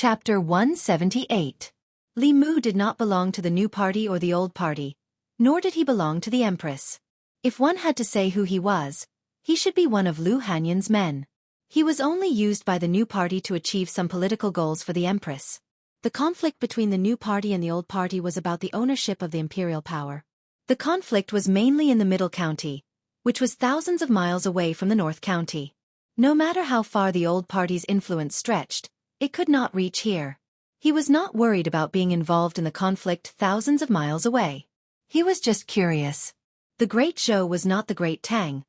Chapter 178. Li Mu did not belong to the new party or the old party, nor did he belong to the Empress. If one had to say who he was, he should be one of Lu Hanyan's men. He was only used by the new party to achieve some political goals for the Empress. The conflict between the new party and the old party was about the ownership of the imperial power. The conflict was mainly in the Middle County, which was thousands of miles away from the North County. No matter how far the old party's influence stretched, it could not reach here. He was not worried about being involved in the conflict thousands of miles away. He was just curious. The Great Zhou was not the Great Tang,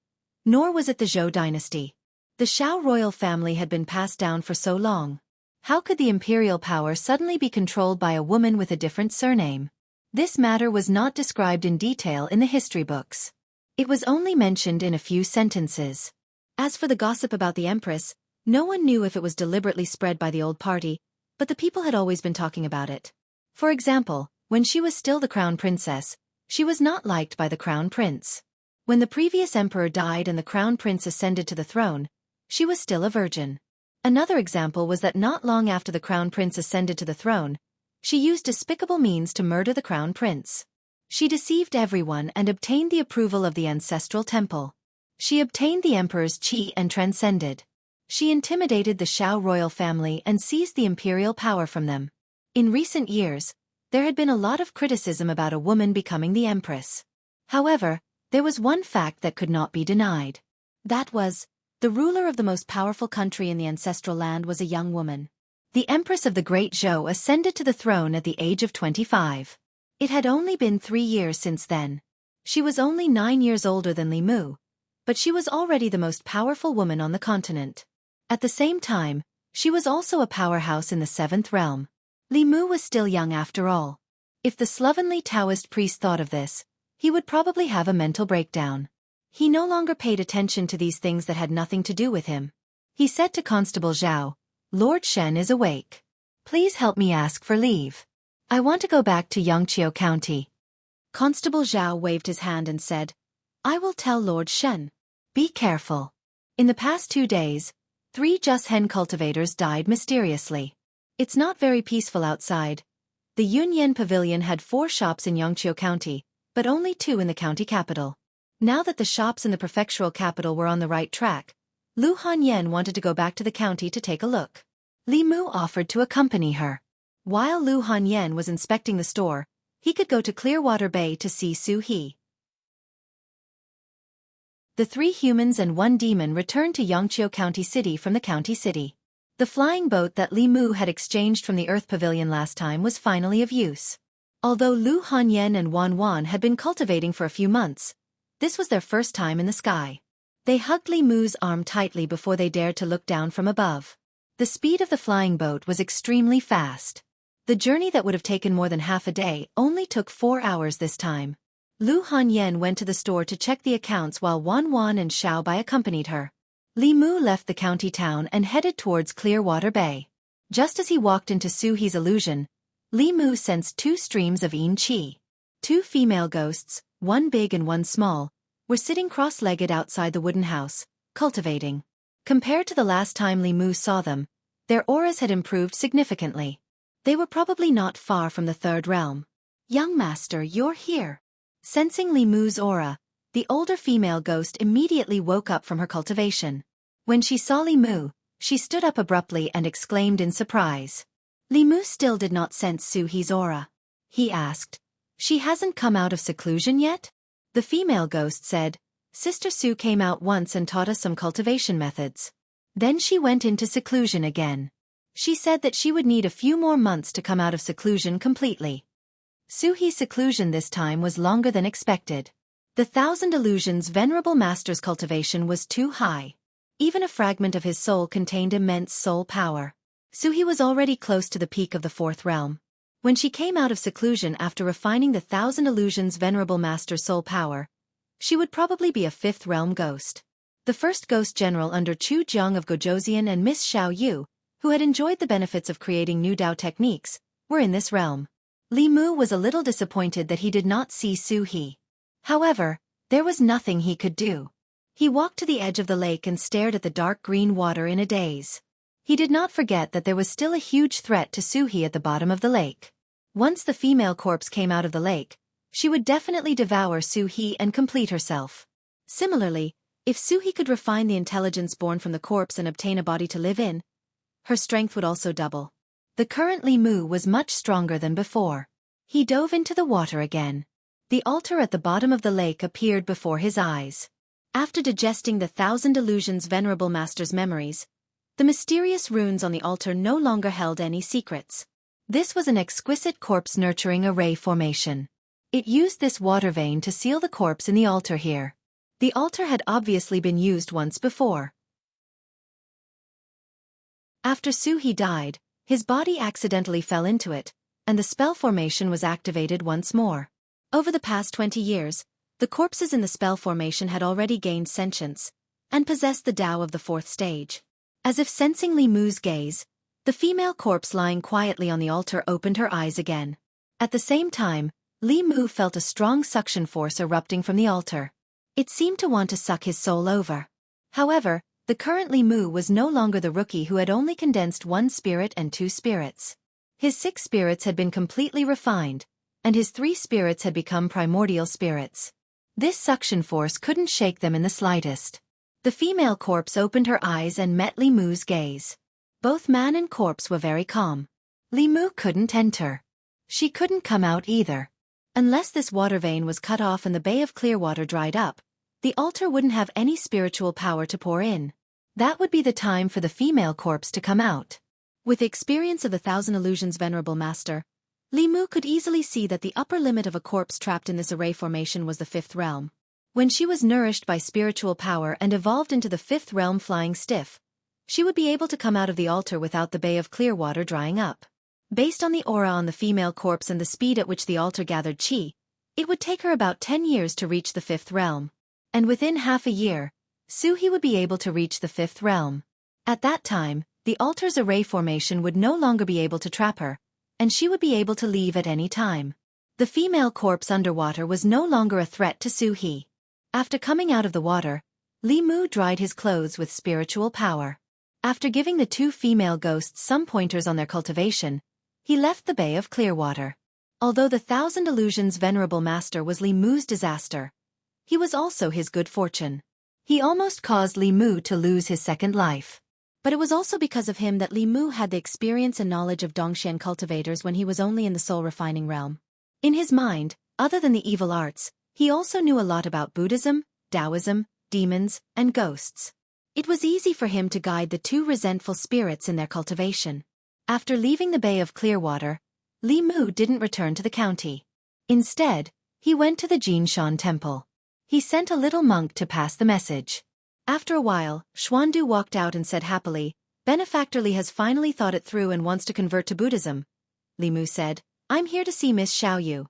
nor was it the Zhou dynasty. The Shao royal family had been passed down for so long. How could the imperial power suddenly be controlled by a woman with a different surname? This matter was not described in detail in the history books. It was only mentioned in a few sentences. As for the gossip about the Empress, no one knew if it was deliberately spread by the old party, but the people had always been talking about it. For example, when she was still the crown princess, she was not liked by the crown prince. When the previous emperor died and the crown prince ascended to the throne, she was still a virgin. Another example was that not long after the crown prince ascended to the throne, she used despicable means to murder the crown prince. She deceived everyone and obtained the approval of the ancestral temple. She obtained the emperor's qi and transcended. She intimidated the Shao royal family and seized the imperial power from them. In recent years, there had been a lot of criticism about a woman becoming the empress. However, there was one fact that could not be denied. That was, the ruler of the most powerful country in the ancestral land was a young woman. The empress of the Great Zhou ascended to the throne at the age of 25. It had only been 3 years since then. She was only 9 years older than Li Mu, but she was already the most powerful woman on the continent. At the same time, she was also a powerhouse in the 7th realm. Li Mu was still young after all. If the slovenly Daoist priest thought of this, he would probably have a mental breakdown. He no longer paid attention to these things that had nothing to do with him. He said to Constable Zhao, "Lord Shen is awake. Please help me ask for leave. I want to go back to Yangqiu County." Constable Zhao waved his hand and said, "I will tell Lord Shen. Be careful." In the past 2 days, 3 just hen cultivators died mysteriously. It's not very peaceful outside. The Yunyan Pavilion had 4 shops in Yangqiu County, but only 2 in the county capital. Now that the shops in the prefectural capital were on the right track, Lu Hanyan wanted to go back to the county to take a look. Li Mu offered to accompany her. While Lu Hanyan was inspecting the store, he could go to Clearwater Bay to see Su He. The 3 humans and 1 demon returned to Yangqiu County City from the county city. The flying boat that Li Mu had exchanged from the Earth Pavilion last time was finally of use. Although Lu Hanyan and Wan Wan had been cultivating for a few months, this was their first time in the sky. They hugged Li Mu's arm tightly before they dared to look down from above. The speed of the flying boat was extremely fast. The journey that would have taken more than half a day only took 4 hours this time. Lu Hanyan went to the store to check the accounts while Wan Wan and Xiao Bai accompanied her. Li Mu left the county town and headed towards Clearwater Bay. Just as he walked into Su He's illusion, Li Mu sensed 2 streams of Yin Qi. 2 female ghosts, one big and one small, were sitting cross-legged outside the wooden house, cultivating. Compared to the last time Li Mu saw them, their auras had improved significantly. They were probably not far from the 3rd realm. "Young master, you're here." Sensing Li Mu's aura, the older female ghost immediately woke up from her cultivation. When she saw Li Mu, she stood up abruptly and exclaimed in surprise. Li Mu still did not sense Su He's aura. He asked, "She hasn't come out of seclusion yet?" The female ghost said, "Sister Su came out once and taught us some cultivation methods. Then she went into seclusion again. She said that she would need a few more months to come out of seclusion completely." Su He's seclusion this time was longer than expected. The 1,000 illusions venerable master's cultivation was too high. Even a fragment of his soul contained immense soul power. Su He was already close to the peak of the 4th realm. When she came out of seclusion after refining the 1,000 illusions venerable master's soul power, she would probably be a 5th realm ghost. The first ghost general under Chu Jiang of Gojoseon and Miss Xiao Yu, who had enjoyed the benefits of creating new Dao techniques, were in this realm. Li Mu was a little disappointed that he did not see Su He. However, there was nothing he could do. He walked to the edge of the lake and stared at the dark green water in a daze. He did not forget that there was still a huge threat to Suhi at the bottom of the lake. Once the female corpse came out of the lake, she would definitely devour Suhi and complete herself. Similarly, if Suhi could refine the intelligence born from the corpse and obtain a body to live in, her strength would also double. The current Li Mu was much stronger than before. He dove into the water again. The altar at the bottom of the lake appeared before his eyes. After digesting the 1,000 illusions venerable master's memories, the mysterious runes on the altar no longer held any secrets. This was an exquisite corpse-nurturing array formation. It used this water vein to seal the corpse in the altar here. The altar had obviously been used once before. After Suhi died, his body accidentally fell into it, and the spell formation was activated once more. Over the past 20 years, the corpses in the spell formation had already gained sentience, and possessed the Tao of the 4th stage. As if sensing Li Mu's gaze, the female corpse lying quietly on the altar opened her eyes again. At the same time, Li Mu felt a strong suction force erupting from the altar. It seemed to want to suck his soul over. However, the current Li Mu was no longer the rookie who had only condensed 1 spirit and 2 spirits. His 6 spirits had been completely refined, and his 3 spirits had become primordial spirits. This suction force couldn't shake them in the slightest. The female corpse opened her eyes and met Li Mu's gaze. Both man and corpse were very calm. Li Mu couldn't enter. She couldn't come out either. Unless this water vein was cut off and the bay of clear water dried up, the altar wouldn't have any spiritual power to pour in. That would be the time for the female corpse to come out. With the experience of the 1,000 illusions venerable master, Li Mu could easily see that the upper limit of a corpse trapped in this array formation was the 5th realm. When she was nourished by spiritual power and evolved into the 5th realm flying stiff, she would be able to come out of the altar without the bay of clear water drying up. Based on the aura on the female corpse and the speed at which the altar gathered qi, it would take her about 10 years to reach the 5th realm. And within half a year, Suhi would be able to reach the 5th realm. At that time, the altar's array formation would no longer be able to trap her, and she would be able to leave at any time. The female corpse underwater was no longer a threat to Suhi. After coming out of the water, Li Mu dried his clothes with spiritual power. After giving the 2 female ghosts some pointers on their cultivation, he left the Bay of Clearwater. Although the 1,000 illusions venerable master was Li Mu's disaster, he was also his good fortune. He almost caused Li Mu to lose his second life. But it was also because of him that Li Mu had the experience and knowledge of Dongxian cultivators when he was only in the soul-refining realm. In his mind, other than the evil arts, he also knew a lot about Buddhism, Taoism, demons, and ghosts. It was easy for him to guide the 2 resentful spirits in their cultivation. After leaving the Bay of Clearwater, Li Mu didn't return to the county. Instead, he went to the Jinshan temple. He sent a little monk to pass the message. After a while, Xuandu walked out and said happily, "Benefactor Li has finally thought it through and wants to convert to Buddhism." Li Mu said, "I'm here to see Miss Xiaoyu."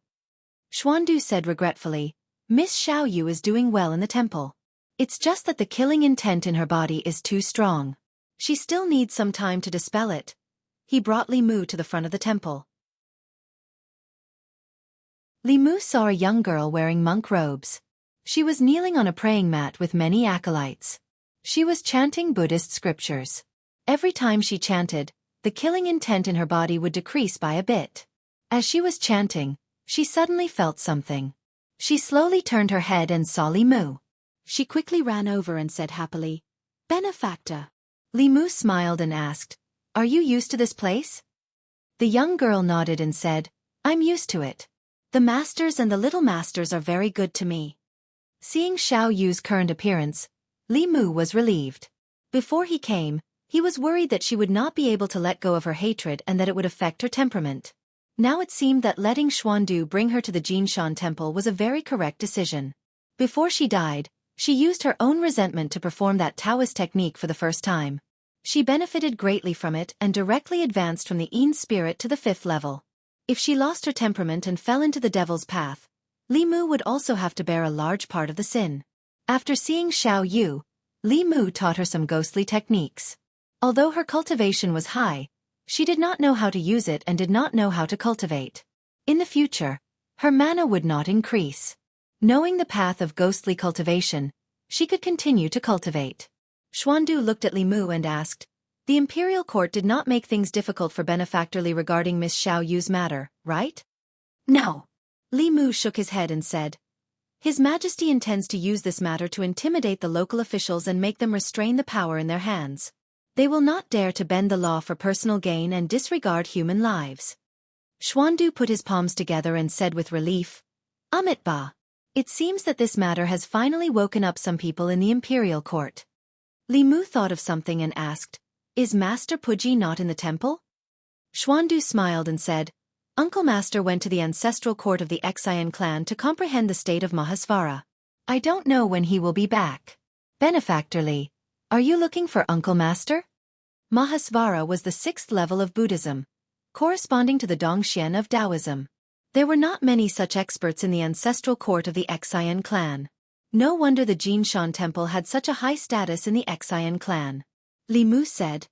Xuandu said regretfully, "Miss Xiaoyu is doing well in the temple. It's just that the killing intent in her body is too strong. She still needs some time to dispel it." He brought Li Mu to the front of the temple. Li Mu saw a young girl wearing monk robes. She was kneeling on a praying mat with many acolytes. She was chanting Buddhist scriptures. Every time she chanted, the killing intent in her body would decrease by a bit. As she was chanting, she suddenly felt something. She slowly turned her head and saw Li Mu. She quickly ran over and said happily, "Benefactor." Li Mu smiled and asked, "Are you used to this place?" The young girl nodded and said, "I'm used to it. The masters and the little masters are very good to me." Seeing Xiao Yu's current appearance, Li Mu was relieved. Before he came, he was worried that she would not be able to let go of her hatred and that it would affect her temperament. Now it seemed that letting Xuandu bring her to the Jinshan temple was a very correct decision. Before she died, she used her own resentment to perform that Taoist technique for the first time. She benefited greatly from it and directly advanced from the Yin spirit to the 5th level. If she lost her temperament and fell into the devil's path, Li Mu would also have to bear a large part of the sin. After seeing Xiao Yu, Li Mu taught her some ghostly techniques. Although her cultivation was high, she did not know how to use it and did not know how to cultivate. In the future, her mana would not increase. Knowing the path of ghostly cultivation, she could continue to cultivate. Xuandu looked at Li Mu and asked, The imperial court did not make things difficult for Benefactor Li regarding Miss Xiao Yu's matter, right? No. Li Mu shook his head and said, His Majesty intends to use this matter to intimidate the local officials and make them restrain the power in their hands. They will not dare to bend the law for personal gain and disregard human lives. Xuandu put his palms together and said with relief, Amit Ba. It seems that this matter has finally woken up some people in the imperial court. Li Mu thought of something and asked, Is Master Puji not in the temple? Xuandu smiled and said, Uncle Master went to the ancestral court of the Xian clan to comprehend the state of Mahasvara. I don't know when he will be back. Benefactor Li, are you looking for Uncle Master? Mahasvara was the 6th level of Buddhism, corresponding to the Dongxian of Taoism. There were not many such experts in the ancestral court of the Xian clan. No wonder the Jinshan temple had such a high status in the Xian clan. Li Mu said,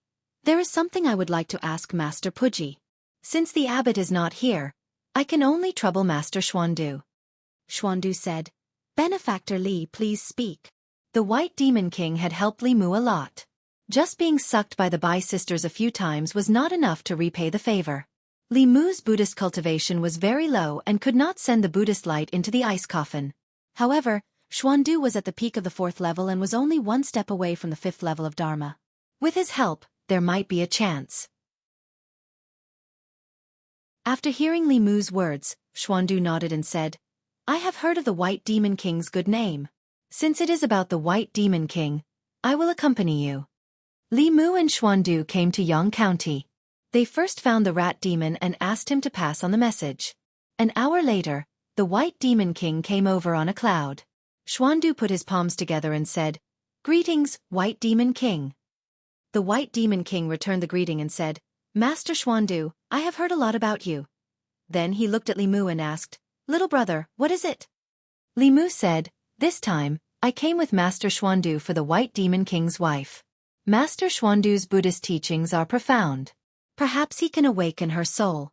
There is something I would like to ask Master Puji. Since the abbot is not here, I can only trouble Master Xuandu. Xuandu said, Benefactor Li, please speak. The White Demon King had helped Li Mu a lot. Just being sucked by the Bai sisters a few times was not enough to repay the favor. Li Mu's Buddhist cultivation was very low and could not send the Buddhist light into the ice coffin. However, Xuandu was at the peak of the 4th level and was only one step away from the 5th level of Dharma. With his help, there might be a chance. After hearing Li Mu's words, Xuandu nodded and said, I have heard of the White Demon King's good name. Since it is about the White Demon King, I will accompany you. Li Mu and Xuandu came to Yang County. They first found the rat demon and asked him to pass on the message. An hour later, the White Demon King came over on a cloud. Xuandu put his palms together and said, Greetings, White Demon King. The White Demon King returned the greeting and said, Master Xuandu, I have heard a lot about you. Then he looked at Li Mu and asked, Little brother, what is it? Li Mu said, This time, I came with Master Xuandu for the White Demon King's wife. Master Xuandu's Buddhist teachings are profound. Perhaps he can awaken her soul.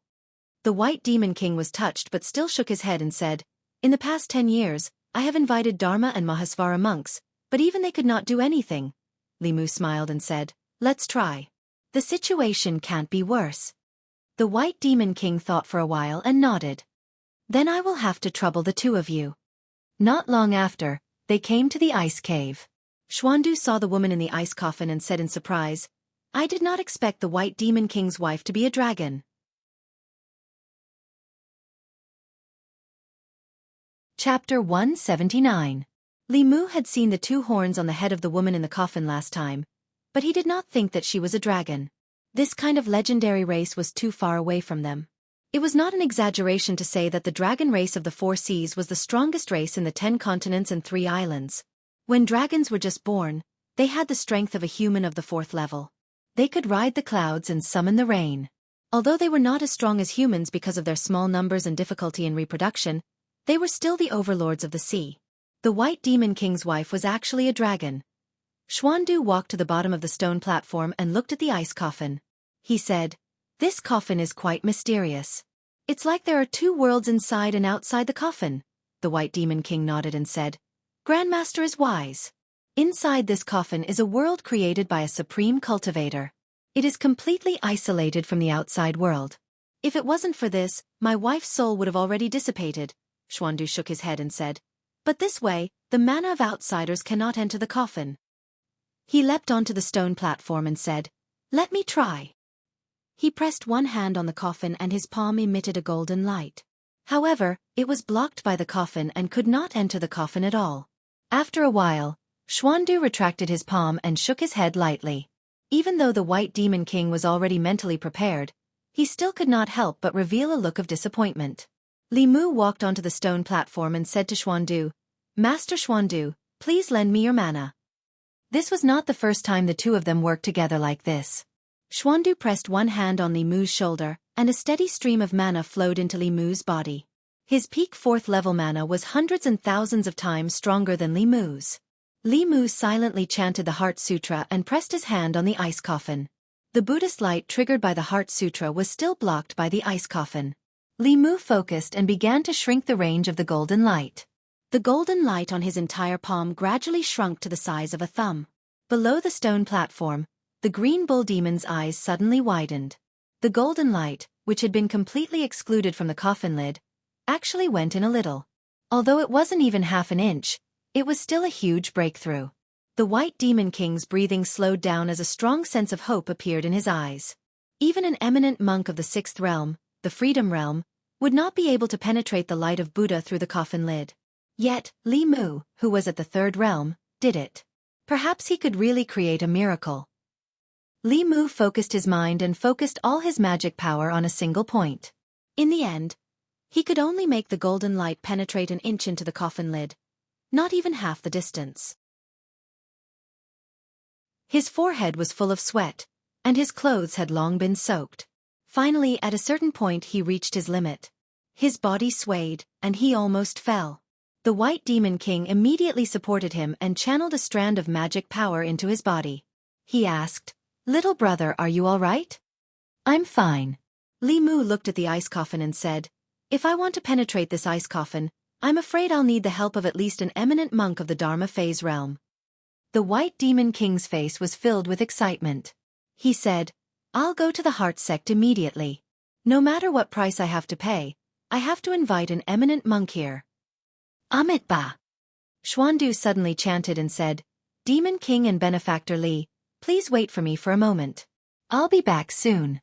The White Demon King was touched but still shook his head and said, In the past 10 years, I have invited Dharma and Mahasvara monks, but even they could not do anything. Li Mu smiled and said, Let's try. The situation can't be worse. The White Demon King thought for a while and nodded. Then I will have to trouble the two of you. Not long after, they came to the ice cave. Xuandu saw the woman in the ice coffin and said in surprise, I did not expect the White Demon King's wife to be a dragon. Chapter 179. Li Mu had seen the 2 horns on the head of the woman in the coffin last time, but he did not think that she was a dragon. This kind of legendary race was too far away from them. It was not an exaggeration to say that the dragon race of the 4 seas was the strongest race in the 10 continents and 3 islands. When dragons were just born, they had the strength of a human of the 4th level. They could ride the clouds and summon the rain. Although they were not as strong as humans because of their small numbers and difficulty in reproduction, they were still the overlords of the sea. The White Demon King's wife was actually a dragon. Xuandu walked to the bottom of the stone platform and looked at the ice coffin. He said, This coffin is quite mysterious. It's like there are 2 worlds inside and outside the coffin. The White Demon King nodded and said, Grandmaster is wise. Inside this coffin is a world created by a supreme cultivator. It is completely isolated from the outside world. If it wasn't for this, my wife's soul would have already dissipated. Xuandu shook his head and said, But this way, the mana of outsiders cannot enter the coffin. He leapt onto the stone platform and said, Let me try. He pressed one hand on the coffin and his palm emitted a golden light. However, it was blocked by the coffin and could not enter the coffin at all. After a while, Xuandu retracted his palm and shook his head lightly. Even though the White Demon King was already mentally prepared, he still could not help but reveal a look of disappointment. Li Mu walked onto the stone platform and said to Xuandu, Master Xuandu, please lend me your mana. This was not the first time the 2 of them worked together like this. Xuandu pressed one hand on Li Mu's shoulder, and a steady stream of mana flowed into Li Mu's body. His peak 4th level mana was hundreds and thousands of times stronger than Li Mu's. Li Mu silently chanted the Heart Sutra and pressed his hand on the ice coffin. The Buddhist light triggered by the Heart Sutra was still blocked by the ice coffin. Li Mu focused and began to shrink the range of the golden light. The golden light on his entire palm gradually shrunk to the size of a thumb. Below the stone platform, the green bull demon's eyes suddenly widened. The golden light, which had been completely excluded from the coffin lid, actually went in a little. Although it wasn't even half an inch, it was still a huge breakthrough. The White Demon King's breathing slowed down as a strong sense of hope appeared in his eyes. Even an eminent monk of the sixth realm, the Freedom Realm, would not be able to penetrate the light of Buddha through the coffin lid. Yet, Li Mu, who was at the third realm, did it. Perhaps he could really create a miracle. Li Mu focused his mind and focused all his magic power on a single point. In the end, he could only make the golden light penetrate an inch into the coffin lid, not even half the distance. His forehead was full of sweat, and his clothes had long been soaked. Finally, at a certain point he reached his limit. His body swayed, and he almost fell. The White Demon King immediately supported him and channeled a strand of magic power into his body. He asked, "Little brother, are you all right?" "I'm fine." Li Mu looked at the ice coffin and said, "If I want to penetrate this ice coffin, I'm afraid I'll need the help of at least an eminent monk of the Dharma phase realm." The White Demon King's face was filled with excitement. He said, "I'll go to the Heart sect immediately. No matter what price I have to pay, I have to invite an eminent monk here." "Amit-ba!" Xuandu suddenly chanted and said, "Demon King and Benefactor Li, please wait for me for a moment. I'll be back soon."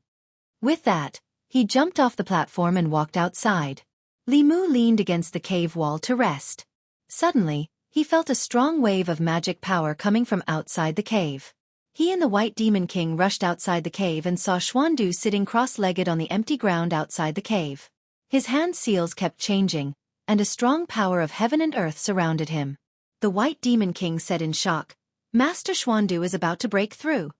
With that, he jumped off the platform and walked outside. Li Mu leaned against the cave wall to rest. Suddenly, he felt a strong wave of magic power coming from outside the cave. He and the White Demon King rushed outside the cave and saw Xuandu sitting cross-legged on the empty ground outside the cave. His hand seals kept changing, and a strong power of heaven and earth surrounded him. The White Demon King said in shock, "Master Xuandu is about to break through."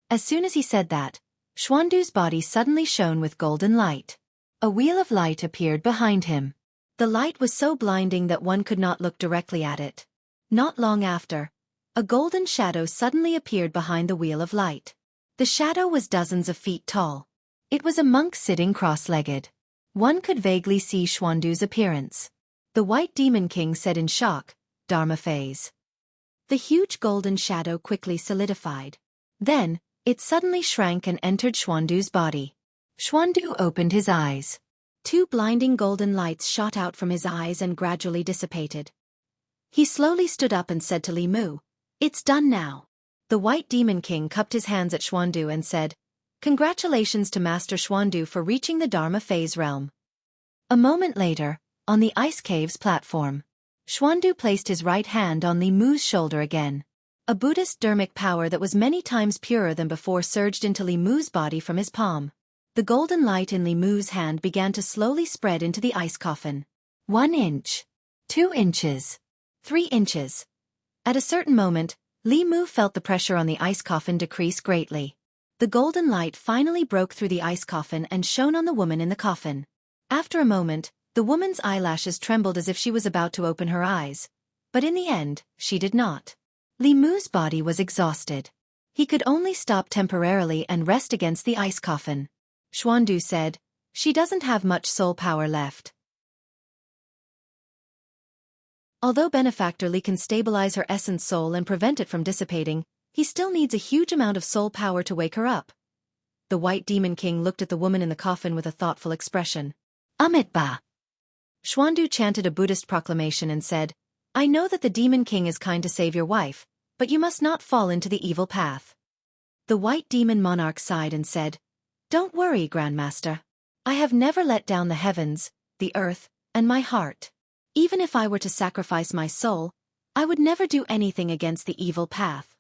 As soon as he said that, Xuandu's body suddenly shone with golden light. A wheel of light appeared behind him. The light was so blinding that one could not look directly at it. Not long after, a golden shadow suddenly appeared behind the wheel of light. The shadow was dozens of feet tall. It was a monk sitting cross-legged. One could vaguely see Xuandu's appearance. The White Demon King said in shock, "Dharma phase." The huge golden shadow quickly solidified. Then, it suddenly shrank and entered Xuandu's body. Xuandu opened his eyes. Two blinding golden lights shot out from his eyes and gradually dissipated. He slowly stood up and said to Li Mu, "It's done now." The White Demon King cupped his hands at Xuandu and said, "Congratulations to Master Xuandu for reaching the Dharma phase realm." A moment later, on the ice cave's platform, Xuandu placed his right hand on Li Mu's shoulder again. A Buddhist dharmic power that was many times purer than before surged into Li Mu's body from his palm. The golden light in Li Mu's hand began to slowly spread into the ice coffin. 1 inch. 2 inches. 3 inches. At a certain moment, Li Mu felt the pressure on the ice coffin decrease greatly. The golden light finally broke through the ice coffin and shone on the woman in the coffin. After a moment, the woman's eyelashes trembled as if she was about to open her eyes. But in the end, she did not. Li Mu's body was exhausted. He could only stop temporarily and rest against the ice coffin. Xuandu said, "She doesn't have much soul power left." Although Benefactor Li can stabilize her essence soul and prevent it from dissipating, he still needs a huge amount of soul power to wake her up. The White Demon King looked at the woman in the coffin with a thoughtful expression. "Amit-ba." Xuandu chanted a Buddhist proclamation and said, "I know that the Demon King is kind to save your wife, but you must not fall into the evil path." The White Demon Monarch sighed and said, "Don't worry, Grandmaster. I have never let down the heavens, the earth, and my heart. Even if I were to sacrifice my soul, I would never do anything against the evil path."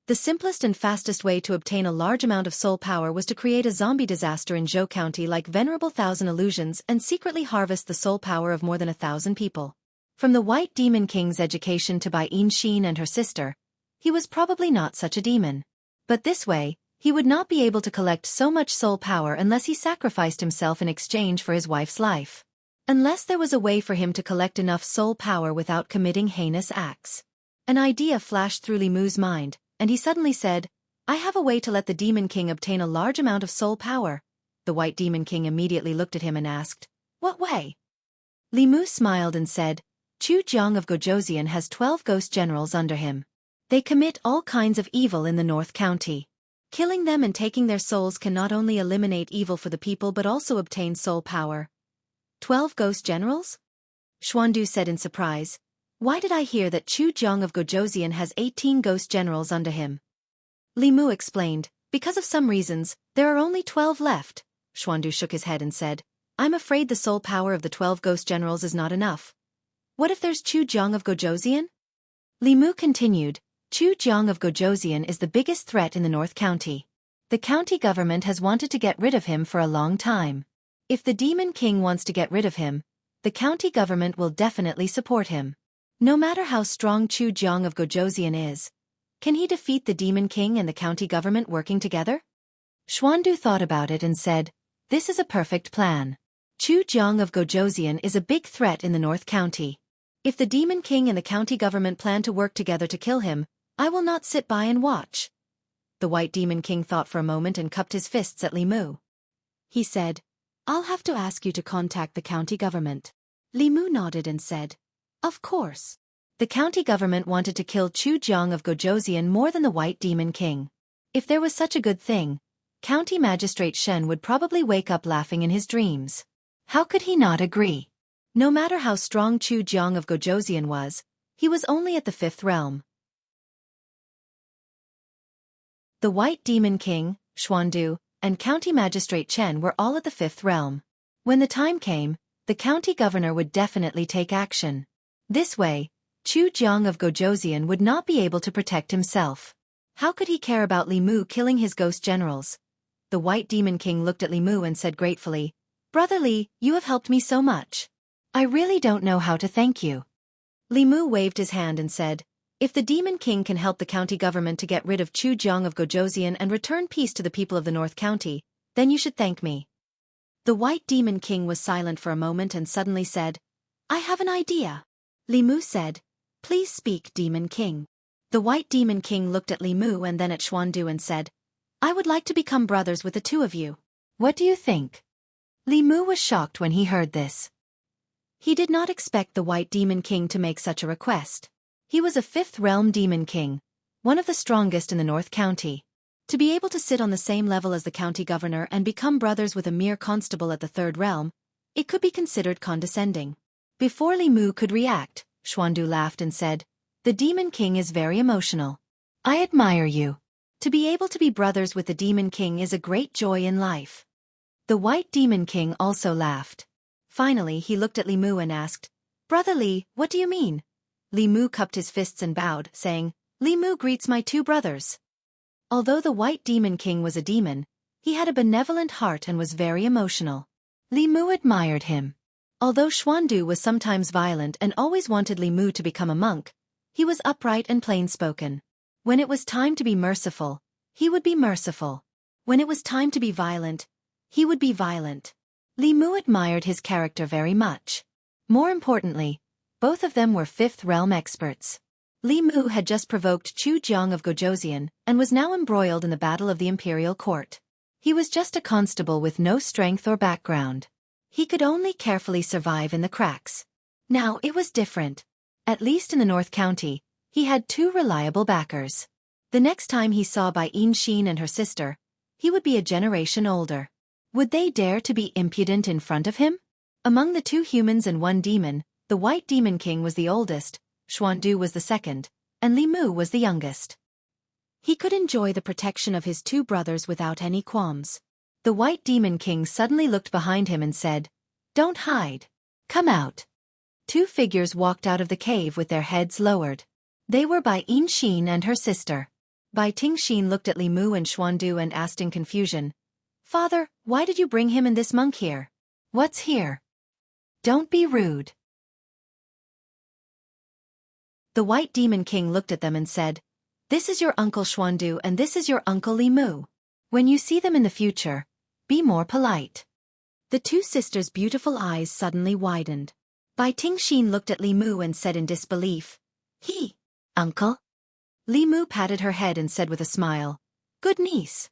The simplest and fastest way to obtain a large amount of soul power was to create a zombie disaster in Zhou County like Venerable Thousand Illusions and secretly harvest the soul power of more than 1,000 people. From the White Demon King's education to Bai Xin and her sister, he was probably not such a demon. But this way, he would not be able to collect so much soul power unless he sacrificed himself in exchange for his wife's life. Unless there was a way for him to collect enough soul power without committing heinous acts. An idea flashed through Li Mu's mind, and he suddenly said, "I have a way to let the Demon King obtain a large amount of soul power." The White Demon King immediately looked at him and asked, "What way?" Li Mu smiled and said, "Chu Jiang of Gojoseon has 12 ghost generals under him. They commit all kinds of evil in the North County. Killing them and taking their souls can not only eliminate evil for the people but also obtain soul power. 12 ghost generals? Xuandu said in surprise. Why did I hear that Chu Jiang of Gojosian has 18 ghost generals under him? Li Mu explained, because of some reasons, there are only 12 left. Xuandu shook his head and said, I'm afraid the soul power of the 12 ghost generals is not enough. What if there's Chu Jiang of Gojosian? Li Mu continued, Chu Jiang of Gojosian is the biggest threat in the North County. The county government has wanted to get rid of him for a long time. If the Demon King wants to get rid of him, the county government will definitely support him. No matter how strong Chu Jiang of Gojosian is, can he defeat the Demon King and the county government working together? Xuandu thought about it and said, this is a perfect plan. Chu Jiang of Gojosian is a big threat in the North County. If the Demon King and the county government plan to work together to kill him, I will not sit by and watch. The White Demon King thought for a moment and cupped his fists at Li Mu. He said, I'll have to ask you to contact the county government. Li Mu nodded and said, of course. The county government wanted to kill Chu Jiang of Gojosian more than the White Demon King. If there was such a good thing, County Magistrate Shen would probably wake up laughing in his dreams. How could he not agree? No matter how strong Chu Jiang of Gojosian was, he was only at the 5th realm. The White Demon King, Xuandu, and County Magistrate Chen were all at the 5th realm. When the time came, the county governor would definitely take action. This way, Chu Jiang of Gojosian would not be able to protect himself. How could he care about Li Mu killing his ghost generals? The White Demon King looked at Li Mu and said gratefully, Brother Li, you have helped me so much. I really don't know how to thank you. Li Mu waved his hand and said, if the Demon King can help the county government to get rid of Chu Jiang of Gojosian and return peace to the people of the North County, then you should thank me. The White Demon King was silent for a moment and suddenly said, I have an idea. Li Mu said, please speak, Demon King. The White Demon King looked at Li Mu and then at Xuandu and said, I would like to become brothers with the two of you. What do you think? Li Mu was shocked when he heard this. He did not expect the White Demon King to make such a request. He was a 5th realm Demon King, one of the strongest in the North County. To be able to sit on the same level as the county governor and become brothers with a mere constable at the 3rd realm, it could be considered condescending. Before Li Mu could react, Xuandu laughed and said, the Demon King is very emotional. I admire you. To be able to be brothers with the Demon King is a great joy in life. The White Demon King also laughed. Finally he looked at Li Mu and asked, Brother Li, what do you mean? Li Mu cupped his fists and bowed, saying, Li Mu greets my two brothers. Although the White Demon King was a demon, he had a benevolent heart and was very emotional. Li Mu admired him. Although Xuandu was sometimes violent and always wanted Li Mu to become a monk, he was upright and plain-spoken. When it was time to be merciful, he would be merciful. When it was time to be violent, he would be violent. Li Mu admired his character very much. More importantly, both of them were 5th realm experts. Li Mu had just provoked Chu Jiang of Gojosian and was now embroiled in the battle of the imperial court. He was just a constable with no strength or background. He could only carefully survive in the cracks. Now it was different. At least in the North County, he had 2 reliable backers. The next time he saw Bai Yinxin and her sister, he would be a generation older. Would they dare to be impudent in front of him? Among the 2 humans and 1 demon, the White Demon King was the oldest, Xuandu was the second, and Li Mu was the youngest. He could enjoy the protection of his 2 brothers without any qualms. The White Demon King suddenly looked behind him and said, Don't hide. Come out. 2 figures walked out of the cave with their heads lowered. They were Bai Yinxin and her sister. Bai Tingxin looked at Li Mu and Xuandu and asked in confusion, Father, why did you bring him and this monk here? What's here? Don't be rude. The White Demon King looked at them and said, This is your uncle Xuandu and this is your uncle Li Mu. When you see them in the future, be more polite. The 2 sisters' beautiful eyes suddenly widened. Bai Tingxin looked at Li Mu and said in disbelief, Uncle? Li Mu patted her head and said with a smile, Good niece.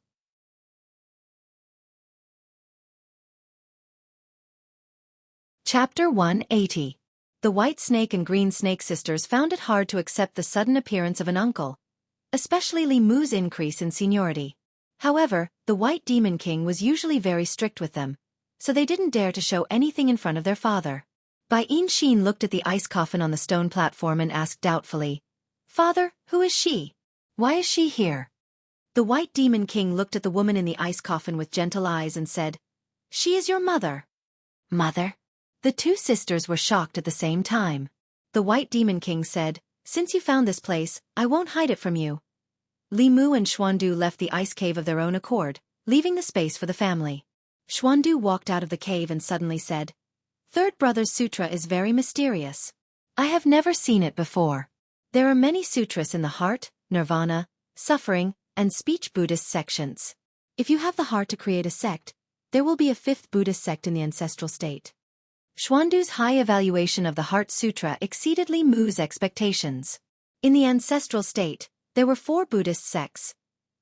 Chapter 180. The White Snake and Green Snake sisters found it hard to accept the sudden appearance of an uncle, especially Li Mu's increase in seniority. However, the White Demon King was usually very strict with them, so they didn't dare to show anything in front of their father. Bai Sheen looked at the ice coffin on the stone platform and asked doubtfully, "Father, who is she? Why is she here?" The White Demon King looked at the woman in the ice coffin with gentle eyes and said, "She is your mother." Mother? The two sisters were shocked at the same time. The White Demon King said, "Since you found this place, I won't hide it from you." Li Mu and Xuandu left the ice cave of their own accord, leaving the space for the family. Xuandu walked out of the cave and suddenly said, "Third Brother's Sutra is very mysterious. I have never seen it before. There are many sutras in the heart, nirvana, suffering, and speech Buddhist sections. If you have the heart to create a sect, there will be a fifth Buddhist sect in the ancestral state." Xuandu's high evaluation of the Heart Sutra exceeded Li Mu's expectations. In the ancestral state, there were 4 Buddhist sects: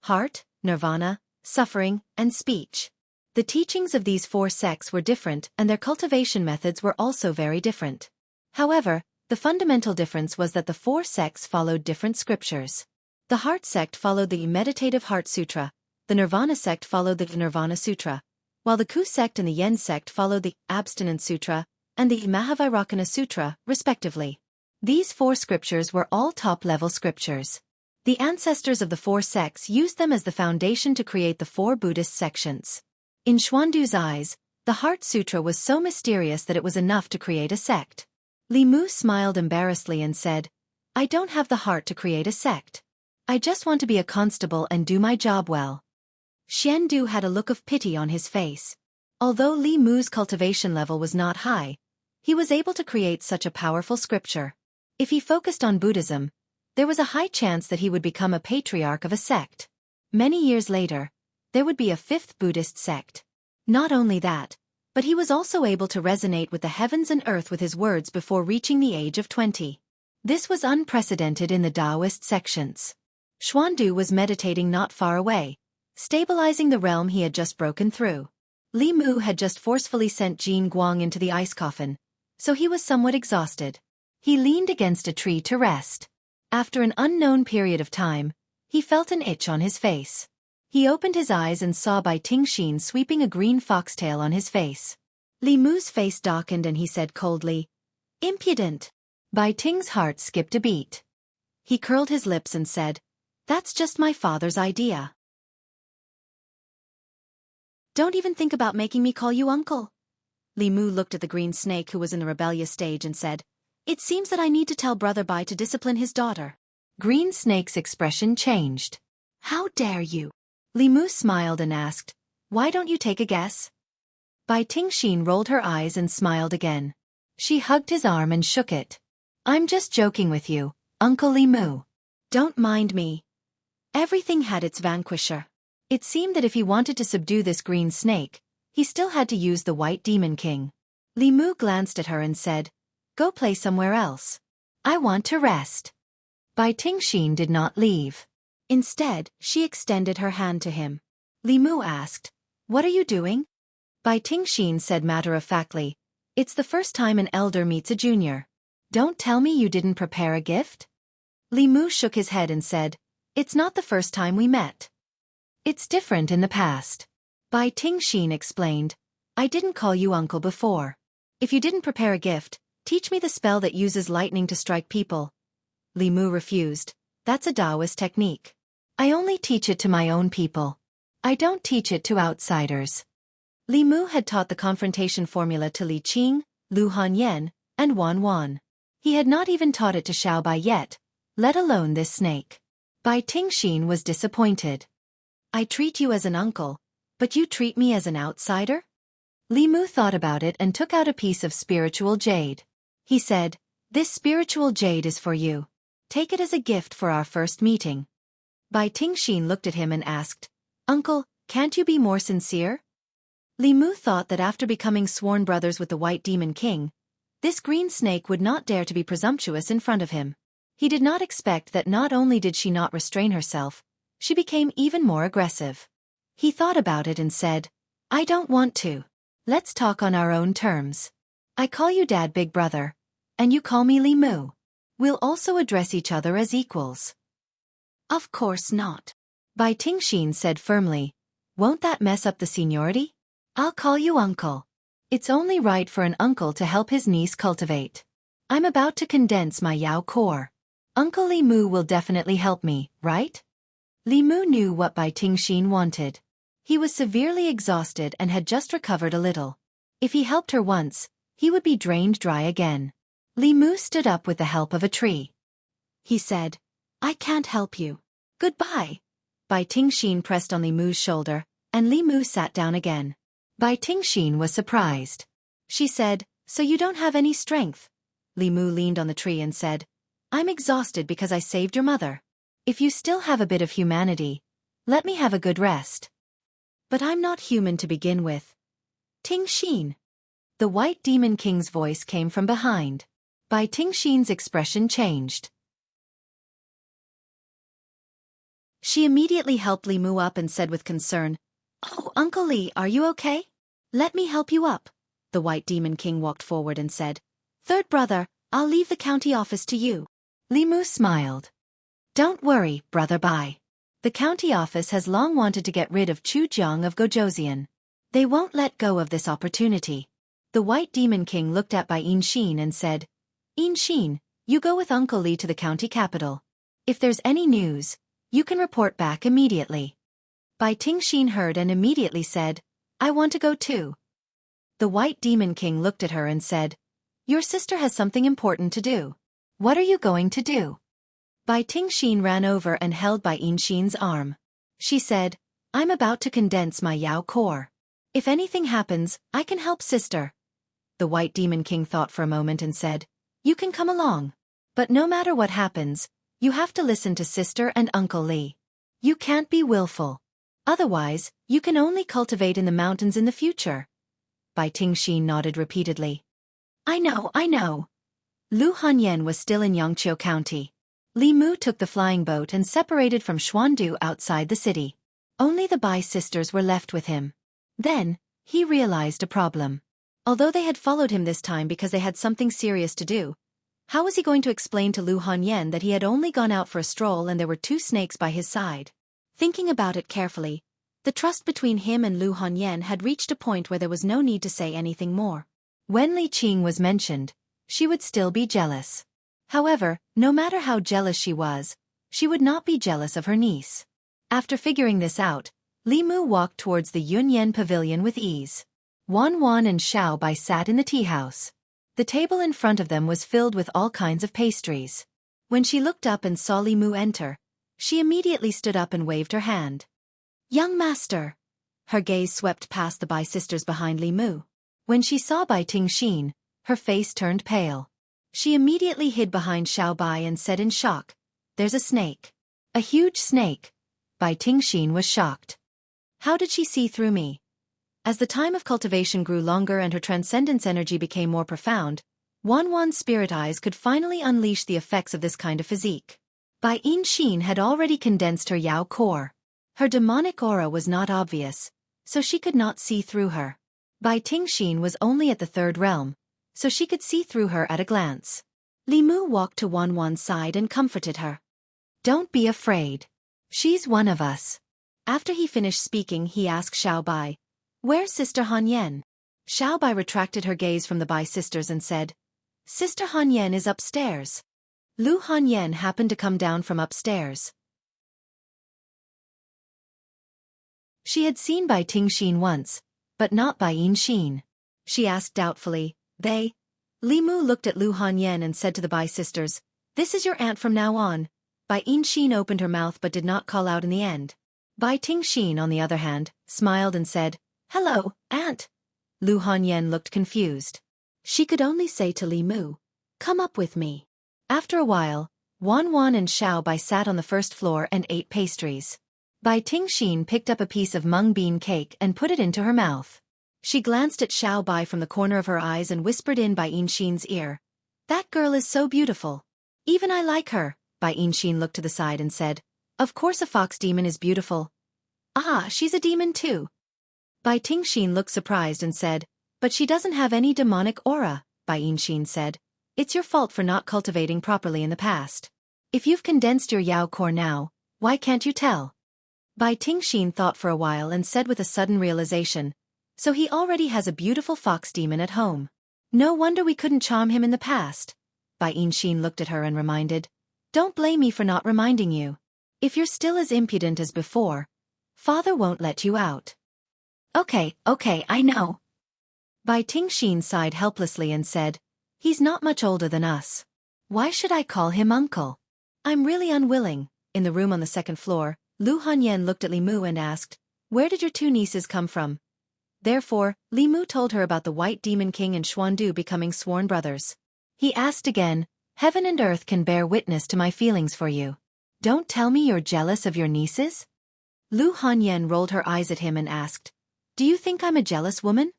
heart, nirvana, suffering, and speech. The teachings of these 4 sects were different and their cultivation methods were also very different. However, the fundamental difference was that the 4 sects followed different scriptures. The Heart sect followed the Meditative Heart Sutra, the Nirvana sect followed the Nirvana Sutra, while the Ku sect and the Yen sect followed the Abstinence Sutra and the Mahavairakana Sutra, respectively. These 4 scriptures were all top-level scriptures. The ancestors of the 4 sects used them as the foundation to create the 4 Buddhist sections. In Xuandu's eyes, the Heart Sutra was so mysterious that it was enough to create a sect. Li Mu smiled embarrassedly and said, "I don't have the heart to create a sect. I just want to be a constable and do my job well." Xiandu had a look of pity on his face. Although Li Mu's cultivation level was not high, he was able to create such a powerful scripture. If he focused on Buddhism, there was a high chance that he would become a patriarch of a sect. Many years later, there would be a 5th Buddhist sect. Not only that, but he was also able to resonate with the heavens and earth with his words before reaching the age of 20. This was unprecedented in the Daoist sections. Xuandu was meditating not far away, stabilizing the realm he had just broken through. Li Mu had just forcefully sent Jin Guang into the ice coffin, so he was somewhat exhausted. He leaned against a tree to rest. After an unknown period of time, he felt an itch on his face. He opened his eyes and saw Bai Tingxin sweeping a green foxtail on his face. Li Mu's face darkened and he said coldly, "Impudent." Bai Ting's heart skipped a beat. He curled his lips and said, "That's just my father's idea. Don't even think about making me call you uncle." Li Mu looked at the green snake who was in the rebellious stage and said, "It seems that I need to tell Brother Bai to discipline his daughter." Green Snake's expression changed. "How dare you?" Li Mu smiled and asked, "Why don't you take a guess?" Bai Tingxin rolled her eyes and smiled again. She hugged his arm and shook it. "I'm just joking with you, Uncle Li Mu. Don't mind me." Everything had its vanquisher. It seemed that if he wanted to subdue this green snake, he still had to use the White Demon King. Li Mu glanced at her and said, "Go play somewhere else. I want to rest." Bai Tingxin did not leave. Instead, she extended her hand to him. Li Mu asked, "What are you doing?" Bai Tingxin said matter-of-factly, "It's the first time an elder meets a junior. Don't tell me you didn't prepare a gift?" Li Mu shook his head and said, "It's not the first time we met. It's different in the past." Bai Tingxin explained, "I didn't call you uncle before. If you didn't prepare a gift, teach me the spell that uses lightning to strike people." Li Mu refused. "That's a Daoist technique. I only teach it to my own people. I don't teach it to outsiders." Li Mu had taught the confrontation formula to Li Qing, Lu Hanyan, and Wan Wan. He had not even taught it to Xiao Bai yet, let alone this snake. Bai Tingxin was disappointed. "I treat you as an uncle, but you treat me as an outsider?" Li Mu thought about it and took out a piece of spiritual jade. He said, "This spiritual jade is for you. Take it as a gift for our first meeting." Bai Tingxin looked at him and asked, "Uncle, can't you be more sincere?" Li Mu thought that after becoming sworn brothers with the White Demon King, this green snake would not dare to be presumptuous in front of him. He did not expect that not only did she not restrain herself, she became even more aggressive. He thought about it and said, "I don't want to. Let's talk on our own terms. I call you Dad Big Brother, and you call me Li Mu. We'll also address each other as equals." "Of course not." Bai Tingxin said firmly. Won't that mess up the seniority? I'll call you uncle. It's only right for an uncle to help his niece cultivate. I'm about to condense my Yao core. Uncle Li Mu will definitely help me, right? Li Mu knew what Bai Tingxin wanted. He was severely exhausted and had just recovered a little. If he helped her once, he would be drained dry again. Li Mu stood up with the help of a tree. He said, I can't help you. Goodbye. Bai Tingxin pressed on Li Mu's shoulder, and Li Mu sat down again. Bai Tingxin was surprised. She said, so you don't have any strength? Li Mu leaned on the tree and said, I'm exhausted because I saved your mother. If you still have a bit of humanity, let me have a good rest. But I'm not human to begin with. Tingxin. The White Demon King's voice came from behind. Bai Tingxin's expression changed. She immediately helped Li Mu up and said with concern, Oh, Uncle Li, are you okay? Let me help you up. The White Demon King walked forward and said, Third brother, I'll leave the county office to you. Li Mu smiled. Don't worry, Brother Bai. The county office has long wanted to get rid of Chu Jiang of Gojoseon. They won't let go of this opportunity. The White Demon King looked at Bai Yinxin and said, Yinxin, you go with Uncle Li to the county capital. If there's any news, you can report back immediately. Bai Tingxin heard and immediately said, I want to go too. The White Demon King looked at her and said, Your sister has something important to do. What are you going to do? Bai Tingxin ran over and held Bai Yinxin's arm. She said, I'm about to condense my Yao core. If anything happens, I can help sister. The White Demon King thought for a moment and said, You can come along. But no matter what happens, you have to listen to sister and Uncle Li. You can't be willful. Otherwise, you can only cultivate in the mountains in the future. Bai Tingxin nodded repeatedly. I know. Lu Hanyan was still in Yangqiu County. Li Mu took the flying boat and separated from Xuandu outside the city. Only the Bai sisters were left with him. Then, he realized a problem. Although they had followed him this time because they had something serious to do, how was he going to explain to Lu Hanyan that he had only gone out for a stroll and there were 2 snakes by his side? Thinking about it carefully, the trust between him and Lu Hanyan had reached a point where there was no need to say anything more. When Li Qing was mentioned, she would still be jealous. However, no matter how jealous she was, she would not be jealous of her niece. After figuring this out, Li Mu walked towards the Yunyan pavilion with ease. Wan Wan and Xiao Bai sat in the tea house. The table in front of them was filled with all kinds of pastries. When she looked up and saw Li Mu enter, she immediately stood up and waved her hand. Young master. Her gaze swept past the Bai sisters behind Li Mu. When she saw Bai Tingxin, her face turned pale. She immediately hid behind Xiao Bai and said in shock, There's a snake. A huge snake. Bai Tingxin was shocked. How did she see through me? As the time of cultivation grew longer and her transcendence energy became more profound, Wan Wan's spirit eyes could finally unleash the effects of this kind of physique. Bai Yinxin had already condensed her Yao core. Her demonic aura was not obvious, so she could not see through her. Bai Tingxin was only at the 3rd realm, so she could see through her at a glance. Li Mu walked to Wan Wan's side and comforted her. Don't be afraid. She's one of us. After he finished speaking, he asked Xiao Bai, Where's Sister Hanyan? Xiao Bai retracted her gaze from the Bai sisters and said, Sister Hanyan is upstairs. Lu Hanyan happened to come down from upstairs. She had seen Bai Tingxin once, but not Bai Yinxin. She asked doubtfully, They? Li Mu looked at Lu Hanyan and said to the Bai sisters, This is your aunt from now on. Bai Yinxin opened her mouth but did not call out in the end. Bai Tingxin, on the other hand, smiled and said, Hello, aunt. Lu Hanyan looked confused. She could only say to Li Mu, Come up with me. After a while, Wan Wan and Xiao Bai sat on the 1st floor and ate pastries. Bai Tingxin picked up a piece of mung bean cake and put it into her mouth. She glanced at Xiao Bai from the corner of her eyes and whispered in Bai Yinxin's ear, That girl is so beautiful. Even I like her. Bai Yinxin looked to the side and said, Of course a fox demon is beautiful. Ah, she's a demon too. Bai Tingxin looked surprised and said, But she doesn't have any demonic aura. Bai Yinxin said, It's your fault for not cultivating properly in the past. If you've condensed your Yao core now, why can't you tell? Bai Tingxin thought for a while and said with a sudden realization, so he already has a beautiful fox demon at home. No wonder we couldn't charm him in the past. Bai Tingxin looked at her and reminded, don't blame me for not reminding you. If you're still as impudent as before, father won't let you out. Okay, I know. Bai Tingxin sighed helplessly and said, he's not much older than us. Why should I call him uncle? I'm really unwilling. In the room on the second floor, Lu Hanyan looked at Li Mu and asked, where did your two nieces come from? Therefore, Li Mu told her about the White Demon King and Xuandu becoming sworn brothers. He asked again, heaven and earth can bear witness to my feelings for you. Don't tell me you're jealous of your nieces? Lu Hanyan rolled her eyes at him and asked, do you think I'm a jealous woman?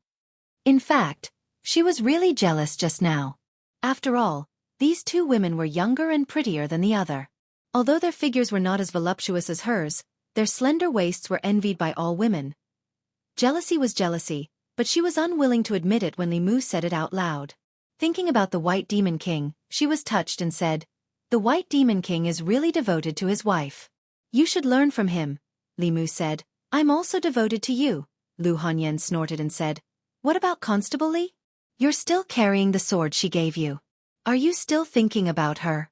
In fact, she was really jealous just now. After all, these two women were younger and prettier than the other. Although their figures were not as voluptuous as hers, their slender waists were envied by all women. Jealousy was jealousy, but she was unwilling to admit it when Li Mu said it out loud. Thinking about the White Demon King, she was touched and said, the White Demon King is really devoted to his wife. You should learn from him. Li Mu said, I'm also devoted to you. Lu Hanyan snorted and said, what about Constable Li? You're still carrying the sword she gave you. Are you still thinking about her?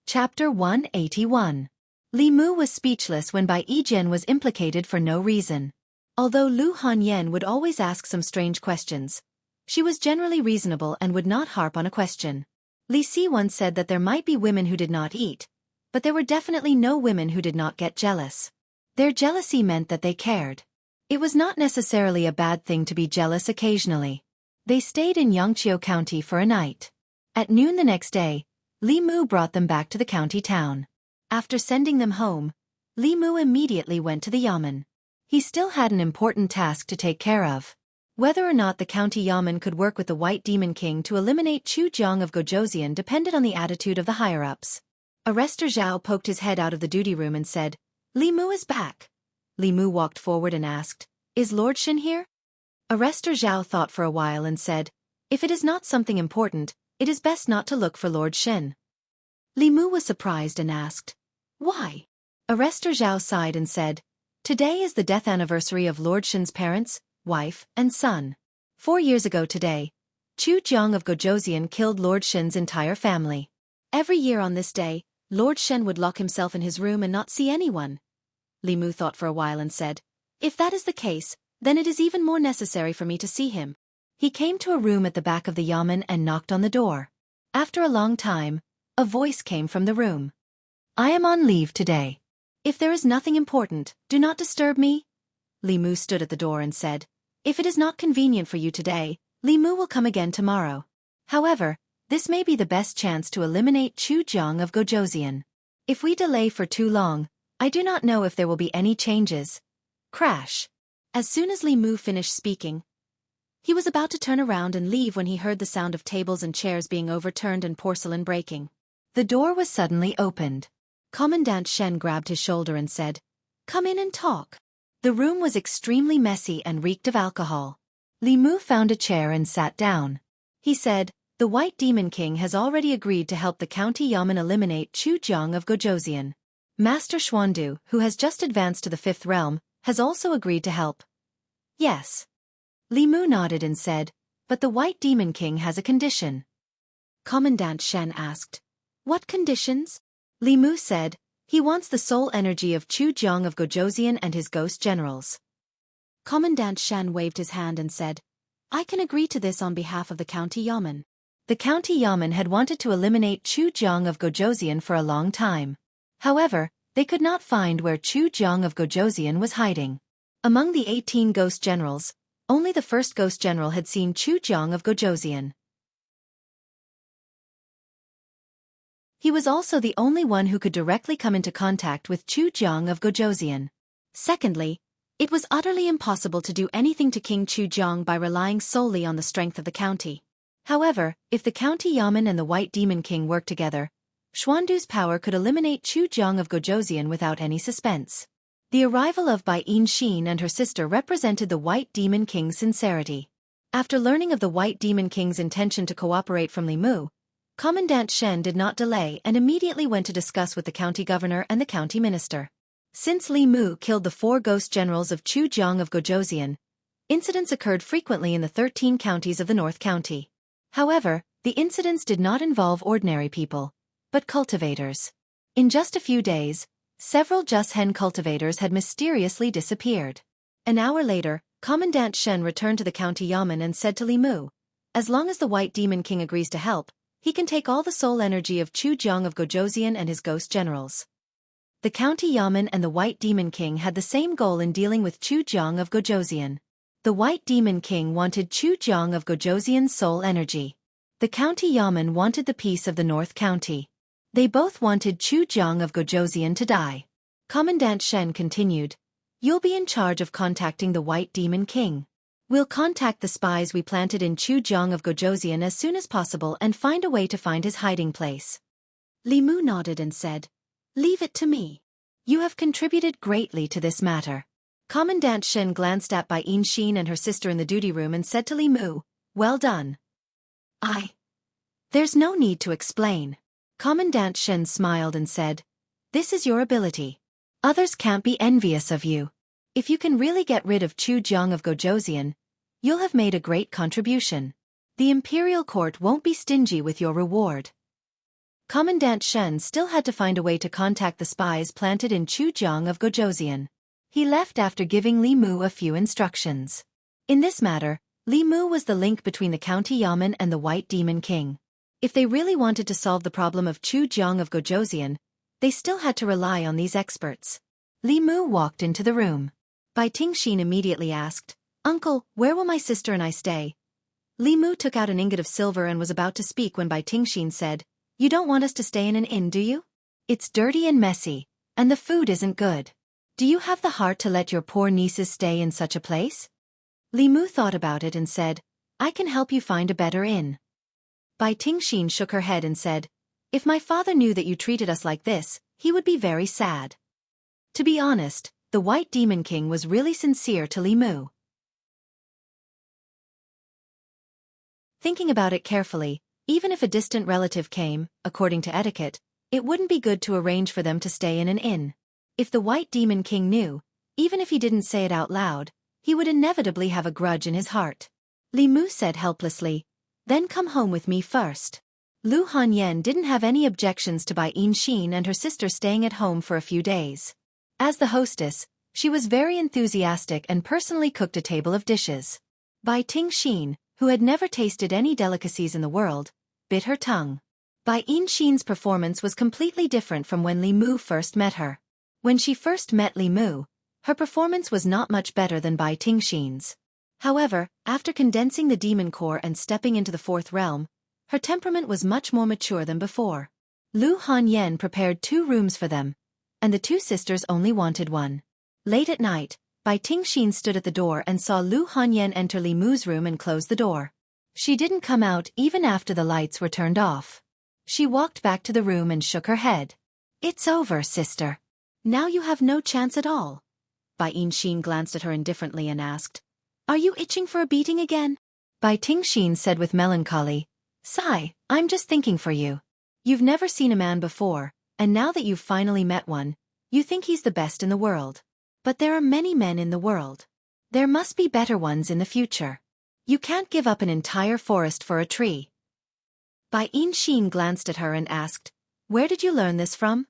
Chapter 181. Li Mu was speechless when Bai Yijian was implicated for no reason. Although Lu Hanyan would always ask some strange questions, she was generally reasonable and would not harp on a question. Li Si once said that there might be women who did not eat, but there were definitely no women who did not get jealous. Their jealousy meant that they cared. It was not necessarily a bad thing to be jealous occasionally. They stayed in Yangqiu County for a night. At noon the next day, Li Mu brought them back to the county town. After sending them home, Li Mu immediately went to the yamen. He still had an important task to take care of. Whether or not the county yamen could work with the White Demon King to eliminate Chu Jiang of Gojoseon depended on the attitude of the higher-ups. Arrestor Zhao poked his head out of the duty room and said, Li Mu is back. Li Mu walked forward and asked, is Lord Shen here? Arrestor Zhao thought for a while and said, if it is not something important, it is best not to look for Lord Shen. Li Mu was surprised and asked, why? Arrestor Zhao sighed and said, today is the death anniversary of Lord Shen's parents, wife, and son. 4 years ago today, Chu Jiang of Gojoseon killed Lord Shen's entire family. Every year on this day, Lord Shen would lock himself in his room and not see anyone. Li Mu thought for a while and said, if that is the case, then it is even more necessary for me to see him. He came to a room at the back of the yamen and knocked on the door. After a long time, a voice came from the room. I am on leave today. If there is nothing important, do not disturb me. Li Mu stood at the door and said, if it is not convenient for you today, Li Mu will come again tomorrow. However, this may be the best chance to eliminate Chu Jiang of Gojoseon. If we delay for too long, I do not know if there will be any changes. Crash. As soon as Li Mu finished speaking, he was about to turn around and leave when he heard the sound of tables and chairs being overturned and porcelain breaking. The door was suddenly opened. Commandant Shen grabbed his shoulder and said, come in and talk. The room was extremely messy and reeked of alcohol. Li Mu found a chair and sat down. He said, the White Demon King has already agreed to help the county yamen eliminate Chu Jiang of Gojoseon. Master Xuandu, who has just advanced to the 5th realm, has also agreed to help. Yes. Li Mu nodded and said, but the White Demon King has a condition. Commandant Shen asked, what conditions? Li Mu said, he wants the soul energy of Chu Jiang of Gojoseon and his ghost generals. Commandant Shen waved his hand and said, I can agree to this on behalf of the county yamen. The county yamen had wanted to eliminate Chu Jiang of Gojoseon for a long time. However, they could not find where Chu Jiang of Gojoseon was hiding. Among the 18 ghost generals, only the first ghost general had seen Chu Jiang of Gojoseon. He was also the only one who could directly come into contact with Chu Jiang of Gojoseon. Secondly, it was utterly impossible to do anything to King Chu Jiang by relying solely on the strength of the county. However, if the county yamen and the White Demon King worked together, Xuandu's power could eliminate Chu Jiang of Gojoseon without any suspense. The arrival of Bai Yin and her sister represented the White Demon King's sincerity. After learning of the White Demon King's intention to cooperate from Li Mu, Commandant Shen did not delay and immediately went to discuss with the county governor and the county minister. Since Li Mu killed the 4 ghost generals of Chujiang of Gojoseon, incidents occurred frequently in the 13 counties of the North County. However, the incidents did not involve ordinary people, but cultivators. In just a few days, several Jushen cultivators had mysteriously disappeared. An hour later, Commandant Shen returned to the county yamen and said to Li Mu, "As long as the White Demon King agrees to help, he can take all the soul energy of Chujiang of Gojoseon and his ghost generals." The county yamen and the White Demon King had the same goal in dealing with Chujiang of Gojoseon. The White Demon King wanted Chujiang of Gojoseon's soul energy. The county yamen wanted the peace of the North County. They both wanted Chujiang of Gojoseon to die. Commandant Shen continued, "You'll be in charge of contacting the White Demon King. We'll contact the spies we planted in Chujiang of Gojoseon as soon as possible and find a way to find his hiding place." Li Mu nodded and said, "Leave it to me. You have contributed greatly to this matter." Commandant Shen glanced at Bai Xin and her sister in the duty room and said to Li Mu, "Well done." There's no need to explain." Commandant Shen smiled and said, "This is your ability. Others can't be envious of you. If you can really get rid of Chujiang of Gojoseon, you'll have made a great contribution. The imperial court won't be stingy with your reward." Commandant Shen still had to find a way to contact the spies planted in Chujiang of Gojoseon. He left after giving Li Mu a few instructions. In this matter, Li Mu was the link between the county yamen and the White Demon King. If they really wanted to solve the problem of Chujiang of Gojoseon, they still had to rely on these experts. Li Mu walked into the room. Bai Xin immediately asked, "Uncle, where will my sister and I stay?" Li Mu took out an ingot of silver and was about to speak when Bai Xin said, "You don't want us to stay in an inn, do you? It's dirty and messy, and the food isn't good. Do you have the heart to let your poor nieces stay in such a place?" Li Mu thought about it and said, "I can help you find a better inn." Bai Xin shook her head and said, "If my father knew that you treated us like this, he would be very sad." To be honest, the White Demon King was really sincere to Li Mu. Thinking about it carefully, even if a distant relative came, according to etiquette, it wouldn't be good to arrange for them to stay in an inn. If the White Demon King knew, even if he didn't say it out loud, he would inevitably have a grudge in his heart. Li Mu said helplessly, "Then come home with me first." Lu Hanyan didn't have any objections to Bai Xin and her sister staying at home for a few days. As the hostess, she was very enthusiastic and personally cooked a table of dishes. Bai Xin, who had never tasted any delicacies in the world, bit her tongue. Bai Xin's performance was completely different from when Li Mu first met her. When she first met Li Mu, her performance was not much better than Bai Xin's. However, after condensing the demon core and stepping into the 4th realm, her temperament was much more mature than before. Lu Hanyan prepared 2 rooms for them, and the 2 sisters only wanted one. Late at night, Bai Xin stood at the door and saw Lu Hanyan enter Li Mu's room and close the door. She didn't come out even after the lights were turned off. She walked back to the room and shook her head. "It's over, sister. Now you have no chance at all." Bai Xin glanced at her indifferently and asked, "Are you itching for a beating again?" Bai Xin said with melancholy, "Sigh, I'm just thinking for you. You've never seen a man before, and now that you've finally met one, you think he's the best in the world. But there are many men in the world. There must be better ones in the future. You can't give up an entire forest for a tree." Bai Xin glanced at her and asked, "Where did you learn this from?"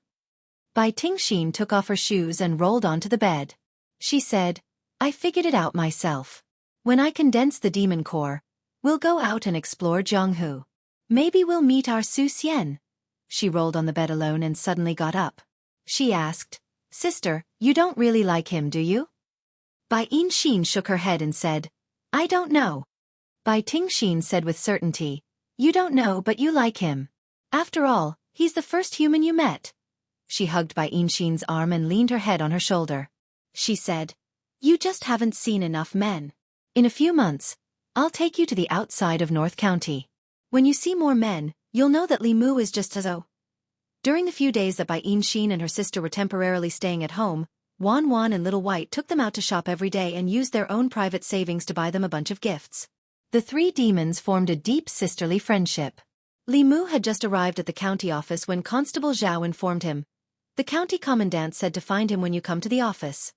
Bai Xin took off her shoes and rolled onto the bed. She said, "I figured it out myself. When I condense the demon core, we'll go out and explore Jianghu. Maybe we'll meet our Su Xian." She rolled on the bed alone and suddenly got up. She asked, "Sister, you don't really like him, do you?" Bai Xin shook her head and said, "I don't know." Bai Xin said with certainty, "You don't know but you like him. After all, he's the first human you met." She hugged Bai Xin's arm and leaned her head on her shoulder. She said, "You just haven't seen enough men. In a few months, I'll take you to the outside of North County. When you see more men, you'll know that Li Mu is just as oh." During the few days that Bai Xin and her sister were temporarily staying at home, Wan Wan and Little White took them out to shop every day and used their own private savings to buy them a bunch of gifts. The 3 demons formed a deep sisterly friendship. Li Mu had just arrived at the county office when Constable Zhao informed him. The county commandant said to find him when you come to the office.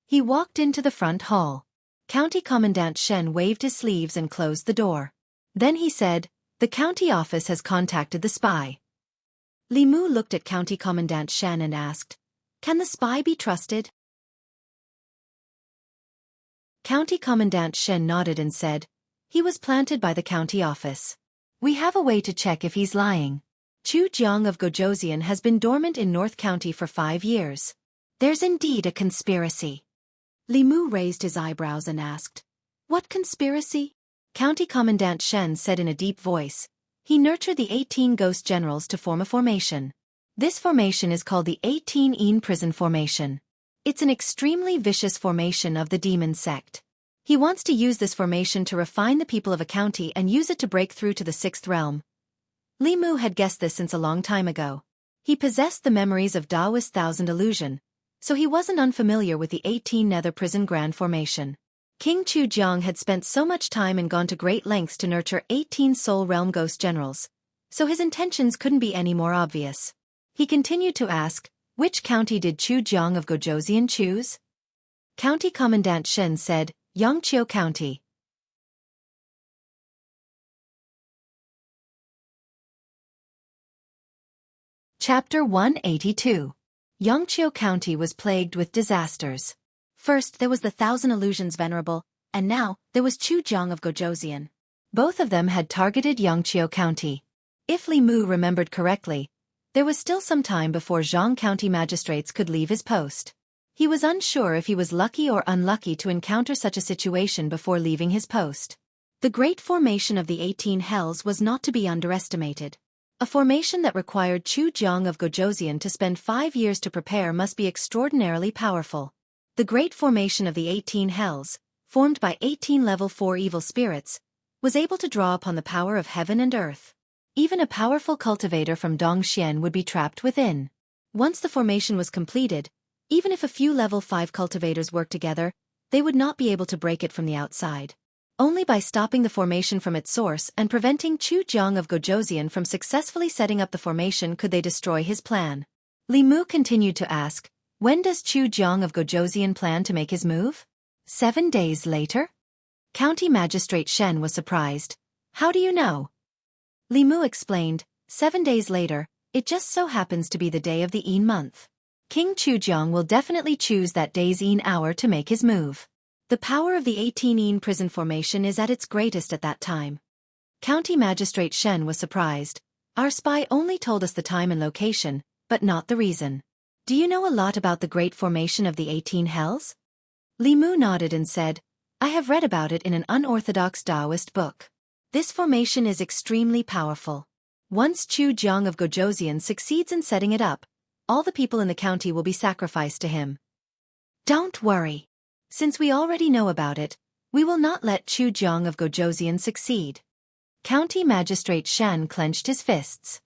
He walked into the front hall. County Commandant Shen waved his sleeves and closed the door. Then he said, "The county office has contacted the spy." Li Mu looked at County Commandant Shen and asked, "Can the spy be trusted?" County Commandant Shen nodded and said, "He was planted by the county office. We have a way to check if he's lying. Chu Jiang of Gojoseon has been dormant in North County for 5 years. There's indeed a conspiracy." Li Mu raised his eyebrows and asked, "What conspiracy?" County Commandant Shen said in a deep voice, "He nurtured the 18 ghost generals to form a formation. This formation is called the 18 Prison Formation. It's an extremely vicious formation of the demon sect. He wants to use this formation to refine the people of a county and use it to break through to the 6th realm." Li Mu had guessed this since a long time ago. He possessed the memories of Daoist Thousand Illusion, so he wasn't unfamiliar with the 18 Nether Prison Grand Formation. King Chu Jiang had spent so much time and gone to great lengths to nurture 18 Soul Realm Ghost Generals, so his intentions couldn't be any more obvious. He continued to ask, "Which county did Chu Jiang of Gojoseon choose?" County Commandant Shen said, "Yangqiu County." Chapter 182. Yangqiu County was plagued with disasters. First there was the Thousand Illusions Venerable, and now there was Chu Jiang of Gojoseon. Both of them had targeted Yangqiu County. If Li Mu remembered correctly, there was still some time before Zhang County magistrates could leave his post. He was unsure if he was lucky or unlucky to encounter such a situation before leaving his post. The great formation of the 18 Hells was not to be underestimated. A formation that required Chu Jiang of Gojoseon to spend 5 years to prepare must be extraordinarily powerful. The great formation of the 18 Hells, formed by 18 level 4 evil spirits, was able to draw upon the power of heaven and earth. Even a powerful cultivator from Dongxian would be trapped within. Once the formation was completed, even if a few level 5 cultivators worked together, they would not be able to break it from the outside. Only by stopping the formation from its source and preventing Chu Jiang of Gojoseon from successfully setting up the formation could they destroy his plan. Li Mu continued to ask, "When does Chu Jiang of Gojoseon plan to make his move?" 7 days later? County Magistrate Shen was surprised. "How do you know?" Li Mu explained, 7 days later, it just so happens to be the day of the Een month. King Chu Jiang will definitely choose that day's Een hour to make his move. The power of the 18 Een prison formation is at its greatest at that time. County Magistrate Shen was surprised. "Our spy only told us the time and location, but not the reason. Do you know a lot about the great formation of the 18 Hells?" Li Mu nodded and said, "I have read about it in an unorthodox Daoist book. This formation is extremely powerful. Once Chu Jiang of Gojoseon succeeds in setting it up, all the people in the county will be sacrificed to him. Don't worry. Since we already know about it, we will not let Chu Jiang of Gojoseon succeed." County Magistrate Shan clenched his fists.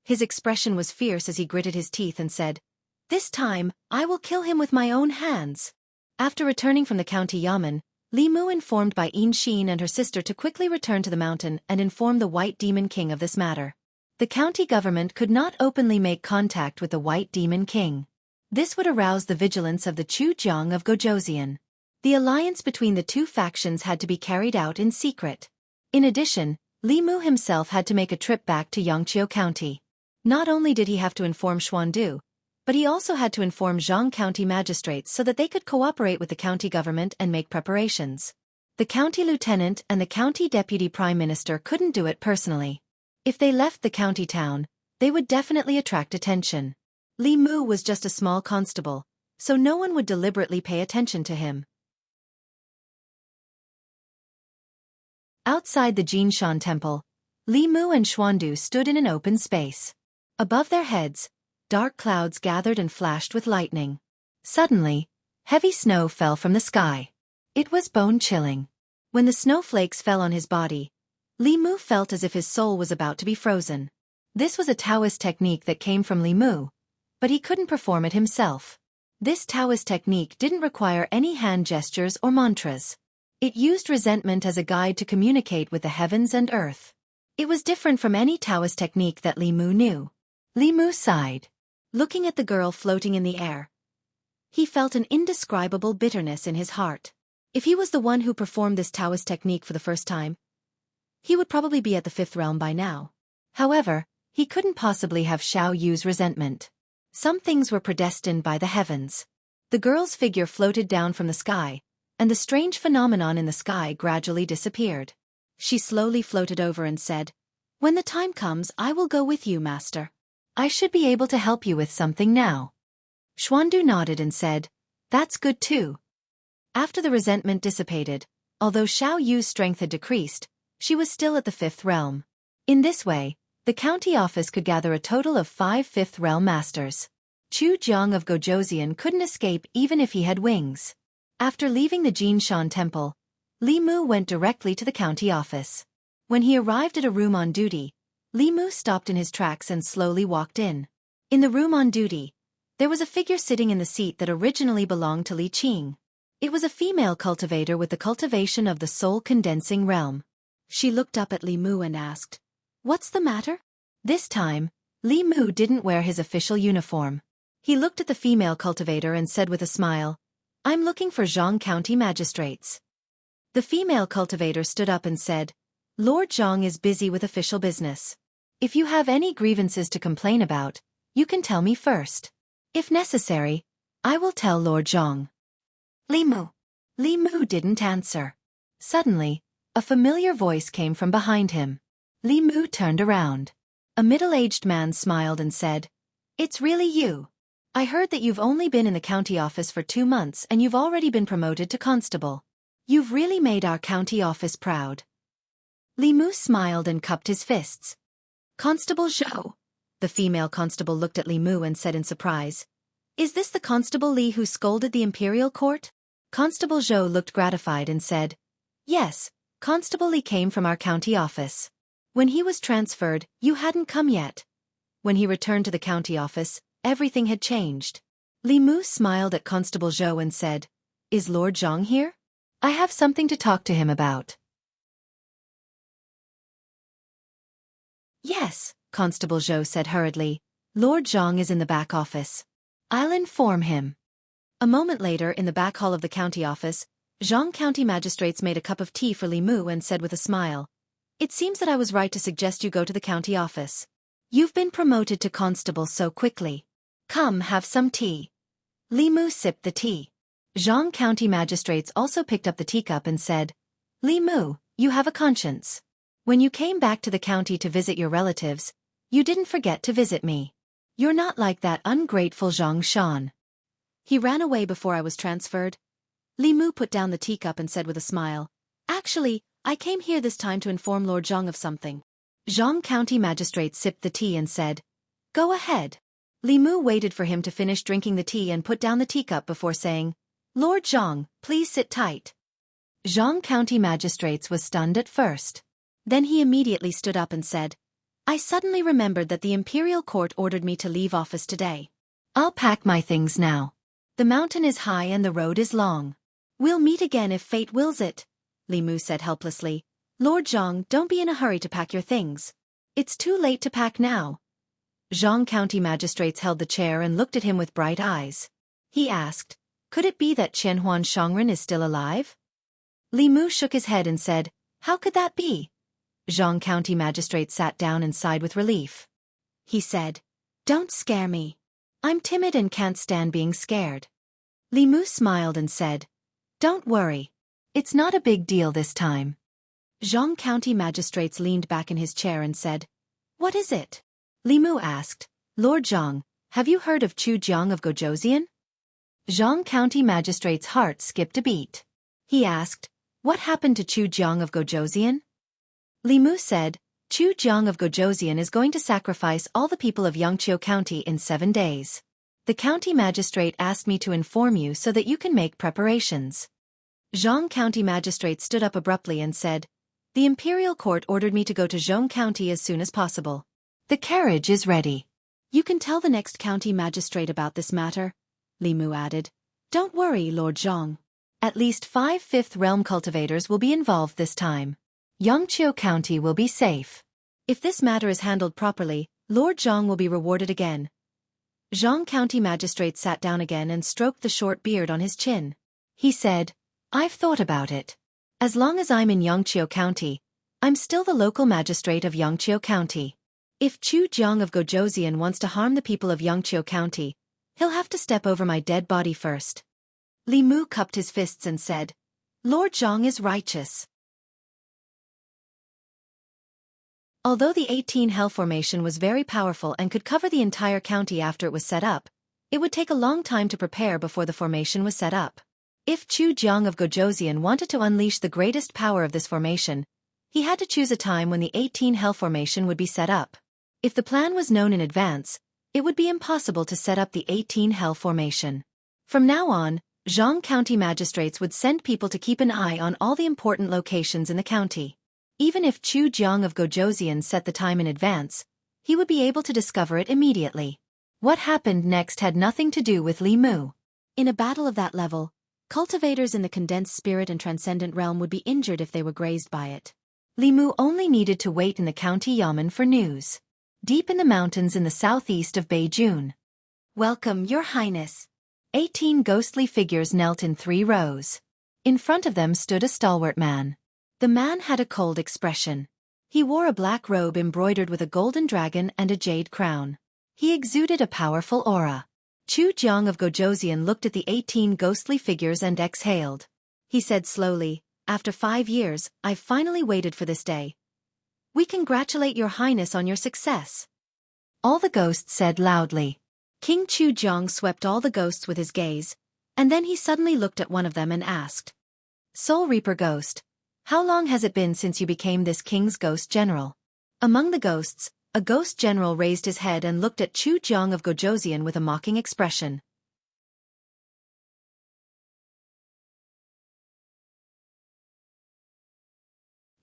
His expression was fierce as he gritted his teeth and said, "This time, I will kill him with my own hands." After returning from the county yamen, Li Mu informed by Yin Xin and her sister to quickly return to the mountain and inform the White Demon King of this matter. The county government could not openly make contact with the White Demon King. This would arouse the vigilance of the Chu Jiang of Gojoseon. The alliance between the two factions had to be carried out in secret. In addition, Li Mu himself had to make a trip back to Yangqiu County. Not only did he have to inform Xuandu, but he also had to inform Zhang County magistrates so that they could cooperate with the county government and make preparations. The county lieutenant and the county deputy prime minister couldn't do it personally. If they left the county town, they would definitely attract attention. Li Mu was just a small constable, so no one would deliberately pay attention to him. Outside the Jinshan temple, Li Mu and Xuandu stood in an open space. Above their heads, dark clouds gathered and flashed with lightning. Suddenly, heavy snow fell from the sky. It was bone-chilling. When the snowflakes fell on his body, Li Mu felt as if his soul was about to be frozen. This was a Taoist technique that came from Li Mu, but he couldn't perform it himself. This Taoist technique didn't require any hand gestures or mantras. It used resentment as a guide to communicate with the heavens and earth. It was different from any Taoist technique that Li Mu knew. Li Mu sighed. Looking at the girl floating in the air, he felt an indescribable bitterness in his heart. If he was the one who performed this Taoist technique for the first time, he would probably be at the 5th realm by now. However, he couldn't possibly have Xiao Yu's resentment. Some things were predestined by the heavens. The girl's figure floated down from the sky, and the strange phenomenon in the sky gradually disappeared. She slowly floated over and said, "When the time comes, I will go with you, master. I should be able to help you with something now." Xuandu nodded and said, "That's good too." After the resentment dissipated, although Xiao Yu's strength had decreased, she was still at the 5th realm. In this way, the county office could gather a total of 5 5th realm masters. Chu Jiang of Gojoseon couldn't escape even if he had wings. After leaving the Jinshan temple, Li Mu went directly to the county office. When he arrived at a room on duty, Li Mu stopped in his tracks and slowly walked in. In the room on duty, there was a figure sitting in the seat that originally belonged to Li Qing. It was a female cultivator with the cultivation of the soul-condensing realm. She looked up at Li Mu and asked, "What's the matter?" This time, Li Mu didn't wear his official uniform. He looked at the female cultivator and said with a smile, "I'm looking for Zhang County magistrates." The female cultivator stood up and said, "Lord Zhang is busy with official business. If you have any grievances to complain about, you can tell me first. If necessary, I will tell Lord Zhang." Li Mu. Li Mu didn't answer. Suddenly, a familiar voice came from behind him. Li Mu turned around. A middle-aged man smiled and said, "It's really you. I heard that you've only been in the county office for 2 months and you've already been promoted to constable. You've really made our county office proud." Li Mu smiled and cupped his fists. "Constable Zhou." The female constable looked at Li Mu and said in surprise, "Is this the Constable Li who scolded the imperial court?" Constable Zhou looked gratified and said, "Yes, Constable Li came from our county office. When he was transferred, you hadn't come yet. When he returned to the county office, everything had changed." Li Mu smiled at Constable Zhou and said, "Is Lord Zhang here? I have something to talk to him about." "Yes," Constable Zhou said hurriedly, "Lord Zhang is in the back office. I'll inform him." A moment later, in the back hall of the county office, Zhang County magistrates made a cup of tea for Li Mu and said with a smile, "It seems that I was right to suggest you go to the county office. You've been promoted to constable so quickly. Come, have some tea." Li Mu sipped the tea. Zhang County magistrates also picked up the teacup and said, "Li Mu, you have a conscience. When you came back to the county to visit your relatives, you didn't forget to visit me. You're not like that ungrateful Zhang Shan. He ran away before I was transferred." Li Mu put down the teacup and said with a smile, "Actually, I came here this time to inform Lord Zhang of something." Zhang County magistrate sipped the tea and said, "Go ahead." Li Mu waited for him to finish drinking the tea and put down the teacup before saying, "Lord Zhang, please sit tight." Zhang County magistrates was stunned at first. Then he immediately stood up and said, "I suddenly remembered that the imperial court ordered me to leave office today. I'll pack my things now. The mountain is high and the road is long. We'll meet again if fate wills it," Li Mu said helplessly. "Lord Zhang, don't be in a hurry to pack your things. It's too late to pack now." Zhang County magistrates held the chair and looked at him with bright eyes. He asked, "Could it be that Qianhuan Shangren is still alive?" Li Mu shook his head and said, "How could that be?" Zhang County magistrate sat down and sighed with relief. He said, "Don't scare me. I'm timid and can't stand being scared." Li Mu smiled and said, "Don't worry. It's not a big deal this time." Zhang County magistrates leaned back in his chair and said, "What is it?" Li Mu asked, "Lord Zhang, have you heard of Chu Jiang of Gojoseon?" Zhang County magistrate's heart skipped a beat. He asked, "What happened to Chu Jiang of Gojoseon?" Li Mu said, "Chu Jiang of Gojoseon is going to sacrifice all the people of Yangqiu County in 7 days. The county magistrate asked me to inform you so that you can make preparations." Zhang County magistrate stood up abruptly and said, "The imperial court ordered me to go to Zhong County as soon as possible. The carriage is ready. You can tell the next county magistrate about this matter," Li Mu added. "Don't worry, Lord Zhang. At least 5 5th realm cultivators will be involved this time. Yangqiu County will be safe." If this matter is handled properly, Lord Zhang will be rewarded again. Zhang County Magistrate sat down again and stroked the short beard on his chin. He said, I've thought about it. As long as I'm in Yangqiu County, I'm still the local magistrate of Yangqiu County. If Chu Jiang of Gojoseon wants to harm the people of Yangqiu County, he'll have to step over my dead body first. Li Mu cupped his fists and said, Lord Zhang is righteous. Although the 18 Hell Formation was very powerful and could cover the entire county after it was set up, it would take a long time to prepare before the formation was set up. If Chu Jiang of Gojoseon wanted to unleash the greatest power of this formation, he had to choose a time when the 18 Hell Formation would be set up. If the plan was known in advance, it would be impossible to set up the 18 Hell Formation. From now on, Zhang County magistrates would send people to keep an eye on all the important locations in the county. Even if Chu Jiang of Gojoseon set the time in advance, he would be able to discover it immediately. What happened next had nothing to do with Li Mu. In a battle of that level, cultivators in the condensed spirit and transcendent realm would be injured if they were grazed by it. Li Mu only needed to wait in the county yamen for news. Deep in the mountains in the southeast of Beijing. Welcome, Your Highness. 18 ghostly figures knelt in 3 rows. In front of them stood a stalwart man. The man had a cold expression. He wore a black robe embroidered with a golden dragon and a jade crown. He exuded a powerful aura. Chu Jiang of Gojoseon looked at the 18 ghostly figures and exhaled. He said slowly, After 5 years, I've finally waited for this day. We congratulate Your Highness on your success. All the ghosts said loudly. King Chu Jiang swept all the ghosts with his gaze, and then he suddenly looked at one of them and asked, Soul Reaper Ghost, how long has it been since you became this king's ghost general? Among the ghosts, a ghost general raised his head and looked at Chu Jiang of Gojoseon with a mocking expression.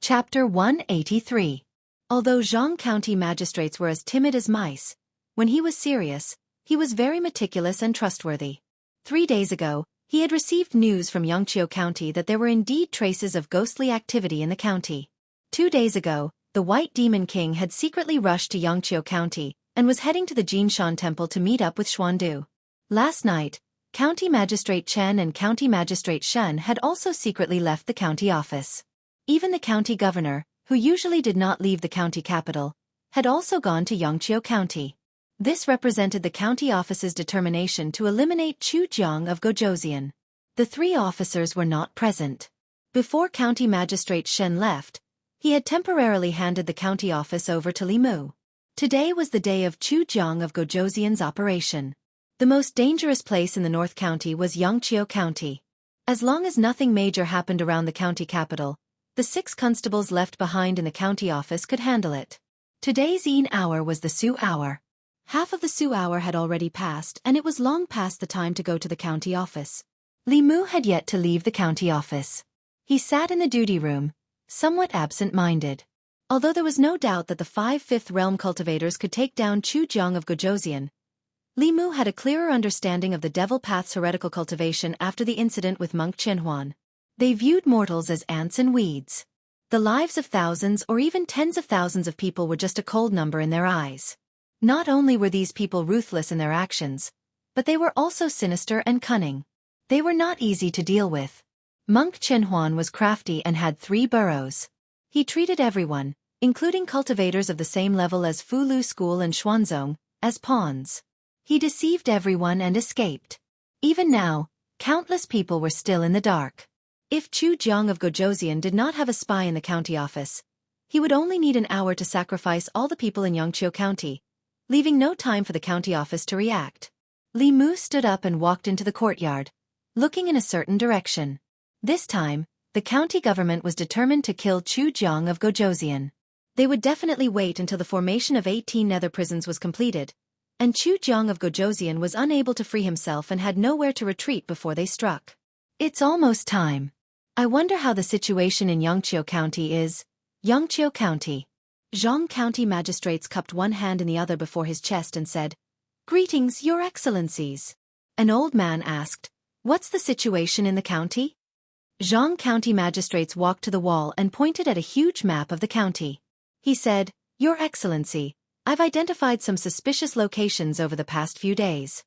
Chapter 183. Although Zhang County magistrates were as timid as mice, when he was serious, he was very meticulous and trustworthy. 3 days ago, he had received news from Yangqiu County that there were indeed traces of ghostly activity in the county. 2 days ago, the White Demon King had secretly rushed to Yangqiu County and was heading to the Jinshan Temple to meet up with Xuandu. Last night, County Magistrate Chen and County Magistrate Shen had also secretly left the county office. Even the county governor, who usually did not leave the county capital, had also gone to Yangqiu County. This represented the county office's determination to eliminate Chu Jiang of Gojoseon. The 3 officers were not present. Before County Magistrate Shen left, he had temporarily handed the county office over to Li Mu. Today was the day of Chu Jiang of Gojoseon's operation. The most dangerous place in the North County was Yangqiu County. As long as nothing major happened around the county capital, the 6 constables left behind in the county office could handle it. Today's Yin hour was the Su hour. Half of the Su hour had already passed and it was long past the time to go to the county office. Li Mu had yet to leave the county office. He sat in the duty room, somewhat absent-minded. Although there was no doubt that the 5 Fifth Realm cultivators could take down Chu Jiang of Gojoseon, Li Mu had a clearer understanding of the Devil Path's heretical cultivation after the incident with Monk Chenhuan. They viewed mortals as ants and weeds. The lives of thousands or even tens of thousands of people were just a cold number in their eyes. Not only were these people ruthless in their actions, but they were also sinister and cunning. They were not easy to deal with. Monk Chenhuan was crafty and had 3 burrows. He treated everyone, including cultivators of the same level as Fulu School and Xuanzong, as pawns. He deceived everyone and escaped. Even now, countless people were still in the dark. If Chu Jiang of Gojoseon did not have a spy in the county office, he would only need an hour to sacrifice all the people in Yangqiu County, leaving no time for the county office to react. Li Mu stood up and walked into the courtyard, looking in a certain direction. This time, the county government was determined to kill Chu Jiang of Gojoseon. They would definitely wait until the formation of 18 nether prisons was completed, and Chu Jiang of Gojoseon was unable to free himself and had nowhere to retreat before they struck. It's almost time. I wonder how the situation in Yangqiu County is. Yangqiu County. Zhang County magistrates cupped one hand in the other before his chest and said, Greetings, Your Excellencies. An old man asked, What's the situation in the county? Zhang County magistrates walked to the wall and pointed at a huge map of the county. He said, Your Excellency, I've identified some suspicious locations over the past few days.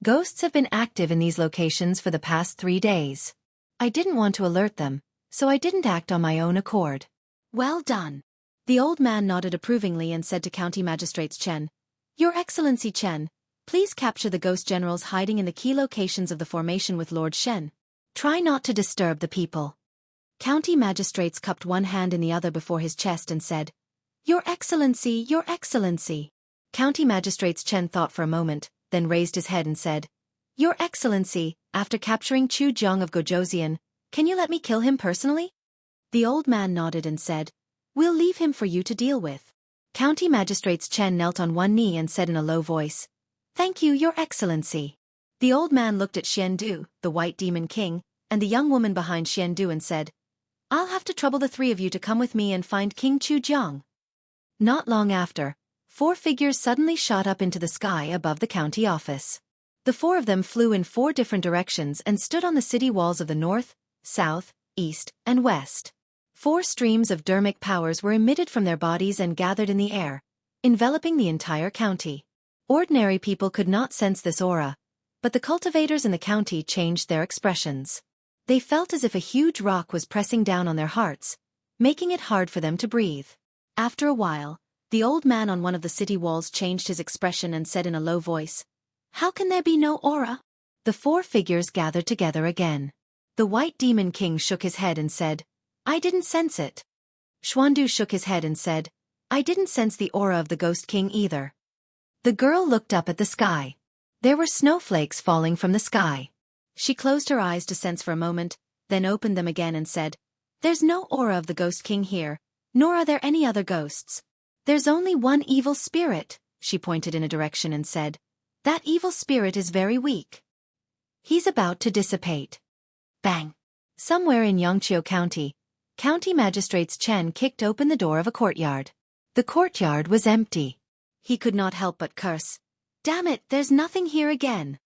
Ghosts have been active in these locations for the past 3 days. I didn't want to alert them, so I didn't act on my own accord. Well done. The old man nodded approvingly and said to County Magistrates Chen, Your Excellency Chen, please capture the ghost generals hiding in the key locations of the formation with Lord Shen. Try not to disturb the people. County Magistrates cupped one hand in the other before his chest and said, Your Excellency, Your Excellency. County Magistrates Chen thought for a moment, then raised his head and said, Your Excellency, after capturing Chu Jiang of Gojoseon, can you let me kill him personally? The old man nodded and said, We'll leave him for you to deal with. County Magistrates Chen knelt on one knee and said in a low voice, Thank you, Your Excellency. The old man looked at Xiandu, the White Demon King, and the young woman behind Xiandu and said, I'll have to trouble the 3 of you to come with me and find King Chu Jiang. Not long after, 4 figures suddenly shot up into the sky above the county office. The 4 of them flew in 4 different directions and stood on the city walls of the north, south, east, and west. 4 streams of dermic powers were emitted from their bodies and gathered in the air, enveloping the entire county. Ordinary people could not sense this aura, but the cultivators in the county changed their expressions. They felt as if a huge rock was pressing down on their hearts, making it hard for them to breathe. After a while, the old man on one of the city walls changed his expression and said in a low voice, How can there be no aura? The 4 figures gathered together again. The White Demon King shook his head and said, I didn't sense it. Xuandu shook his head and said, I didn't sense the aura of the Ghost King either. The girl looked up at the sky. There were snowflakes falling from the sky. She closed her eyes to sense for a moment, then opened them again and said, There's no aura of the Ghost King here, nor are there any other ghosts. There's only one evil spirit, she pointed in a direction and said, That evil spirit is very weak. He's about to dissipate. Bang! Somewhere in Yangqiu County, County Magistrates Chen kicked open the door of a courtyard. The courtyard was empty. He could not help but curse. Damn it, there's nothing here again.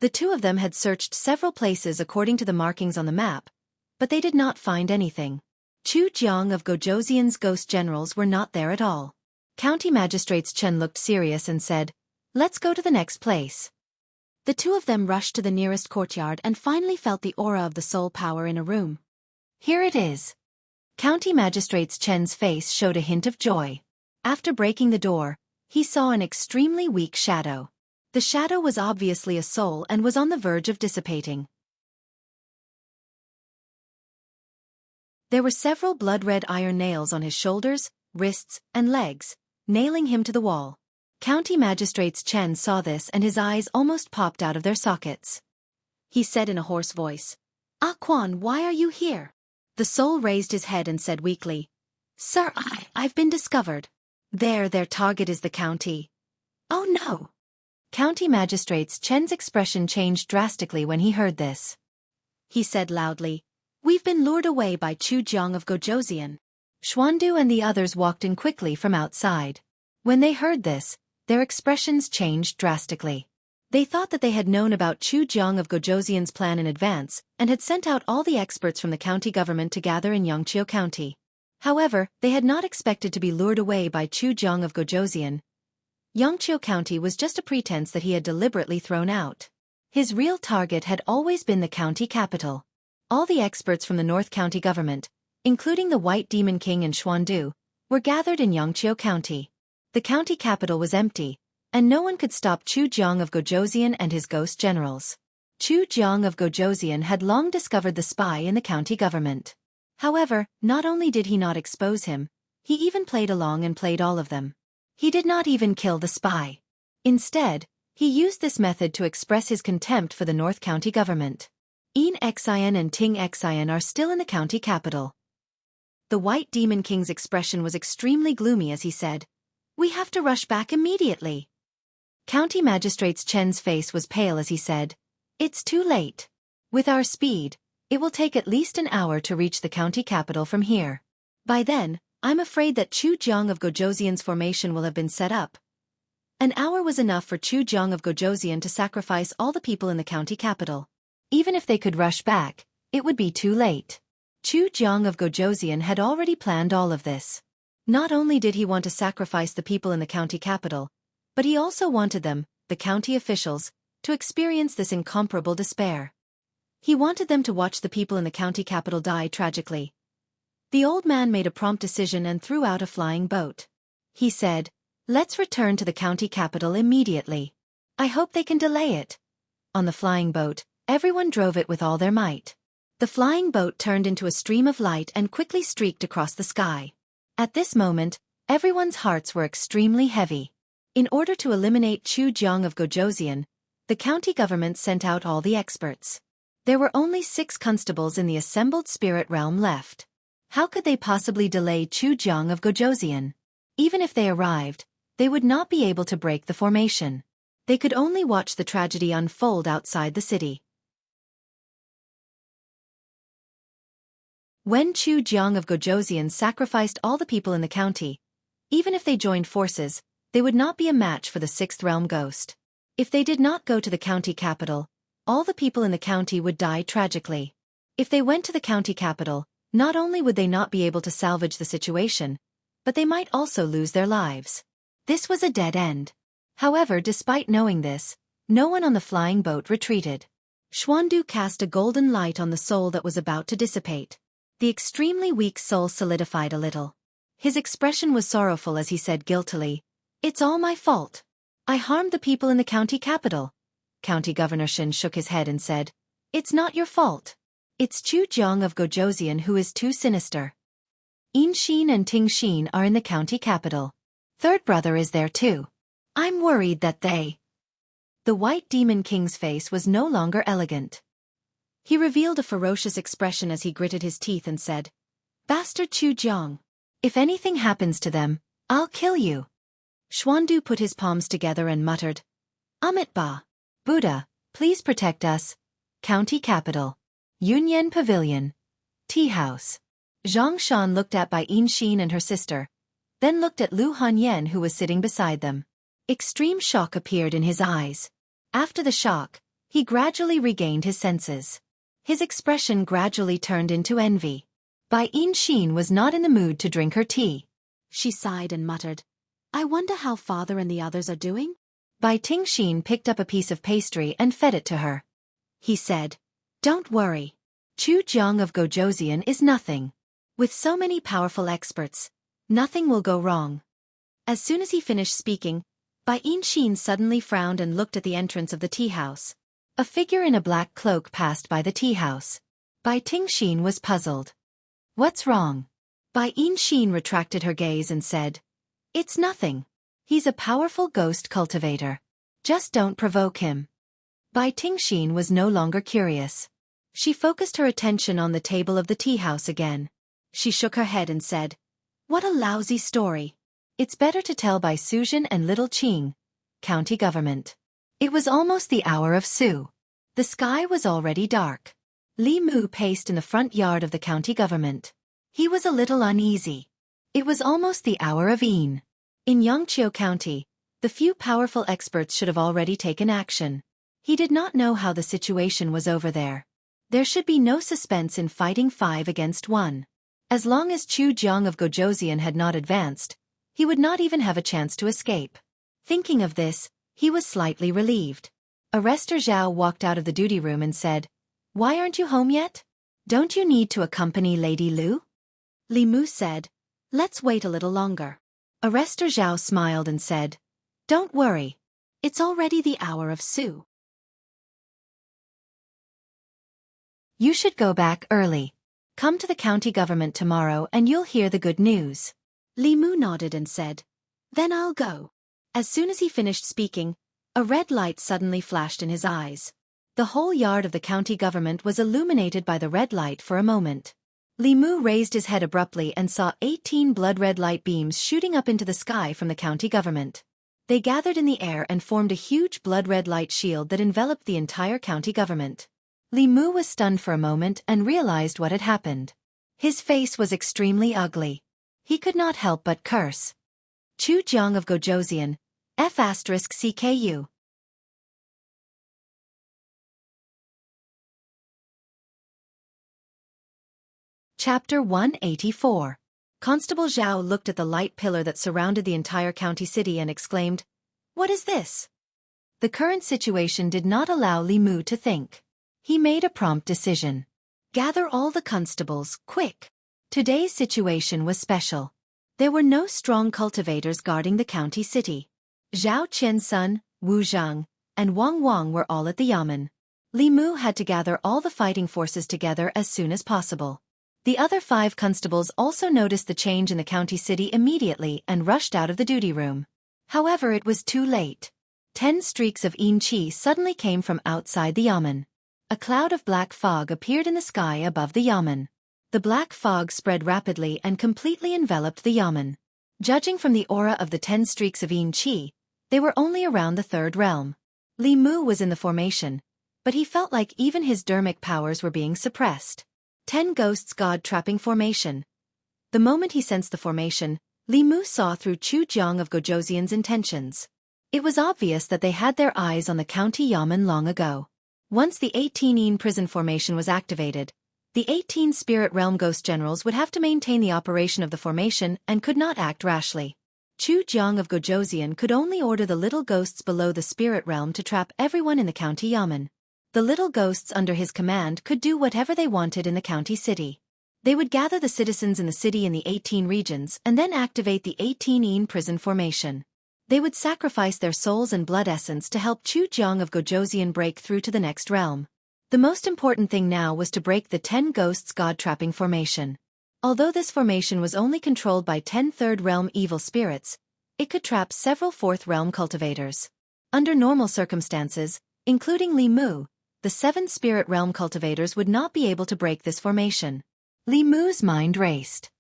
The 2 of them had searched several places according to the markings on the map, but they did not find anything. Chu Jiang of Gojoseon's ghost generals were not there at all. County Magistrates Chen looked serious and said, Let's go to the next place. The 2 of them rushed to the nearest courtyard and finally felt the aura of the soul power in a room. Here it is. County Magistrates Chen's face showed a hint of joy. After breaking the door, he saw an extremely weak shadow. The shadow was obviously a soul and was on the verge of dissipating. There were several blood-red iron nails on his shoulders, wrists, and legs, nailing him to the wall. County Magistrates Chen saw this and his eyes almost popped out of their sockets. He said in a hoarse voice, Ah Quan, why are you here? The soul raised his head and said weakly, Sir, I've been discovered. Their target is the county. Oh no! County Magistrates Chen's expression changed drastically when he heard this. He said loudly, We've been lured away by Chu Jiang of Gojoseon. Xuandu and the others walked in quickly from outside. When they heard this, their expressions changed drastically. They thought that they had known about Chu Jiang of Gojoseon's plan in advance and had sent out all the experts from the county government to gather in Yangqiu County. However, they had not expected to be lured away by Chu Jiang of Gojoseon. Yangqiu County was just a pretense that he had deliberately thrown out. His real target had always been the county capital. All the experts from the North County government, including the White Demon King and Xuandu, were gathered in Yangqiu County. The county capital was empty, and no one could stop Chu Jiang of Gojoseon and his ghost generals. Chu Jiang of Gojoseon had long discovered the spy in the county government. However, not only did he not expose him, he even played along and played all of them. He did not even kill the spy. Instead, he used this method to express his contempt for the North County government. Xian and Xian are still in the county capital. The White Demon King's expression was extremely gloomy as he said, We have to rush back immediately. County Magistrates Chen's face was pale as he said, It's too late. With our speed, it will take at least an hour to reach the county capital from here. By then, I'm afraid that Chu Jiang of Gojoseon's formation will have been set up. An hour was enough for Chu Jiang of Gojoseon to sacrifice all the people in the county capital. Even if they could rush back, it would be too late. Chu Jiang of Gojoseon had already planned all of this. Not only did he want to sacrifice the people in the county capital, but he also wanted them, the county officials, to experience this incomparable despair. He wanted them to watch the people in the county capital die tragically. The old man made a prompt decision and threw out a flying boat. He said, "Let's return to the county capital immediately. I hope they can delay it." On the flying boat, everyone drove it with all their might. The flying boat turned into a stream of light and quickly streaked across the sky. At this moment, everyone's hearts were extremely heavy. In order to eliminate Chu Jiang of Gojoseon, the county government sent out all the experts. There were only 6 constables in the assembled spirit realm left. How could they possibly delay Chu Jiang of Gojoseon? Even if they arrived, they would not be able to break the formation. They could only watch the tragedy unfold outside the city. When Chu Jiang of Gojoseon sacrificed all the people in the county, even if they joined forces, they would not be a match for the 6th realm ghost. If they did not go to the county capital, all the people in the county would die tragically. If they went to the county capital, not only would they not be able to salvage the situation, but they might also lose their lives. This was a dead end. However, despite knowing this, no one on the flying boat retreated. Xuandu cast a golden light on the soul that was about to dissipate. The extremely weak soul solidified a little. His expression was sorrowful as he said guiltily, "It's all my fault. I harmed the people in the county capital." County Governor Shin shook his head and said, "It's not your fault. It's Chu Jiang of Gojoseon who is too sinister. Inshin and Tingshin are in the county capital. Third brother is there too. I'm worried that they..." The White Demon King's face was no longer elegant. He revealed a ferocious expression as he gritted his teeth and said, "Bastard Chu Jiang. If anything happens to them, I'll kill you." Xuandu put his palms together and muttered, "Amit Ba. Buddha, please protect us. County capital. Yunyan Pavilion. Tea house." Zhang Shan looked at Bai Inshin and her sister, then looked at Lu Hanyan who was sitting beside them. Extreme shock appeared in his eyes. After the shock, he gradually regained his senses. His expression gradually turned into envy. Bai Inshin was not in the mood to drink her tea. She sighed and muttered, "I wonder how father and the others are doing?" Bai Tingshin picked up a piece of pastry and fed it to her. He said, "Don't worry. Chu Jiang of Gojoseon is nothing. With so many powerful experts, nothing will go wrong." As soon as he finished speaking, Bai Inshin suddenly frowned and looked at the entrance of the tea house. A figure in a black cloak passed by the tea house. Bai Tingshin was puzzled. "What's wrong?" Bai Inshin retracted her gaze and said, "It's nothing. He's a powerful ghost cultivator. Just don't provoke him." Bai Tingshin was no longer curious. She focused her attention on the table of the tea house again. She shook her head and said, "What a lousy story. It's better to tell by Suzhen and Little Qing. County government." It was almost the hour of Su. The sky was already dark. Li Mu paced in the front yard of the county government. He was a little uneasy. It was almost the hour of Yin. In Yangqiu County, the few powerful experts should have already taken action. He did not know how the situation was over there. There should be no suspense in fighting 5 against 1. As long as Chu Jiang of Gojoseon had not advanced, he would not even have a chance to escape. Thinking of this, he was slightly relieved. Arrestor Zhao walked out of the duty room and said, "Why aren't you home yet? Don't you need to accompany Lady Lu?" Li Mu said, "Let's wait a little longer." Arrestor Zhao smiled and said, "Don't worry. It's already the hour of Su. You should go back early. Come to the county government tomorrow and you'll hear the good news." Li Mu nodded and said, "Then I'll go." As soon as he finished speaking, a red light suddenly flashed in his eyes. The whole yard of the county government was illuminated by the red light for a moment. Li Mu raised his head abruptly and saw 18 blood-red light beams shooting up into the sky from the county government. They gathered in the air and formed a huge blood-red light shield that enveloped the entire county government. Li Mu was stunned for a moment and realized what had happened. His face was extremely ugly. He could not help but curse. Chu Jiang of Gojoseon, F***CKU. Chapter 184. Constable Zhao looked at the light pillar that surrounded the entire county city and exclaimed, "What is this?" The current situation did not allow Li Mu to think. He made a prompt decision. Gather all the constables, quick! Today's situation was special. There were no strong cultivators guarding the county city. Zhao Qiansun, Wu Zhang, and Wang Wang were all at the yamen. Li Mu had to gather all the fighting forces together as soon as possible. The other 5 constables also noticed the change in the county city immediately and rushed out of the duty room. However, it was too late. 10 streaks of Enrich suddenly came from outside the yamen. A cloud of black fog appeared in the sky above the yamen. The black fog spread rapidly and completely enveloped the yamen. Judging from the aura of the 10 streaks of Enrich, they were only around the 3rd realm. Li Mu was in the formation, but he felt like even his dermic powers were being suppressed. 10 Ghosts God-trapping formation. The moment he sensed the formation, Li Mu saw through Chu Jiang of Gojoseon's intentions. It was obvious that they had their eyes on the county yamen long ago. Once the 18 prison formation was activated, the 18 Spirit Realm Ghost Generals would have to maintain the operation of the formation and could not act rashly. Chu Jiang of Gojoseon could only order the little ghosts below the Spirit Realm to trap everyone in the county yamen. The little ghosts under his command could do whatever they wanted in the county city. They would gather the citizens in the city in the 18 regions and then activate the 18 prison formation. They would sacrifice their souls and blood essence to help Chu Jiang of Gojoseon break through to the next realm. The most important thing now was to break the 10 Ghosts God-trapping formation. Although this formation was only controlled by 10 third realm evil spirits, it could trap several 4th realm cultivators. Under normal circumstances, including Li Mu, the 7 Spirit Realm cultivators would not be able to break this formation. Li Mu's mind raced.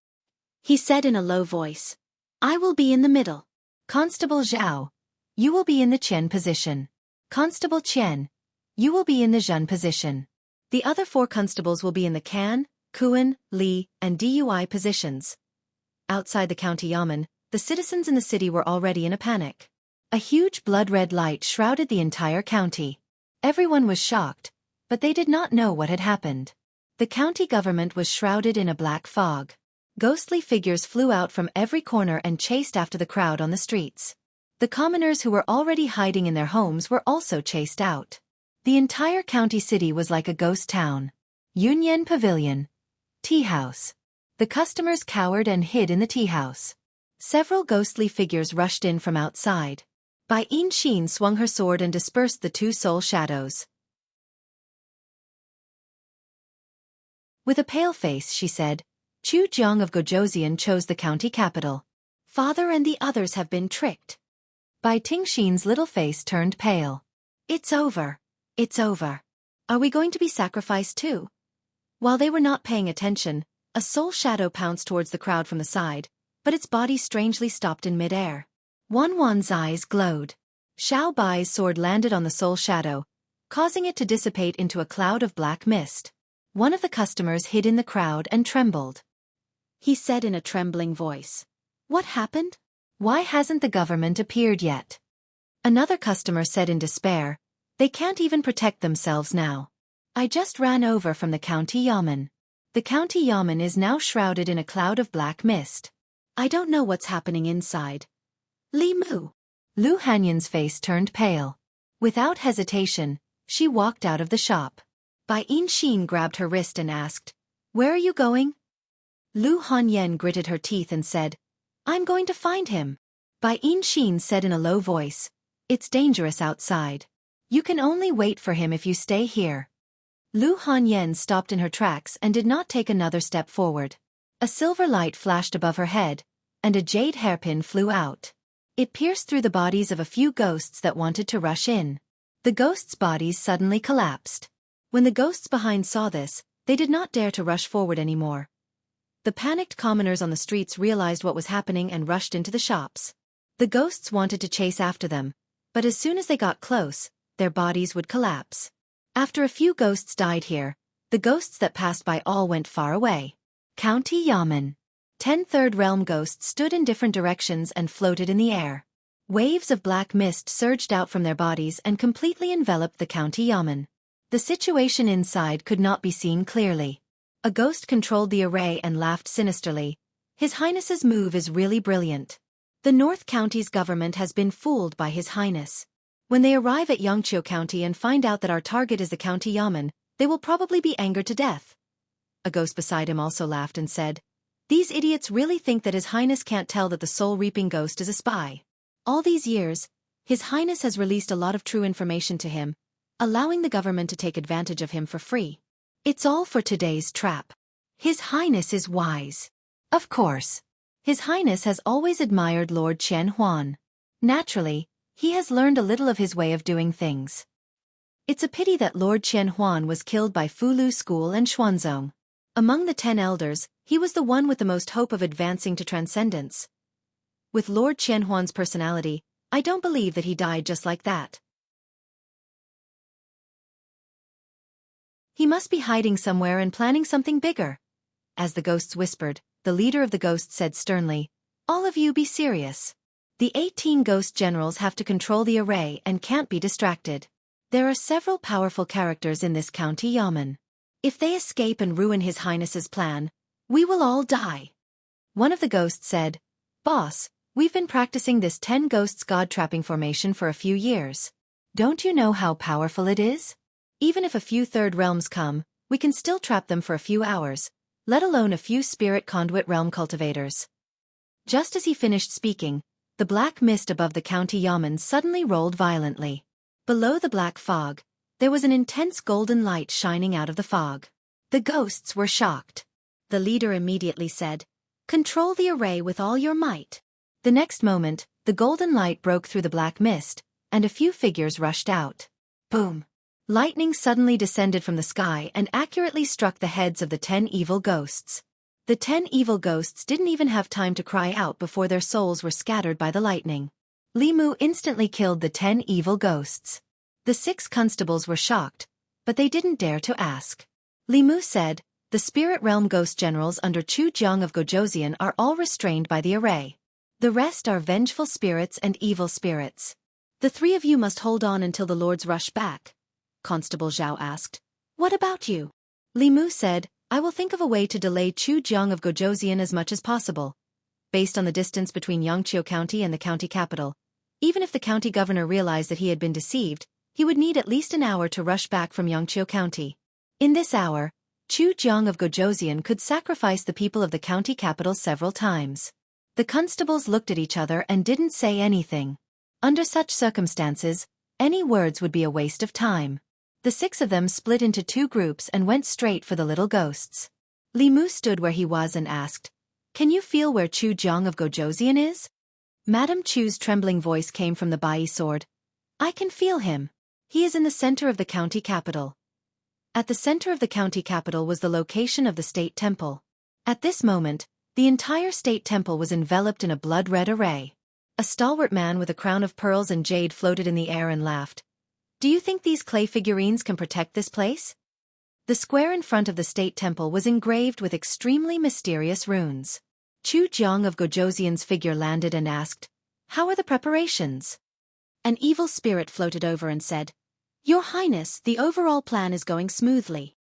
He said in a low voice, "I will be in the middle. Constable Zhao, you will be in the Qian position. Constable Qian, you will be in the Zhen position. The other 4 constables will be in the Can, Kuan, Li, and Dui positions." Outside the county yamen, the citizens in the city were already in a panic. A huge blood-red light shrouded the entire county. Everyone was shocked, but they did not know what had happened. The county government was shrouded in a black fog. Ghostly figures flew out from every corner and chased after the crowd on the streets. The commoners who were already hiding in their homes were also chased out. The entire county city was like a ghost town. Yunyan Pavilion. Tea house. The customers cowered and hid in the tea house. Several ghostly figures rushed in from outside. Bai Xin swung her sword and dispersed the 2 soul shadows. With a pale face she said, "Chu Jiang of Gojoseon chose the county capital. Father and the others have been tricked." Bai Tingxin's little face turned pale. "It's over. It's over. Are we going to be sacrificed too?" While they were not paying attention, a soul shadow pounced towards the crowd from the side, but its body strangely stopped in mid-air. Wan's eyes glowed. Xiao Bai's sword landed on the soul shadow, causing it to dissipate into a cloud of black mist. One of the customers hid in the crowd and trembled. He said in a trembling voice, "What happened? Why hasn't the government appeared yet?" Another customer said in despair, "They can't even protect themselves now. I just ran over from the county yamen. The county yamen is now shrouded in a cloud of black mist. I don't know what's happening inside." Li Mu. Lu Hanyan's face turned pale. Without hesitation, she walked out of the shop. Bai Xin grabbed her wrist and asked, "Where are you going?" Lu Hanyan gritted her teeth and said, "I'm going to find him." Bai Xin said in a low voice, "It's dangerous outside. You can only wait for him if you stay here." Lu Hanyan stopped in her tracks and did not take another step forward. A silver light flashed above her head, and a jade hairpin flew out. It pierced through the bodies of a few ghosts that wanted to rush in. The ghosts' bodies suddenly collapsed. When the ghosts behind saw this, they did not dare to rush forward anymore. The panicked commoners on the streets realized what was happening and rushed into the shops. The ghosts wanted to chase after them, but as soon as they got close, their bodies would collapse. After a few ghosts died here, the ghosts that passed by all went far away. County Yamen. 10 third realm ghosts stood in different directions and floated in the air. Waves of black mist surged out from their bodies and completely enveloped the county yamen. The situation inside could not be seen clearly. A ghost controlled the array and laughed sinisterly. His Highness's move is really brilliant. The North County's government has been fooled by His Highness. When they arrive at Yangqiu County and find out that our target is the county yamen, they will probably be angered to death. A ghost beside him also laughed and said, "These idiots really think that His Highness can't tell that the soul-reaping ghost is a spy. All these years, His Highness has released a lot of true information to him, allowing the government to take advantage of him for free. It's all for today's trap. His Highness is wise. Of course. His Highness has always admired Lord Chen Huan. Naturally, he has learned a little of his way of doing things. It's a pity that Lord Chen Huan was killed by Fulu School and Xuanzong. Among the 10 elders, he was the one with the most hope of advancing to transcendence. With Lord Chen Huan's personality, I don't believe that he died just like that. He must be hiding somewhere and planning something bigger." As the ghosts whispered, the leader of the ghosts said sternly, "All of you be serious. The 18 ghost generals have to control the array and can't be distracted. There are several powerful characters in this county yamen. If they escape and ruin His Highness's plan, we will all die." One of the ghosts said, "Boss, we've been practicing this 10 ghosts god-trapping formation for a few years. Don't you know how powerful it is? Even if a few third realms come, we can still trap them for a few hours, let alone a few spirit conduit realm cultivators." Just as he finished speaking, the black mist above the county yamen suddenly rolled violently. Below the black fog, there was an intense golden light shining out of the fog. The ghosts were shocked. The leader immediately said, "Control the array with all your might." The next moment, the golden light broke through the black mist, and a few figures rushed out. Boom! Lightning suddenly descended from the sky and accurately struck the heads of the 10 evil ghosts. The 10 evil ghosts didn't even have time to cry out before their souls were scattered by the lightning. Li Mu instantly killed the 10 evil ghosts. The 6 constables were shocked, but they didn't dare to ask. Li Mu said, "The spirit realm ghost generals under Chu Jiang of Gojoseon are all restrained by the array. The rest are vengeful spirits and evil spirits. The 3 of you must hold on until the lords rush back." Constable Zhao asked, "What about you?" Li Mu said, "I will think of a way to delay Chu Jiang of Gojoseon as much as possible. Based on the distance between Yangqiu County and the county capital, even if the county governor realized that he had been deceived, he would need at least an hour to rush back from Yangqiu County. In this hour, Chu Jiang of Gojoseon could sacrifice the people of the county capital several times." The constables looked at each other and didn't say anything. Under such circumstances, any words would be a waste of time. The 6 of them split into 2 groups and went straight for the little ghosts. Li Mu stood where he was and asked, "Can you feel where Chu Jiang of Gojoseon is?" Madame Chu's trembling voice came from the Bai sword. "I can feel him. He is in the center of the county capital." At the center of the county capital was the location of the state temple. At this moment, the entire state temple was enveloped in a blood-red array. A stalwart man with a crown of pearls and jade floated in the air and laughed. "Do you think these clay figurines can protect this place?" The square in front of the state temple was engraved with extremely mysterious runes. Chu Jiang of Gojoseon's figure landed and asked, "How are the preparations?" An evil spirit floated over and said, "Your Highness, the overall plan is going smoothly.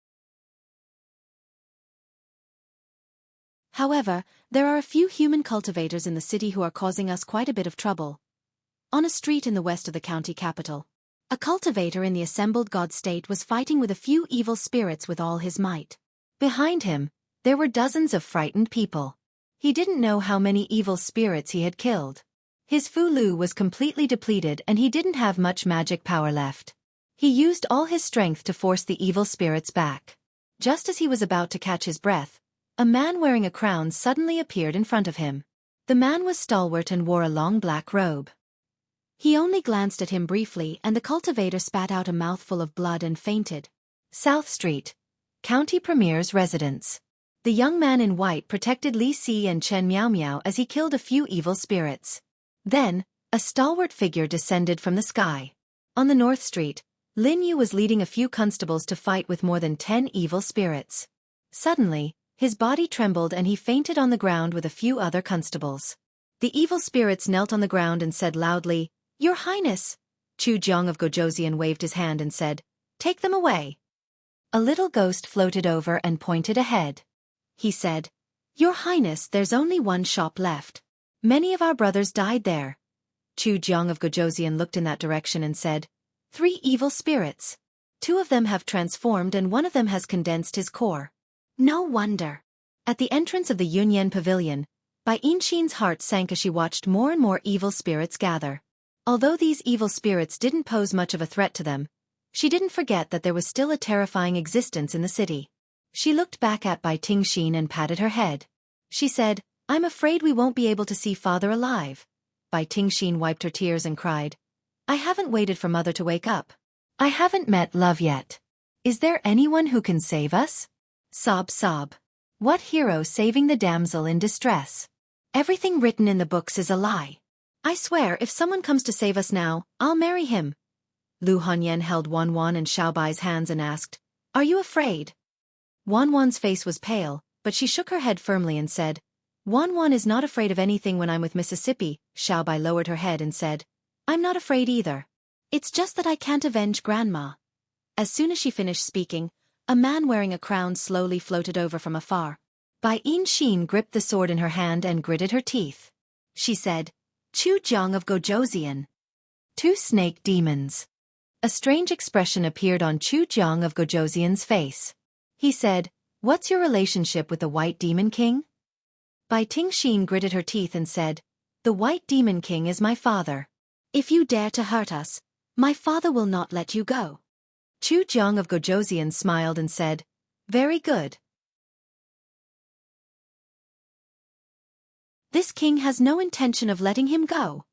However, there are a few human cultivators in the city who are causing us quite a bit of trouble." On a street in the west of the county capital, a cultivator in the assembled god state was fighting with a few evil spirits with all his might. Behind him, there were dozens of frightened people. He didn't know how many evil spirits he had killed. His Fu Lu was completely depleted and he didn't have much magic power left. He used all his strength to force the evil spirits back. Just as he was about to catch his breath, a man wearing a crown suddenly appeared in front of him. The man was stalwart and wore a long black robe. He only glanced at him briefly and the cultivator spat out a mouthful of blood and fainted. South Street, County Premier's residence. The young man in white protected Li Si and Chen Miao Miao as he killed a few evil spirits. Then, a stalwart figure descended from the sky. On the North Street, Lin Yu was leading a few constables to fight with more than 10 evil spirits. Suddenly, his body trembled and he fainted on the ground with a few other constables. The evil spirits knelt on the ground and said loudly, "Your Highness!" Chu Jiang of Gojoseon waved his hand and said, "Take them away." A little ghost floated over and pointed ahead. He said, "Your Highness, there's only one shop left. Many of our brothers died there." Chu Jiang of Gojosian looked in that direction and said, "3 evil spirits. 2 of them have transformed and 1 of them has condensed his core. No wonder." At the entrance of the Yunyan Pavilion, Bai Yinshin's heart sank as she watched more and more evil spirits gather. Although these evil spirits didn't pose much of a threat to them, she didn't forget that there was still a terrifying existence in the city. She looked back at Bai Tingshin and patted her head. She said, "I'm afraid we won't be able to see father alive." Bai Tingshin wiped her tears and cried, "I haven't waited for mother to wake up. I haven't met love yet. Is there anyone who can save us?" Sob sob. What hero saving the damsel in distress? Everything written in the books is a lie. I swear if someone comes to save us now, I'll marry him. Lu Hanyan held Wanwan and Xiaobai's hands and asked, "Are you afraid?" Wanwan's face was pale, but she shook her head firmly and said, "Wanwan is not afraid of anything when I'm with Mississippi." Xiaobai lowered her head and said, "I'm not afraid either. It's just that I can't avenge Grandma." As soon as she finished speaking, a man wearing a crown slowly floated over from afar. Bai Yinshin gripped the sword in her hand and gritted her teeth. She said, "Chu Jiang of Gojosian. 2 snake demons." A strange expression appeared on Chu Jiang of Gojosian's face. He said, "What's your relationship with the White Demon King?" Bai Tingshin gritted her teeth and said, "The White Demon King is my father. If you dare to hurt us, my father will not let you go." Chu Jiang of Gojosian smiled and said, "Very good. This king has no intention of letting him go."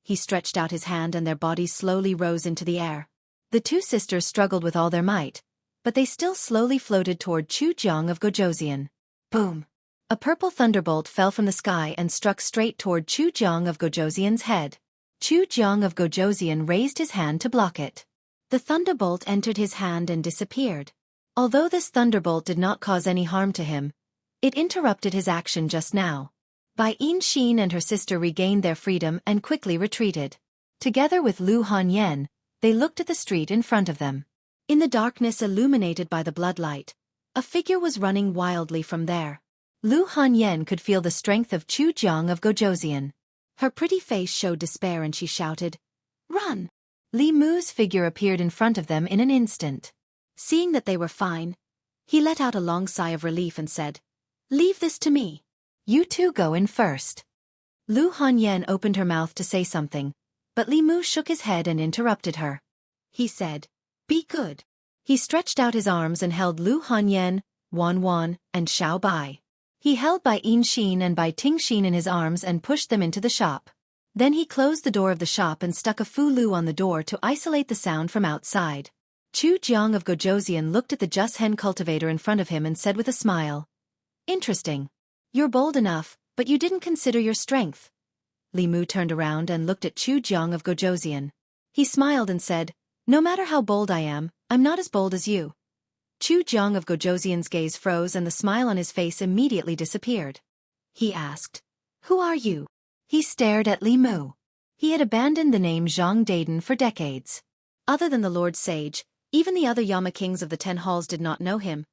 He stretched out his hand and their bodies slowly rose into the air. The 2 sisters struggled with all their might, but they still slowly floated toward Chu Jiang of Gojosian. Boom! A purple thunderbolt fell from the sky and struck straight toward Chu Jiang of Gojosian's head. Chu Jiang of Gojosian raised his hand to block it. The thunderbolt entered his hand and disappeared. Although this thunderbolt did not cause any harm to him, it interrupted his action just now. Bai Yinshin and her sister regained their freedom and quickly retreated. Together with Lu Hanyan, they looked at the street in front of them. In the darkness illuminated by the bloodlight, a figure was running wildly from there. Lu Hanyan could feel the strength of Chu Jiang of Gojosian. Her pretty face showed despair and she shouted, "Run!" Li Mu's figure appeared in front of them in an instant. Seeing that they were fine, he let out a long sigh of relief and said, "Leave this to me. You 2 go in first." Lu Hanyan opened her mouth to say something, but Li Mu shook his head and interrupted her. He said, "Be good." He stretched out his arms and held Lu Hanyan, Wanwan, and Xiaobai. He held Bai Yinshin and Bai Tingshin in his arms and pushed them into the shop. Then he closed the door of the shop and stuck a fulu on the door to isolate the sound from outside. Chu Jiang of Gojosian looked at the just hen cultivator in front of him and said with a smile, "Interesting. You're bold enough, but you didn't consider your strength." Li Mu turned around and looked at Chu Jiang of Gojosian. He smiled and said, "No matter how bold I am, I'm not as bold as you." Chu Jiang of Gojosian's gaze froze and the smile on his face immediately disappeared. He asked, "Who are you?" He stared at Li Mu. He had abandoned the name Zhang Daiden for decades. Other than the Lord Sage, even the other Yama kings of the 10 halls did not know him.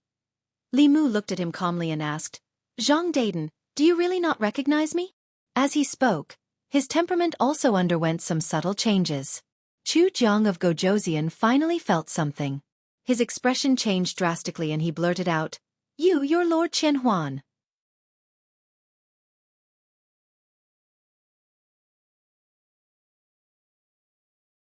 Li Mu looked at him calmly and asked, "Zhang Daiden, do you really not recognize me?" As he spoke, his temperament also underwent some subtle changes. Chu Jiang of Gojosian finally felt something. His expression changed drastically and he blurted out, You're Lord Qian Huan."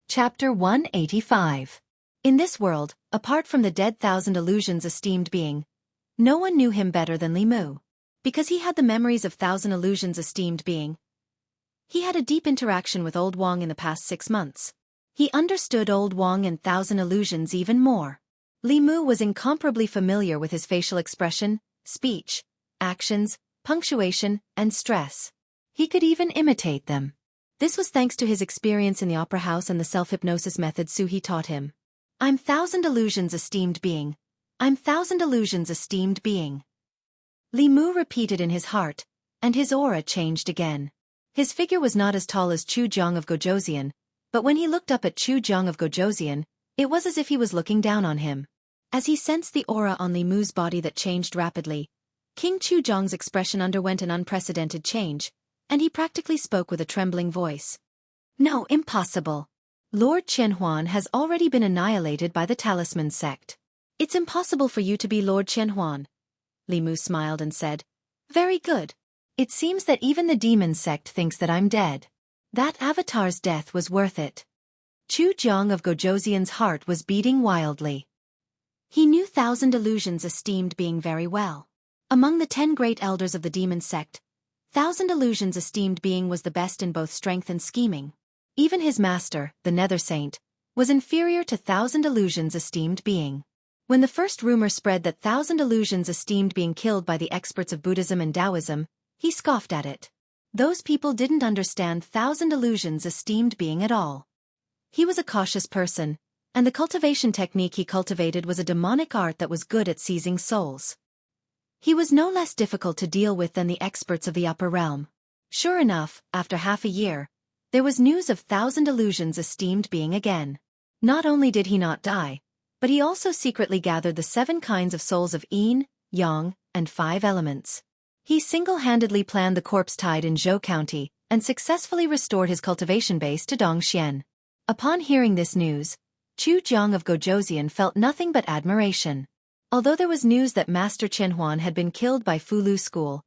Chapter 185. In this world, apart from the dead 1,000 illusions esteemed being, no one knew him better than Li Mu. Because he had the memories of 1,000 illusions esteemed being, he had a deep interaction with Old Wang in the past 6 months. He understood Old Wang and 1,000 illusions even more. Li Mu was incomparably familiar with his facial expression, speech, actions, punctuation, and stress. He could even imitate them. This was thanks to his experience in the opera house and the self-hypnosis method Suhi taught him. "I'm 1,000 illusions esteemed being. I'm 1,000 illusions esteemed being." Li Mu repeated in his heart, and his aura changed again. His figure was not as tall as Chu Jiang of Gojosian, but when he looked up at Chu Jiang of Gojosian, it was as if he was looking down on him. As he sensed the aura on Li Mu's body that changed rapidly, King Chuzong's expression underwent an unprecedented change, and he practically spoke with a trembling voice. No, impossible. Lord Qianhuan has already been annihilated by the Talisman sect. It's impossible for you to be Lord Qianhuan. Li Mu smiled and said, Very good. It seems that even the demon sect thinks that I'm dead. That avatar's death was worth it. Chuzong of Gojoseon's heart was beating wildly. He knew Thousand Illusions esteemed being very well. Among the 10 great elders of the demon sect, Thousand Illusions esteemed being was the best in both strength and scheming. Even his master, the Nether Saint, was inferior to Thousand Illusions esteemed being. When the first rumor spread that Thousand Illusions esteemed being killed by the experts of Buddhism and Taoism, he scoffed at it. Those people didn't understand Thousand Illusions esteemed being at all. He was a cautious person, and the cultivation technique he cultivated was a demonic art that was good at seizing souls. He was no less difficult to deal with than the experts of the upper realm. Sure enough, after half a year, there was news of Thousand Illusions esteemed being again. Not only did he not die, but he also secretly gathered the 7 kinds of souls of Yin, Yang, and 5 elements. He single-handedly planned the corpse tide in Zhou County, and successfully restored his cultivation base to Dongxian. Upon hearing this news, Chuzong of Gojoseon felt nothing but admiration. Although there was news that Master Qianhuan had been killed by Fulu School,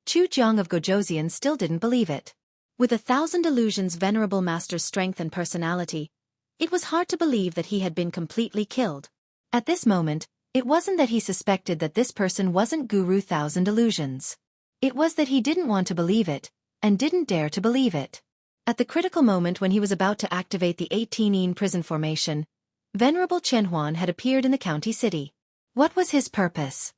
Chuzong of Gojoseon still didn't believe it. With 1,000 Illusions' venerable master's strength and personality, it was hard to believe that he had been completely killed. At this moment, it wasn't that he suspected that this person wasn't Guru 1,000 Illusions. It was that he didn't want to believe it, and didn't dare to believe it. At the critical moment when he was about to activate the 18-Yin prison formation, Venerable Qianhuan had appeared in the county city. What was his purpose?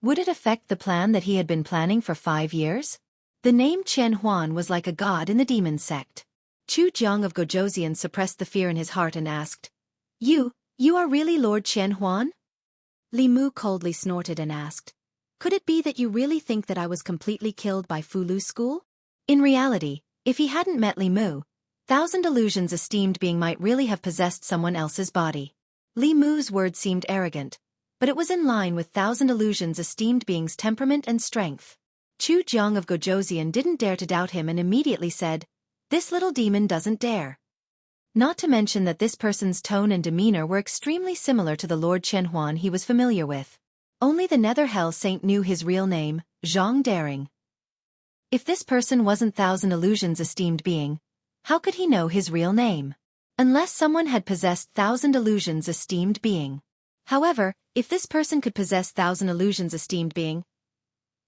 Would it affect the plan that he had been planning for 5 years? The name Qianhuan was like a god in the demon sect. Chuzong of Gojoseon suppressed the fear in his heart and asked, You are really Lord Qianhuan? Li Mu coldly snorted and asked, Could it be that you really think that I was completely killed by Fulu School? In reality, if he hadn't met Li Mu, 1,000 Illusions esteemed being might really have possessed someone else's body. Li Mu's word seemed arrogant, but it was in line with 1,000 Illusions esteemed being's temperament and strength. Chuzong of Gojoseon didn't dare to doubt him and immediately said, This little demon doesn't dare. Not to mention that this person's tone and demeanor were extremely similar to the Lord Qianhuan he was familiar with. Only the Nether Hell Saint knew his real name, Zhang Daring. If this person wasn't 1,000 Illusions esteemed being, how could he know his real name? Unless someone had possessed 1,000 Illusions esteemed being. However, if this person could possess 1,000 Illusions esteemed being,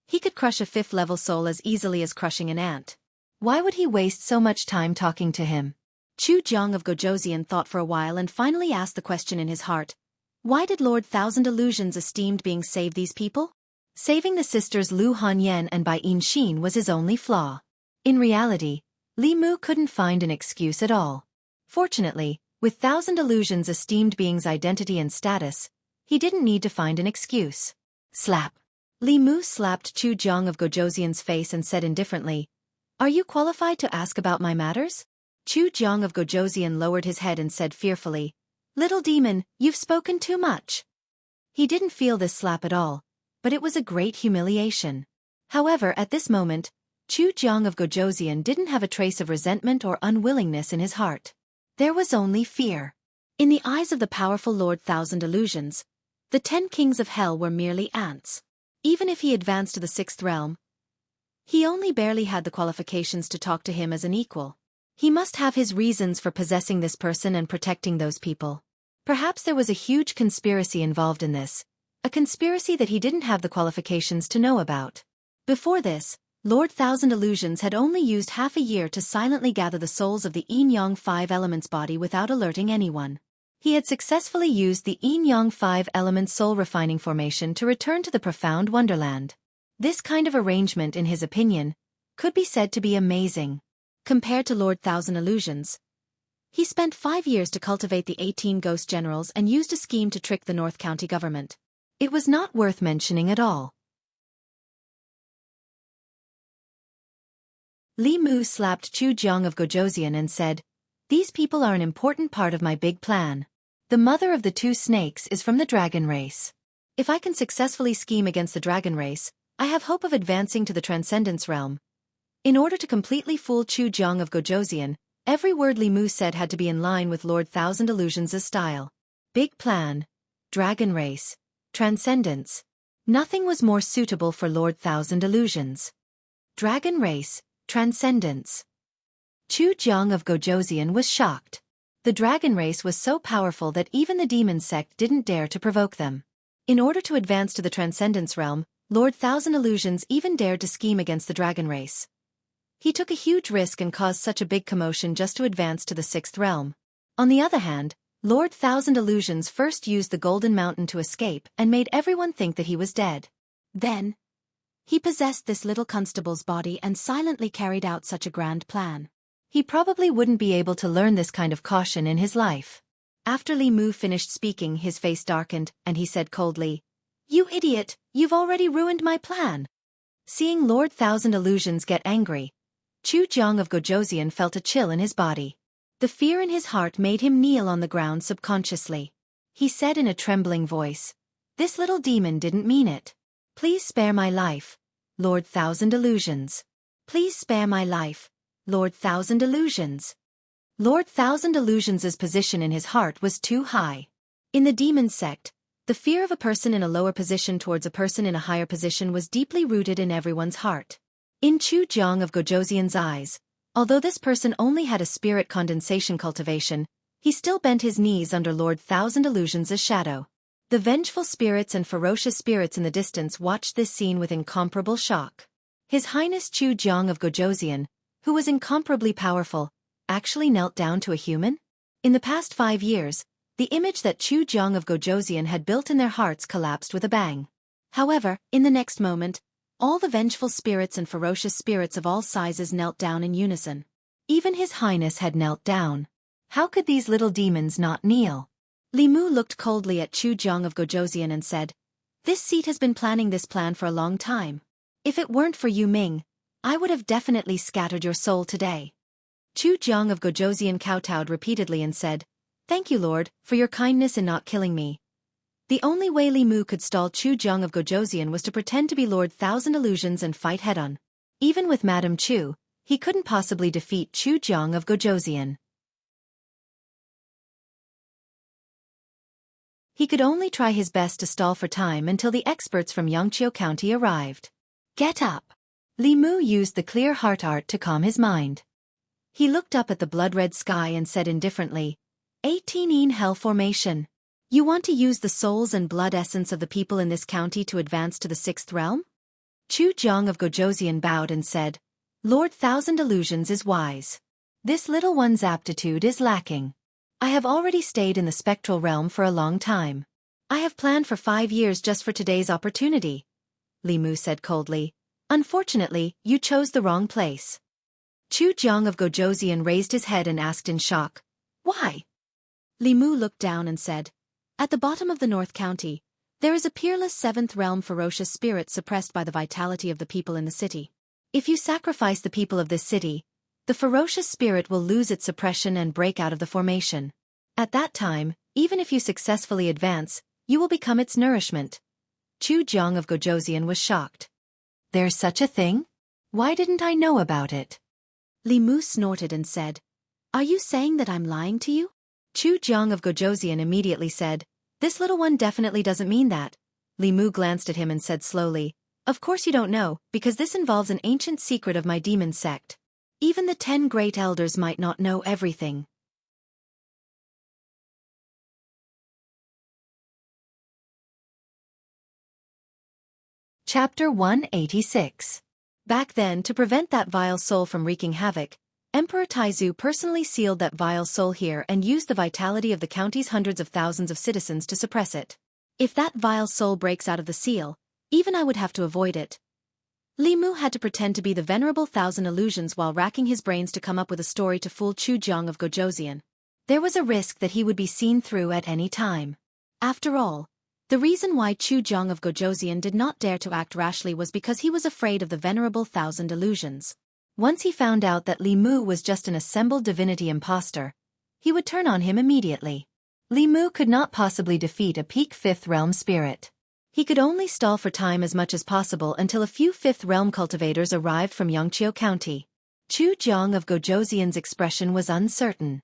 he could crush a 5th-level soul as easily as crushing an ant. Why would he waste so much time talking to him? Chuzong of Gojoseon thought for a while and finally asked the question in his heart. Why did Lord 1,000 Illusions esteemed being save these people? Saving the sisters Lu Hanyan and Bai Xin was his only flaw. In reality, Li Mu couldn't find an excuse at all. Fortunately, with 1,000 Illusions esteemed being's identity and status, he didn't need to find an excuse. Slap. Li Mu slapped Chuzong of Gojoseon's face and said indifferently, Are you qualified to ask about my matters? Chuzong of Gojoseon lowered his head and said fearfully, Little demon, you've spoken too much. He didn't feel this slap at all, but it was a great humiliation. However, at this moment, Chuzong of Gojoseon didn't have a trace of resentment or unwillingness in his heart. There was only fear. In the eyes of the powerful Lord 1,000 Illusions, the 10 kings of hell were merely ants. Even if he advanced to the 6th realm, he only barely had the qualifications to talk to him as an equal. He must have his reasons for possessing this person and protecting those people. Perhaps there was a huge conspiracy involved in this, a conspiracy that he didn't have the qualifications to know about. Before this, Lord 1,000 Illusions had only used half a year to silently gather the souls of the Yin-Yang 5 elements body without alerting anyone. He had successfully used the Yin-Yang 5 element soul refining formation to return to the profound wonderland. This kind of arrangement, in his opinion, could be said to be amazing. Compared to Lord 1,000 Illusions, he spent 5 years to cultivate the 18 ghost generals and used a scheme to trick the North County government. It was not worth mentioning at all. Li Mu slapped Chuzong of Gojoseon and said, These people are an important part of my big plan. The mother of the two snakes is from the dragon race. If I can successfully scheme against the dragon race, I have hope of advancing to the Transcendence realm. In order to completely fool Chu Jiang of Gojoseon, every word Li Mu said had to be in line with Lord Thousand Illusions' style. Big plan. Dragon race. Transcendence. Nothing was more suitable for Lord Thousand Illusions. Dragon race. Transcendence. Chu Jiang of Gojoseon was shocked. The dragon race was so powerful that even the demon sect didn't dare to provoke them. In order to advance to the Transcendence realm, Lord Thousand Illusions even dared to scheme against the dragon race. He took a huge risk and caused such a big commotion just to advance to the 6th realm. On the other hand, Lord Thousand Illusions first used the Golden Mountain to escape and made everyone think that he was dead. Then, he possessed this little constable's body and silently carried out such a grand plan. He probably wouldn't be able to learn this kind of caution in his life. After Li Mu finished speaking, his face darkened, and he said coldly, "You idiot, you've already ruined my plan." Seeing Lord Thousand Illusions get angry, Chu Jiang of Gojoseon felt a chill in his body. The fear in his heart made him kneel on the ground subconsciously. He said in a trembling voice, "This little demon didn't mean it. Please spare my life, Lord Thousand Illusions. Please spare my life, Lord Thousand Illusions." Lord Thousand Illusions' position in his heart was too high. In the demon sect, the fear of a person in a lower position towards a person in a higher position was deeply rooted in everyone's heart. In Chu Jiang of Gojoseon's eyes, although this person only had a spirit condensation cultivation, he still bent his knees under Lord Thousand Illusions' shadow. The vengeful spirits and ferocious spirits in the distance watched this scene with incomparable shock. His Highness Chu Jiang of Gojoseon, who was incomparably powerful, actually knelt down to a human? In the past 5 years, the image that Chu Jiang of Gojoseon had built in their hearts collapsed with a bang. However, in the next moment, all the vengeful spirits and ferocious spirits of all sizes knelt down in unison. Even His Highness had knelt down. How could these little demons not kneel? Li Mu looked coldly at Chu Jiang of Gojoseon and said, "This seat has been planning this plan for a long time. If it weren't for Yu Ming, I would have definitely scattered your soul today." Chu Jiang of Gojoseon kowtowed repeatedly and said, "Thank you, Lord, for your kindness in not killing me." The only way Li Mu could stall Chu Jiang of Gojoseon was to pretend to be Lord Thousand Illusions and fight head-on. Even with Madame Chu, he couldn't possibly defeat Chu Jiang of Gojoseon. He could only try his best to stall for time until the experts from Yangqiu County arrived. "Get up!" Li Mu used the clear heart art to calm his mind. He looked up at the blood-red sky and said indifferently, 18 Hell Formation. You want to use the souls and blood essence of the people in this county to advance to the 6th realm? Chu Jiang of Gojoseon bowed and said, "Lord Thousand Illusions is wise. This little one's aptitude is lacking. I have already stayed in the spectral realm for a long time. I have planned for 5 years just for today's opportunity." Li Mu said coldly, "Unfortunately, you chose the wrong place." Chu Jiang of Gojoseon raised his head and asked in shock, "Why?" Li Mu looked down and said, "At the bottom of the North County, there is a peerless 7th realm ferocious spirit suppressed by the vitality of the people in the city. If you sacrifice the people of this city, the ferocious spirit will lose its suppression and break out of the formation. At that time, even if you successfully advance, you will become its nourishment." Chu Jiang of Gojoseon was shocked. "There's such a thing? Why didn't I know about it?" Li Mu snorted and said, "Are you saying that I'm lying to you?" Chu Jiang of Gojoseon immediately said, "This little one definitely doesn't mean that." Li Mu glanced at him and said slowly, "Of course you don't know, because this involves an ancient secret of my demon sect. Even the 10 great elders might not know everything." Chapter 186. Back then, to prevent that vile soul from wreaking havoc, Emperor Taizu personally sealed that vile soul here and used the vitality of the county's hundreds of thousands of citizens to suppress it. If that vile soul breaks out of the seal, even I would have to avoid it. Li Mu had to pretend to be the venerable Thousand Illusions while racking his brains to come up with a story to fool Chu Jiang of Gojoseon. There was a risk that he would be seen through at any time. After all, the reason why Chu Jiang of Gojoseon did not dare to act rashly was because he was afraid of the venerable Thousand Illusions. Once he found out that Li Mu was just an assembled divinity imposter, he would turn on him immediately. Li Mu could not possibly defeat a peak 5th realm spirit. He could only stall for time as much as possible until a few 5th realm cultivators arrived from Yangqiu County. Chu Jiang of Gojoseon's expression was uncertain.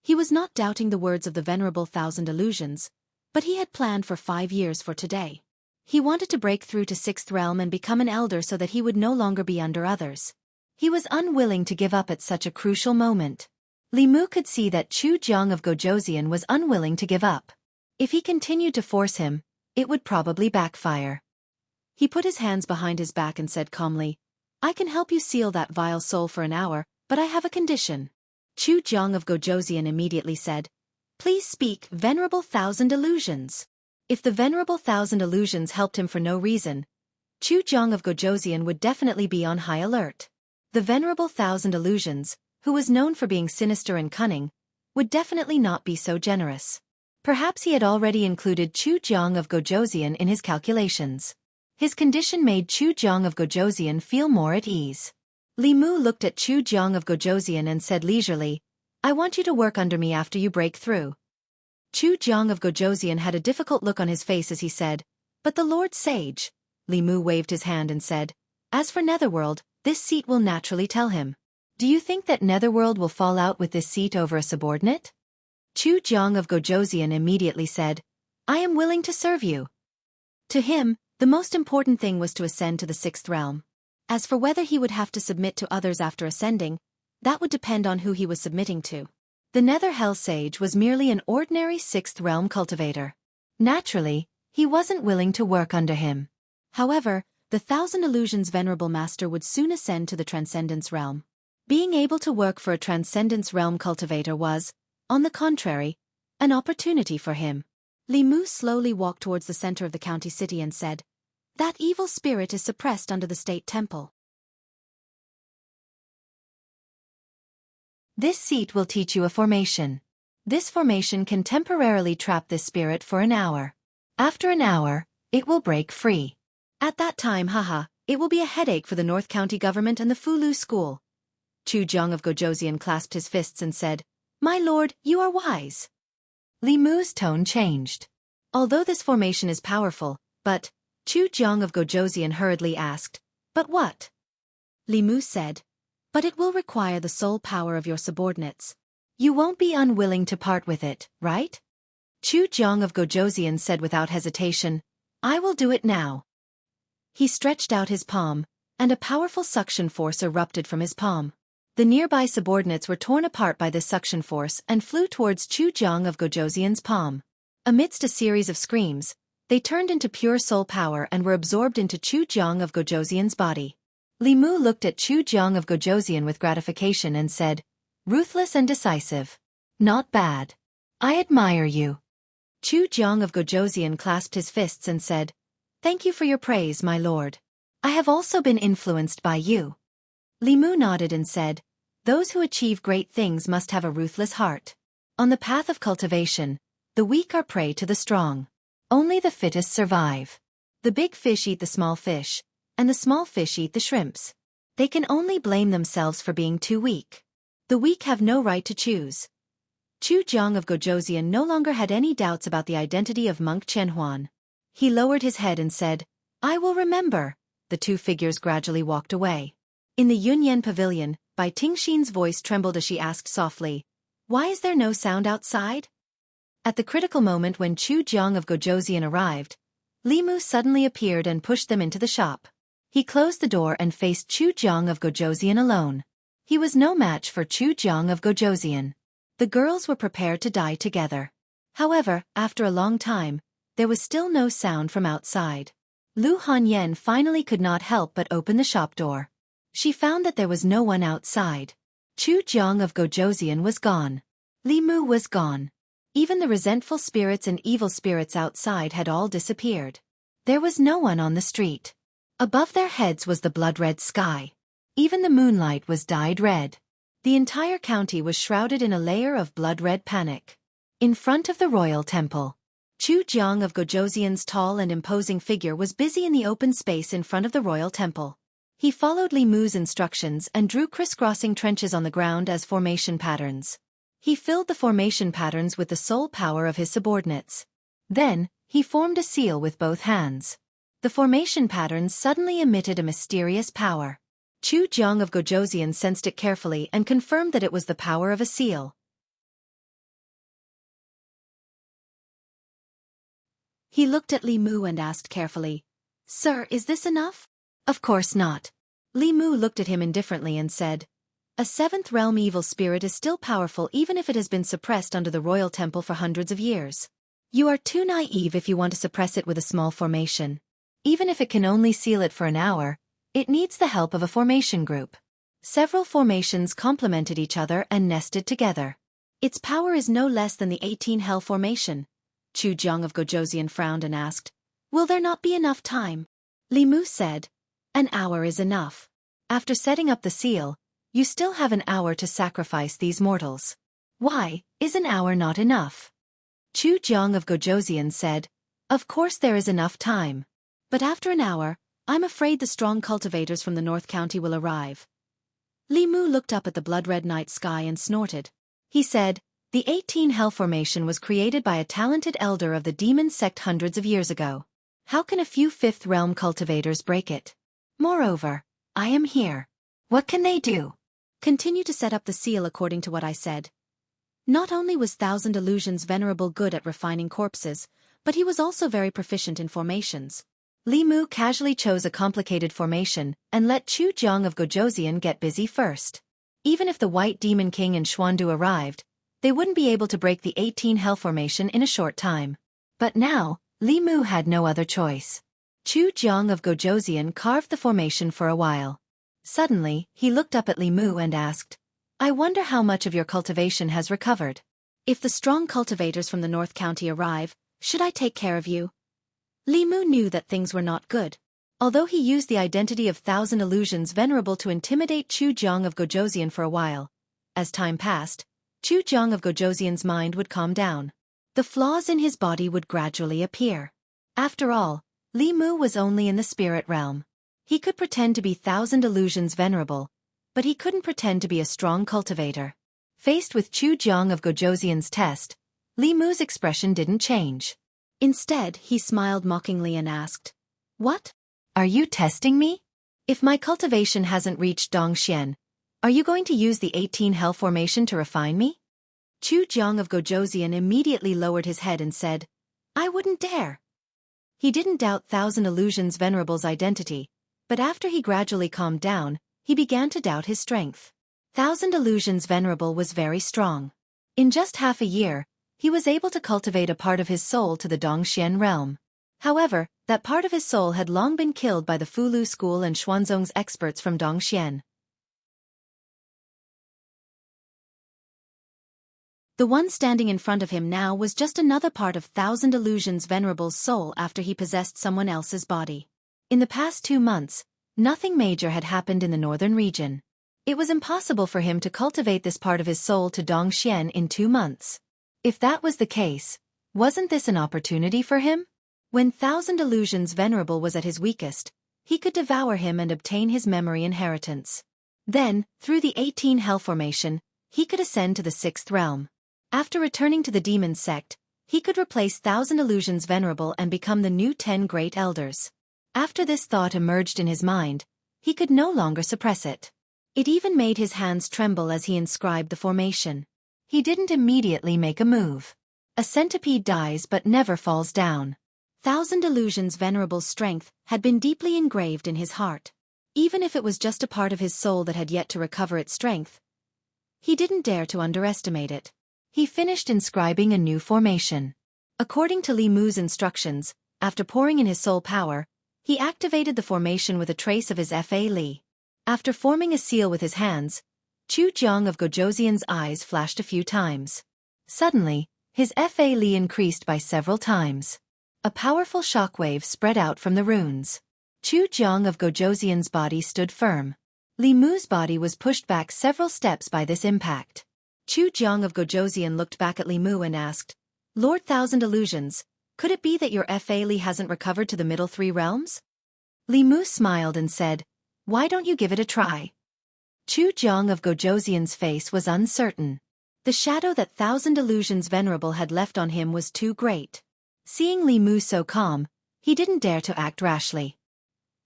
He was not doubting the words of the Venerable Thousand Illusions, but he had planned for 5 years for today. He wanted to break through to 6th realm and become an elder so that he would no longer be under others. He was unwilling to give up at such a crucial moment. Li Mu could see that Chu Jiang of Gojoseon was unwilling to give up. If he continued to force him, it would probably backfire. He put his hands behind his back and said calmly, "I can help you seal that vile soul for an hour, but I have a condition." Chu Jiang of Gojoseon immediately said, "Please speak, Venerable Thousand Illusions." If the Venerable Thousand Illusions helped him for no reason, Chu Jiang of Gojoseon would definitely be on high alert. The Venerable Thousand Illusions, who was known for being sinister and cunning, would definitely not be so generous. Perhaps he had already included Chu Jiang of Gojoseon in his calculations. His condition made Chu Jiang of Gojoseon feel more at ease. Li Mu looked at Chu Jiang of Gojoseon and said leisurely, "I want you to work under me after you break through." Chu Jiang of Gojoseon had a difficult look on his face as he said, "But the Lord Sage." Li Mu waved his hand and said, "As for Netherworld, this seat will naturally tell him. Do you think that Netherworld will fall out with this seat over a subordinate?" Chu Jiang of Gojoseon immediately said, "I am willing to serve you." To him, the most important thing was to ascend to the 6th realm. As for whether he would have to submit to others after ascending, that would depend on who he was submitting to. The Nether Hell Sage was merely an ordinary 6th realm cultivator. Naturally, he wasn't willing to work under him. However, the Thousand Illusions Venerable Master would soon ascend to the Transcendence realm. Being able to work for a Transcendence realm cultivator was, on the contrary, an opportunity for him. Li Mu slowly walked towards the center of the county city and said, "That evil spirit is suppressed under the state temple. This seat will teach you a formation. This formation can temporarily trap this spirit for an hour. After an hour, it will break free. At that time, it will be a headache for the North County government and the Fulu school." Chu Jiang of Gojoseon clasped his fists and said, "My lord, you are wise." Li Mu's tone changed. "Although this formation is powerful, but..." Chu Jiang of Gojoseon hurriedly asked, "But what?" Li Mu said, "But it will require the soul power of your subordinates. You won't be unwilling to part with it, right?" Chu Jiang of Gojoseon said without hesitation, "I will do it now." He stretched out his palm, and a powerful suction force erupted from his palm. The nearby subordinates were torn apart by this suction force and flew towards Chu Jiang of Gojoseon's palm. Amidst a series of screams, they turned into pure soul power and were absorbed into Chu Jiang of Gojoseon's body. Li Mu looked at Chu Jiang of Gojoseon with gratification and said, "Ruthless and decisive. Not bad. I admire you." Chu Jiang of Gojoseon clasped his fists and said, "Thank you for your praise, my lord. I have also been influenced by you." Li Mu nodded and said, "Those who achieve great things must have a ruthless heart. On the path of cultivation, the weak are prey to the strong. Only the fittest survive. The big fish eat the small fish, and the small fish eat the shrimps. They can only blame themselves for being too weak. The weak have no right to choose." Chu Jiang of Gojoseon no longer had any doubts about the identity of monk Chen Huan. He lowered his head and said, "I will remember." The two figures gradually walked away. In the Yunyan pavilion, Bai Tingxin's voice trembled as she asked softly, "Why is there no sound outside?" At the critical moment when Chu Jiang of Gojoseon arrived, Li Mu suddenly appeared and pushed them into the shop. He closed the door and faced Chu Jiang of Gojoseon alone. He was no match for Chu Jiang of Gojoseon. The girls were prepared to die together. However, after a long time, there was still no sound from outside. Lu Hanyan finally could not help but open the shop door. She found that there was no one outside. Chu Jiang of Gojoseon was gone. Li Mu was gone. Even the resentful spirits and evil spirits outside had all disappeared. There was no one on the street. Above their heads was the blood-red sky. Even the moonlight was dyed red. The entire county was shrouded in a layer of blood-red panic. In front of the royal temple, Chu Jiang of Gojoseon's tall and imposing figure was busy in the open space in front of the royal temple. He followed Li Mu's instructions and drew crisscrossing trenches on the ground as formation patterns. He filled the formation patterns with the soul power of his subordinates. Then, he formed a seal with both hands. The formation patterns suddenly emitted a mysterious power. Chu Jiang of Gojosian sensed it carefully and confirmed that it was the power of a seal. He looked at Li Mu and asked carefully, "Sir, is this enough?" "Of course not." Li Mu looked at him indifferently and said, "A seventh realm evil spirit is still powerful even if it has been suppressed under the royal temple for hundreds of years. You are too naive if you want to suppress it with a small formation. Even if it can only seal it for an hour, it needs the help of a formation group." Several formations complemented each other and nested together. "Its power is no less than the 18 Hell formation." Chu Jiang of Gojosian frowned and asked, "Will there not be enough time?" Li Mu said, "An hour is enough. After setting up the seal, you still have an hour to sacrifice these mortals." "Why, is an hour not enough?" Chu Jiang of Gojosian said, "Of course there is enough time. But after an hour, I'm afraid the strong cultivators from the North County will arrive." Li Mu looked up at the blood-red night sky and snorted. He said, "The 18 Hell formation was created by a talented elder of the demon sect hundreds of years ago. How can a few fifth realm cultivators break it? Moreover, I am here. What can they do?" "Continue to set up the seal according to what I said." Not only was Thousand Illusions Venerable good at refining corpses, but he was also very proficient in formations. Li Mu casually chose a complicated formation and let Chu Jiang of Gojosian get busy first. Even if the White Demon King and Xuandu arrived, they wouldn't be able to break the 18 Hell formation in a short time. But now, Li Mu had no other choice. Chu Jiang of Gojosian carved the formation for a while. Suddenly, he looked up at Li Mu and asked, "I wonder how much of your cultivation has recovered. If the strong cultivators from the North County arrive, should I take care of you?" Li Mu knew that things were not good. Although he used the identity of Thousand Illusions Venerable to intimidate Chu Jiang of Gojosian for a while, as time passed, Chu Jiang of Gojosian's mind would calm down. The flaws in his body would gradually appear. After all, Li Mu was only in the spirit realm. He could pretend to be Thousand Illusions Venerable, but he couldn't pretend to be a strong cultivator. Faced with Chu Jiang of Gojosian's test, Li Mu's expression didn't change. Instead, he smiled mockingly and asked, "What? Are you testing me? If my cultivation hasn't reached Dongxian, are you going to use the 18 Hell formation to refine me?" Chu Jiang of Gojosian immediately lowered his head and said, "I wouldn't dare." He didn't doubt Thousand Illusions Venerable's identity, but after he gradually calmed down, he began to doubt his strength. Thousand Illusions Venerable was very strong. In just half a year, he was able to cultivate a part of his soul to the Dongxian realm. However, that part of his soul had long been killed by the Fulu school and Xuanzong's experts from Dongxian. The one standing in front of him now was just another part of Thousand Illusions Venerable's soul after he possessed someone else's body. In the past 2 months, nothing major had happened in the northern region. It was impossible for him to cultivate this part of his soul to Dongxian in 2 months. If that was the case, wasn't this an opportunity for him? When Thousand Illusions Venerable was at his weakest, he could devour him and obtain his memory inheritance. Then, through the 18 Hell formation, he could ascend to the 6th realm. After returning to the demon sect, he could replace Thousand Illusions Venerable and become the new 10 Great Elders. After this thought emerged in his mind, he could no longer suppress it. It even made his hands tremble as he inscribed the formation. He didn't immediately make a move. A centipede dies but never falls down. Thousand Illusions Venerable's strength had been deeply engraved in his heart. Even if it was just a part of his soul that had yet to recover its strength, he didn't dare to underestimate it. He finished inscribing a new formation. According to Li Mu's instructions, after pouring in his soul power, he activated the formation with a trace of his Fa Li. After forming a seal with his hands, Chu Jiang of Gojosian's eyes flashed a few times. Suddenly, his Fa Li increased by several times. A powerful shockwave spread out from the runes. Chu Jiang of Gojosian's body stood firm. Li Mu's body was pushed back several steps by this impact. Chu Jiang of Gojosian looked back at Li Mu and asked, "Lord Thousand Illusions, could it be that your Fa Li hasn't recovered to the middle 3 realms?" Li Mu smiled and said, "Why don't you give it a try?" Chu Jiang of Gojosian's face was uncertain. The shadow that Thousand Illusions Venerable had left on him was too great. Seeing Li Mu so calm, he didn't dare to act rashly.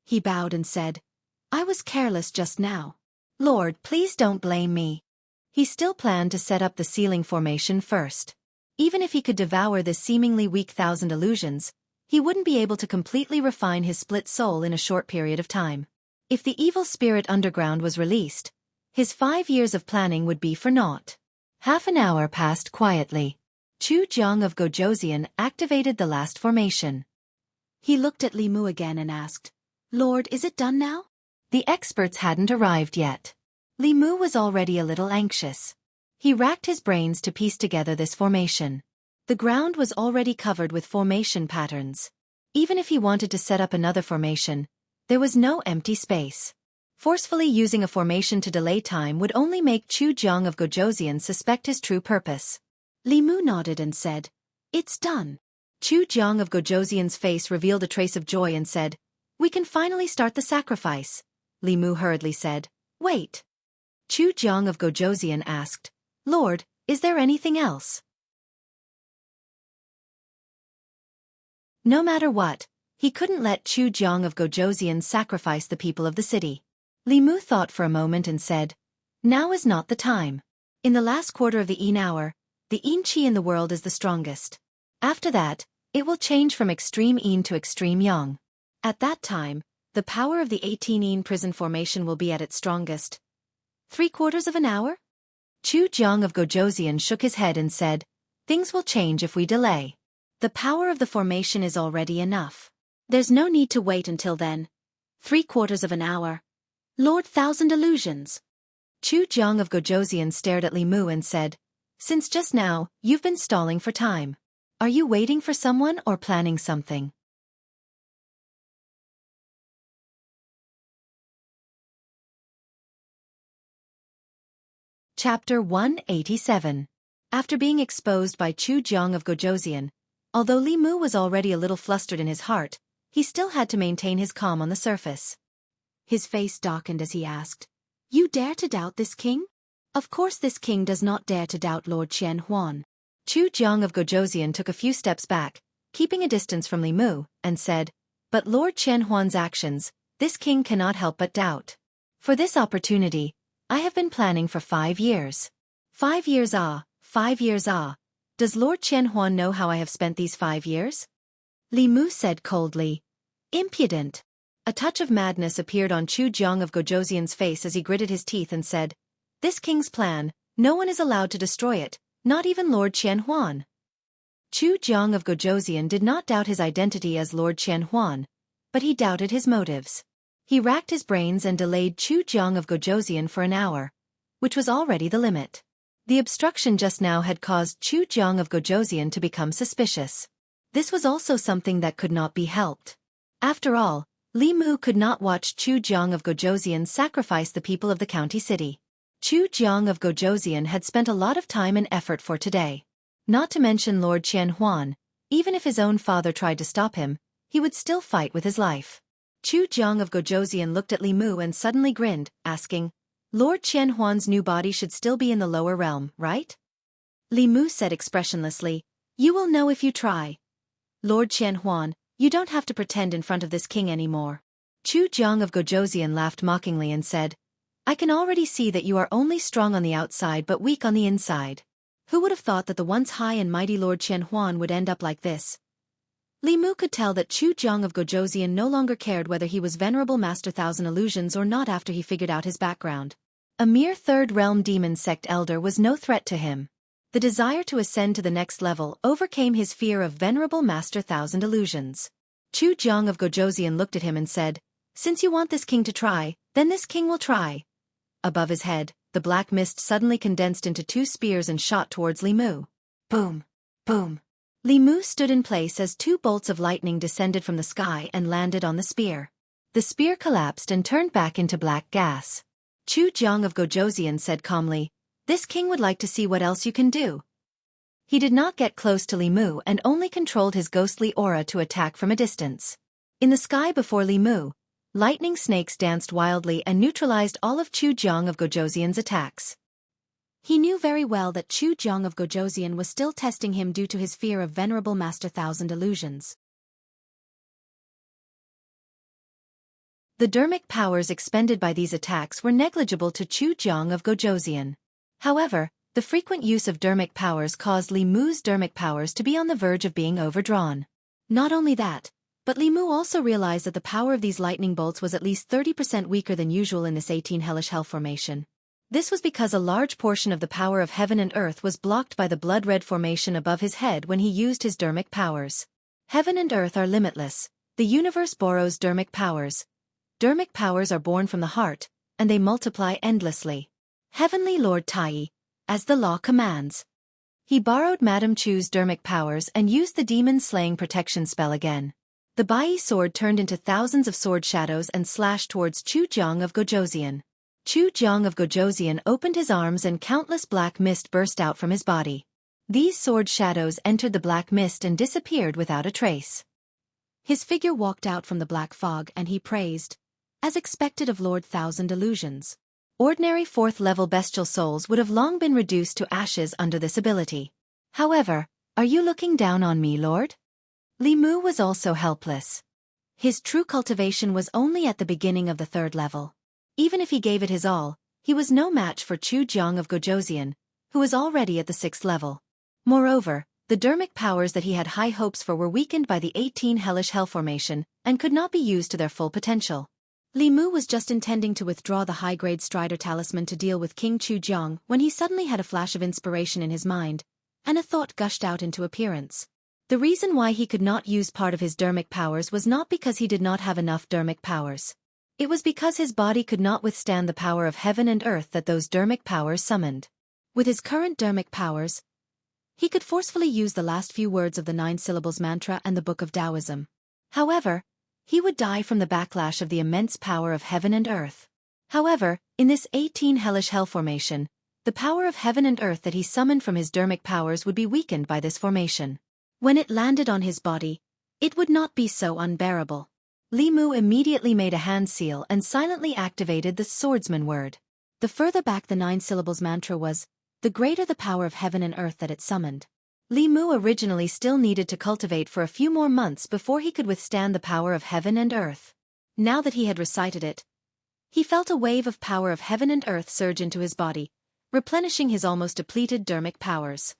He bowed and said, "I was careless just now. Lord, please don't blame me." He still planned to set up the ceiling formation first. Even if he could devour this seemingly weak Thousand Illusions, he wouldn't be able to completely refine his split soul in a short period of time. If the evil spirit underground was released, his 5 years of planning would be for naught. Half an hour passed quietly. Chu Jiang of Gojoseon activated the last formation. He looked at Li Mu again and asked, "Lord, is it done now?" The experts hadn't arrived yet. Li Mu was already a little anxious. He racked his brains to piece together this formation. The ground was already covered with formation patterns. Even if he wanted to set up another formation, there was no empty space. Forcefully using a formation to delay time would only make Chu Jiang of Gojoseon suspect his true purpose. Li Mu nodded and said, "It's done." Chu Jiang of Gojoseon's face revealed a trace of joy and said, "We can finally start the sacrifice." Li Mu hurriedly said, "Wait." Chu Jiang of Gojoseon asked, "Lord, is there anything else?" No matter what, he couldn't let Chu Jiang of Gojoseon sacrifice the people of the city. Li Mu thought for a moment and said, "Now is not the time. In the last quarter of the Yin hour, the Yin Qi in the world is the strongest. After that, it will change from extreme Yin to extreme Yang. At that time, the power of the 18 Yin prison formation will be at its strongest. 3/4 of an hour?" Chu Jiang of Gojoseon shook his head and said, "Things will change if we delay. The power of the formation is already enough. There's no need to wait until then. 3/4 of an hour. Lord Thousand Illusions." Chu Jiang of Gojoseon stared at Li Mu and said, "Since just now, you've been stalling for time. Are you waiting for someone or planning something?" Chapter 187. After being exposed by Chu Jiang of Gojoseon, although Li Mu was already a little flustered in his heart, he still had to maintain his calm on the surface. His face darkened as he asked, "You dare to doubt this king?" "Of course this king does not dare to doubt Lord Qian Huan." Chu Jiang of Gojoseon took a few steps back, keeping a distance from Li Mu, and said, "But Lord Qian Huan's actions, this king cannot help but doubt. For this opportunity, I have been planning for 5 years. 5 years 5 years Does Lord Qian Huan know how I have spent these 5 years?" Li Mu said coldly, "Impudent." A touch of madness appeared on Chu Jiang of Gojoseon's face as he gritted his teeth and said, "This king's plan, no one is allowed to destroy it, not even Lord Qian Huan." Chu Jiang of Gojoseon did not doubt his identity as Lord Qian Huan, but he doubted his motives. He racked his brains and delayed Chu Jiang of Gojoseon for an hour, which was already the limit. The obstruction just now had caused Chu Jiang of Gojoseon to become suspicious. This was also something that could not be helped. After all, Li Mu could not watch Chu Jiang of Gojoseon sacrifice the people of the county city. Chu Jiang of Gojoseon had spent a lot of time and effort for today. Not to mention Lord Qian Huan, even if his own father tried to stop him, he would still fight with his life. Chu Jiang of Gojoseon looked at Li Mu and suddenly grinned, asking, "Lord Qian Huan's new body should still be in the lower realm, right?" Li Mu said expressionlessly, "You will know if you try. Lord Qian Huan, you don't have to pretend in front of this king anymore." Chu Jiang of Gojoseon laughed mockingly and said, "I can already see that you are only strong on the outside but weak on the inside. Who would have thought that the once high and mighty Lord Qian Huan would end up like this?" Li Mu could tell that Chu Jiang of Gojoseon no longer cared whether he was Venerable Master Thousand Illusions or not after he figured out his background. A mere third-realm demon sect elder was no threat to him. The desire to ascend to the next level overcame his fear of Venerable Master Thousand Illusions. Chu Jiang of Gojoseon looked at him and said, "Since you want this king to try, then this king will try." Above his head, the black mist suddenly condensed into 2 spears and shot towards Li Mu. Boom! Boom! Li Mu stood in place as 2 bolts of lightning descended from the sky and landed on the spear. The spear collapsed and turned back into black gas. Chu Jiang of Gojoseon said calmly, "This king would like to see what else you can do." He did not get close to Li Mu and only controlled his ghostly aura to attack from a distance. In the sky before Li Mu, lightning snakes danced wildly and neutralized all of Chu Jiang of Gojoseon's attacks. He knew very well that Chu Jiang of Gojosian was still testing him due to his fear of Venerable Master Thousand Illusions. The dermic powers expended by these attacks were negligible to Chu Jiang of Gojosian. However, the frequent use of dermic powers caused Li Mu's dermic powers to be on the verge of being overdrawn. Not only that, but Li Mu also realized that the power of these lightning bolts was at least 30% weaker than usual in this 18 hellish hell formation. This was because a large portion of the power of heaven and earth was blocked by the blood-red formation above his head when he used his dermic powers. Heaven and earth are limitless. The universe borrows dermic powers. Dermic powers are born from the heart, and they multiply endlessly. Heavenly Lord Tai, as the law commands. He borrowed Madame Chu's dermic powers and used the demon-slaying protection spell again. The Bai sword turned into thousands of sword shadows and slashed towards Chu Jiang of Gojosian. Chu Jiang of Gojosian opened his arms and countless black mist burst out from his body. These sword shadows entered the black mist and disappeared without a trace. His figure walked out from the black fog and he praised, as expected of Lord Thousand Illusions. Ordinary 4th-level bestial souls would have long been reduced to ashes under this ability. However, are you looking down on me, Lord? Li Mu was also helpless. His true cultivation was only at the beginning of the 3rd level. Even if he gave it his all, he was no match for Chu Jiang of Gojosian, who was already at the 6th level. Moreover, the dermic powers that he had high hopes for were weakened by the 18 hellish hell formation and could not be used to their full potential. Li Mu was just intending to withdraw the high-grade Strider talisman to deal with King Chu Jiang when he suddenly had a flash of inspiration in his mind, and a thought gushed out into appearance. The reason why he could not use part of his dermic powers was not because he did not have enough dermic powers. It was because his body could not withstand the power of heaven and earth that those dermic powers summoned. With his current dermic powers, he could forcefully use the last few words of the 9 syllables mantra and the Book of Taoism. However, he would die from the backlash of the immense power of heaven and earth. However, in this 18 hellish hell formation, the power of heaven and earth that he summoned from his dermic powers would be weakened by this formation. When it landed on his body, it would not be so unbearable. Li Mu immediately made a hand seal and silently activated the swordsman word. The further back the 9 syllables mantra was, the greater the power of heaven and earth that it summoned. Li Mu originally still needed to cultivate for a few more months before he could withstand the power of heaven and earth. Now that he had recited it, he felt a wave of power of heaven and earth surge into his body, replenishing his almost depleted dermic powers.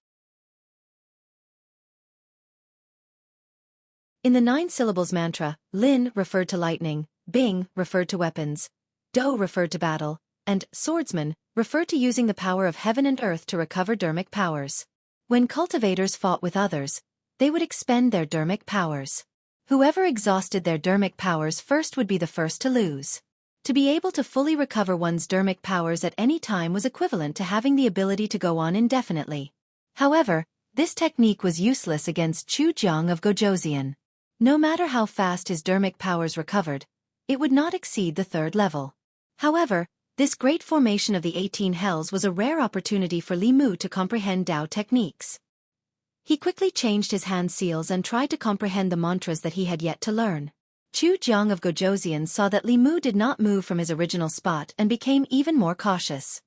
In the 9 syllables mantra, Lin referred to lightning, Bing referred to weapons, Do referred to battle, and swordsman referred to using the power of heaven and earth to recover dermic powers. When cultivators fought with others, they would expend their dermic powers. Whoever exhausted their dermic powers first would be the first to lose. To be able to fully recover one's dermic powers at any time was equivalent to having the ability to go on indefinitely. However, this technique was useless against Chu Jiang of Gojosian. No matter how fast his dermic powers recovered, it would not exceed the 3rd level. However, this great formation of the 18 hells was a rare opportunity for Li Mu to comprehend Dao techniques. He quickly changed his hand seals and tried to comprehend the mantras that he had yet to learn. Chu Jiang of Gojosian saw that Li Mu did not move from his original spot and became even more cautious.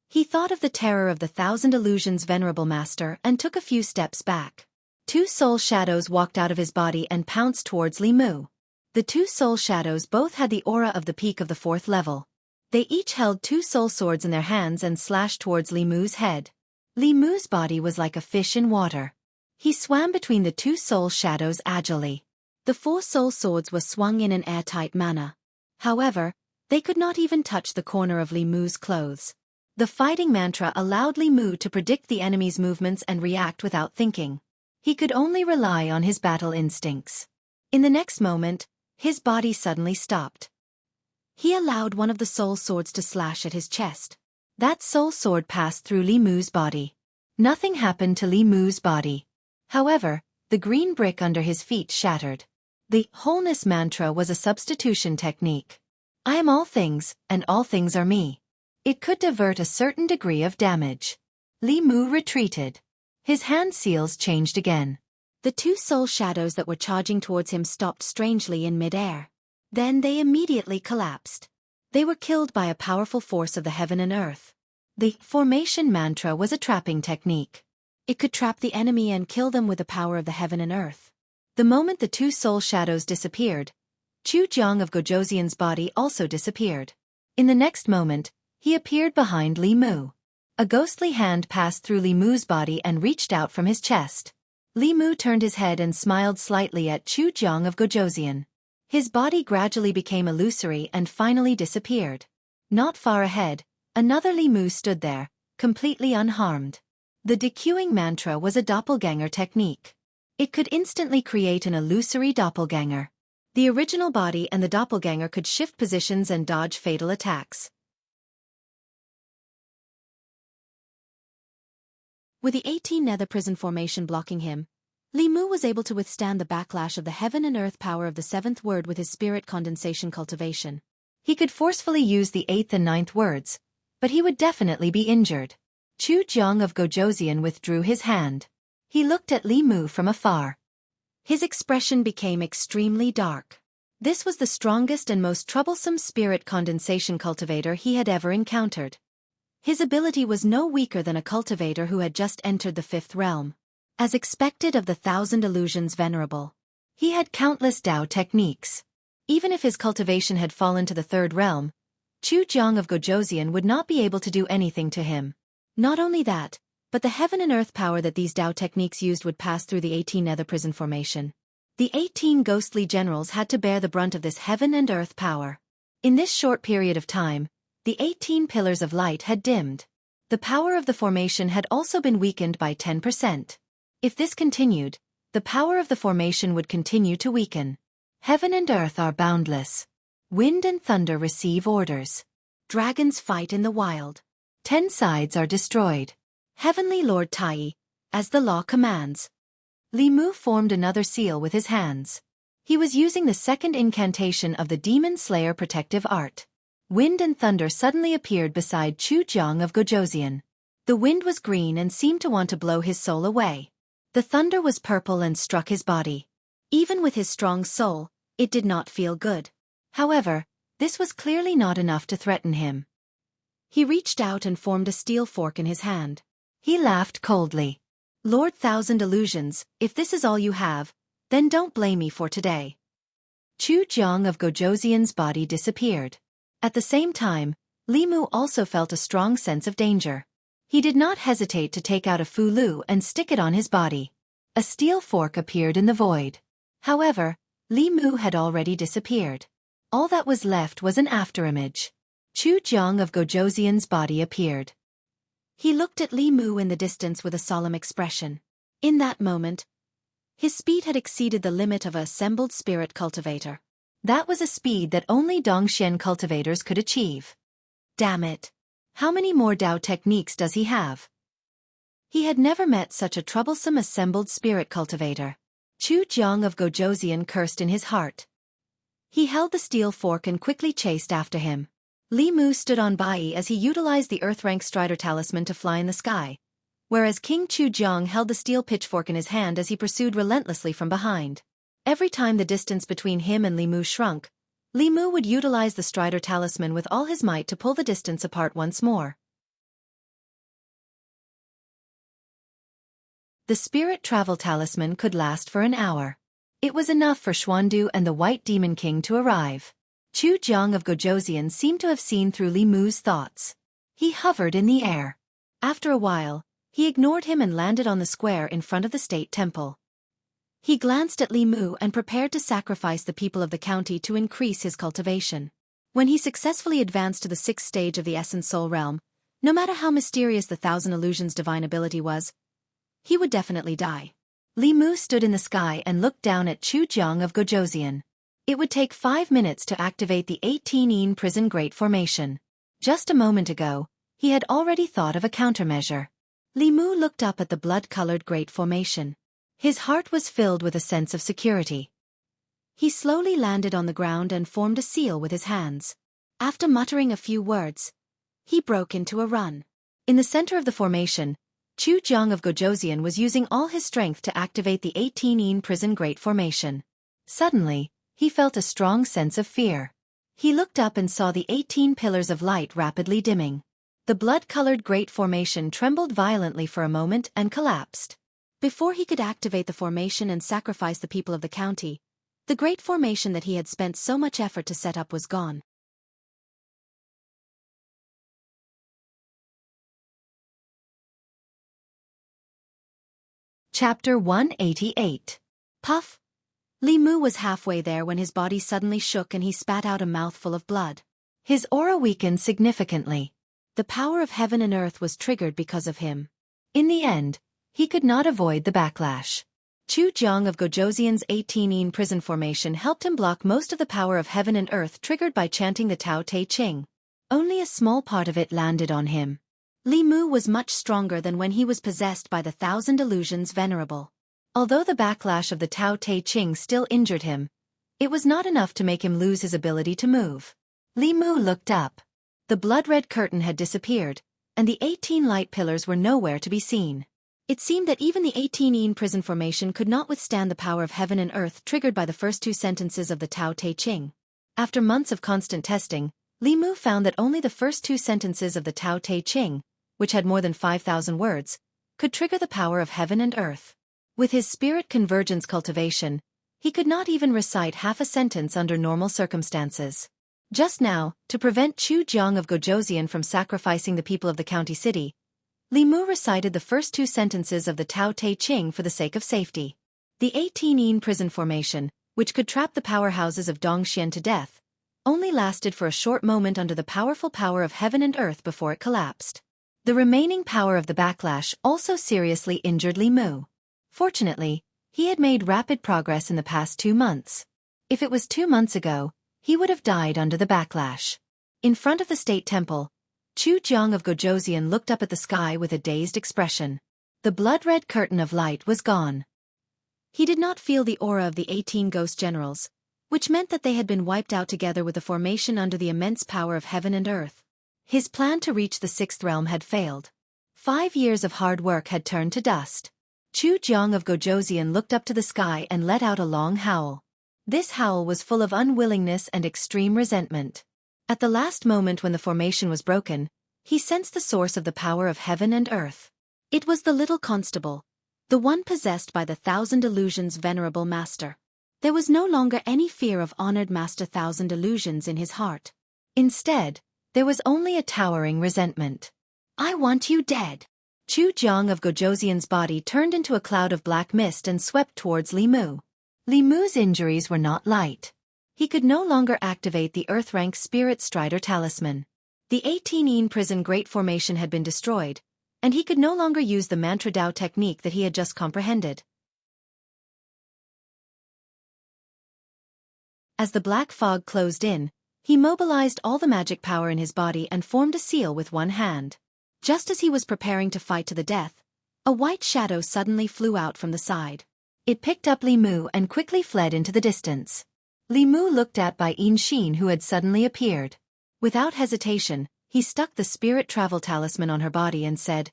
He thought of the terror of the 1,000 Illusions Venerable Master and took a few steps back. 2 soul shadows walked out of his body and pounced towards Li Mu. The 2 soul shadows both had the aura of the peak of the 4th level. They each held 2 soul swords in their hands and slashed towards Li Mu's head. Li Mu's body was like a fish in water. He swam between the 2 soul shadows agilely. The 4 soul swords were swung in an airtight manner. However, they could not even touch the corner of Li Mu's clothes. The fighting mantra allowed Li Mu to predict the enemy's movements and react without thinking. He could only rely on his battle instincts. In the next moment, his body suddenly stopped. He allowed one of the soul swords to slash at his chest. That soul sword passed through Li Mu's body. Nothing happened to Li Mu's body. However, the green brick under his feet shattered. The wholeness mantra was a substitution technique. I am all things, and all things are me. It could divert a certain degree of damage. Li Mu retreated. His hand seals changed again. The 2 soul shadows that were charging towards him stopped strangely in mid-air. Then they immediately collapsed. They were killed by a powerful force of the heaven and earth. The formation mantra was a trapping technique. It could trap the enemy and kill them with the power of the heaven and earth. The moment the two soul shadows disappeared, Chu Jiang of Gojosian's body also disappeared. In the next moment, he appeared behind Li Mu. A ghostly hand passed through Li Mu's body and reached out from his chest. Li Mu turned his head and smiled slightly at Chu Jiang of Gojosian. His body gradually became illusory and finally disappeared. Not far ahead, another Li Mu stood there, completely unharmed. The decueing mantra was a doppelganger technique. It could instantly create an illusory doppelganger. The original body and the doppelganger could shift positions and dodge fatal attacks. With the 18 nether prison formation blocking him, Li Mu was able to withstand the backlash of the heaven and earth power of the seventh word with his spirit condensation cultivation. He could forcefully use the eighth and ninth words, but he would definitely be injured. Chu Jiang of Gojosian withdrew his hand. He looked at Li Mu from afar. His expression became extremely dark. This was the strongest and most troublesome spirit condensation cultivator he had ever encountered. His ability was no weaker than a cultivator who had just entered the fifth realm. As expected of the thousand illusions venerable, he had countless Dao techniques. Even if his cultivation had fallen to the third realm, Chu Jiang of Gojosian would not be able to do anything to him. Not only that, but the heaven and earth power that these Dao techniques used would pass through the 18 nether prison formation. The 18 ghostly generals had to bear the brunt of this heaven and earth power. In this short period of time, the 18 pillars of light had dimmed. The power of the formation had also been weakened by 10%. If this continued, the power of the formation would continue to weaken. Heaven and earth are boundless. Wind and thunder receive orders. Dragons fight in the wild. 10 sides are destroyed. Heavenly Lord Tai, as the law commands. Li Mu formed another seal with his hands. He was using the second incantation of the Demon Slayer protective art. Wind and thunder suddenly appeared beside Chu Jiang of Gojosian. The wind was green and seemed to want to blow his soul away. The thunder was purple and struck his body. Even with his strong soul, it did not feel good. However, this was clearly not enough to threaten him. He reached out and formed a steel fork in his hand. He laughed coldly. Lord Thousand Illusions, if this is all you have, then don't blame me for today. Chu Jiang of Gojosian's body disappeared. At the same time, Li Mu also felt a strong sense of danger. He did not hesitate to take out a fulu and stick it on his body. A steel fork appeared in the void. However, Li Mu had already disappeared. All that was left was an afterimage. Chu Jiang of Gojosian's body appeared. He looked at Li Mu in the distance with a solemn expression. In that moment, his speed had exceeded the limit of an assembled spirit cultivator. That was a speed that only Dongxian cultivators could achieve. Damn it! How many more Dao techniques does he have? He had never met such a troublesome assembled spirit cultivator. Chu Jiang of Gojosian cursed in his heart. He held the steel fork and quickly chased after him. Li Mu stood on by as he utilized the Earth-rank Strider talisman to fly in the sky, whereas King Chu Jiang held the steel pitchfork in his hand as he pursued relentlessly from behind. Every time the distance between him and Li Mu shrunk, Li Mu would utilize the Strider talisman with all his might to pull the distance apart once more. The Spirit Travel Talisman could last for an hour. It was enough for Xuandu and the White Demon King to arrive. Chu Jiang of Gojosian seemed to have seen through Li Mu's thoughts. He hovered in the air. After a while, he ignored him and landed on the square in front of the state temple. He glanced at Li Mu and prepared to sacrifice the people of the county to increase his cultivation. When he successfully advanced to the 6th stage of the Essence Soul Realm, no matter how mysterious the Thousand Illusions' divine ability was, he would definitely die. Li Mu stood in the sky and looked down at Chu Jiang of Gojosian. It would take 5 minutes to activate the 18 Prison Great Formation. Just a moment ago, he had already thought of a countermeasure. Li Mu looked up at the blood-colored Great Formation. His heart was filled with a sense of security. He slowly landed on the ground and formed a seal with his hands. After muttering a few words, he broke into a run. In the center of the formation, Chu Jiang of Gojosian was using all his strength to activate the 18 Prison Great Formation. Suddenly, he felt a strong sense of fear. He looked up and saw the 18 pillars of light rapidly dimming. The blood-colored Great Formation trembled violently for a moment and collapsed. Before he could activate the formation and sacrifice the people of the county, the Great Formation that he had spent so much effort to set up was gone. Chapter 188. Puff. Li Mu was halfway there when his body suddenly shook and he spat out a mouthful of blood. His aura weakened significantly. The power of heaven and earth was triggered because of him. In the end, he could not avoid the backlash. Chu Jiang of Gojoseon's 18-yin prison formation helped him block most of the power of heaven and earth triggered by chanting the Tao Te Ching. Only a small part of it landed on him. Li Mu was much stronger than when he was possessed by the Thousand Illusions Venerable. Although the backlash of the Tao Te Ching still injured him, it was not enough to make him lose his ability to move. Li Mu looked up. The blood-red curtain had disappeared, and the 18 light pillars were nowhere to be seen. It seemed that even the 18-yin prison formation could not withstand the power of heaven and earth triggered by the first two sentences of the Tao Te Ching. After months of constant testing, Li Mu found that only the first two sentences of the Tao Te Ching, which had more than 5,000 words, could trigger the power of heaven and earth. With his spirit convergence cultivation, he could not even recite half a sentence under normal circumstances. Just now, to prevent Chu Jiang of Gojoseon from sacrificing the people of the county city, Li Mu recited the first two sentences of the Tao Te Ching for the sake of safety. The 18-yin prison formation, which could trap the powerhouses of Dongxian to death, only lasted for a short moment under the powerful power of heaven and earth before it collapsed. The remaining power of the backlash also seriously injured Li Mu. Fortunately, he had made rapid progress in the past 2 months. If it was 2 months ago, he would have died under the backlash. In front of the state temple, Chu Jiang of Gojoseon looked up at the sky with a dazed expression. The blood-red curtain of light was gone. He did not feel the aura of the 18 ghost generals, which meant that they had been wiped out together with the formation under the immense power of heaven and earth. His plan to reach the 6th realm had failed. 5 years of hard work had turned to dust. Chu Jiang of Gojoseon looked up to the sky and let out a long howl. This howl was full of unwillingness and extreme resentment. At the last moment when the formation was broken, he sensed the source of the power of heaven and earth. It was the little constable, the one possessed by the Thousand Illusions Venerable Master. There was no longer any fear of honored Master Thousand Illusions in his heart. Instead, there was only a towering resentment. I want you dead. Chu Jiang of Gojoseon's body turned into a cloud of black mist and swept towards Li Mu. Li Mu's injuries were not light. He could no longer activate the Earth-rank Spirit Strider Talisman. The 18-yin prison Great Formation had been destroyed, and he could no longer use the Mantra Dao technique that he had just comprehended. As the black fog closed in, he mobilized all the magic power in his body and formed a seal with one hand. Just as he was preparing to fight to the death, a white shadow suddenly flew out from the side. It picked up Li Mu and quickly fled into the distance. Li Mu looked at Bai Yinshin, who had suddenly appeared. Without hesitation, he stuck the spirit travel talisman on her body and said,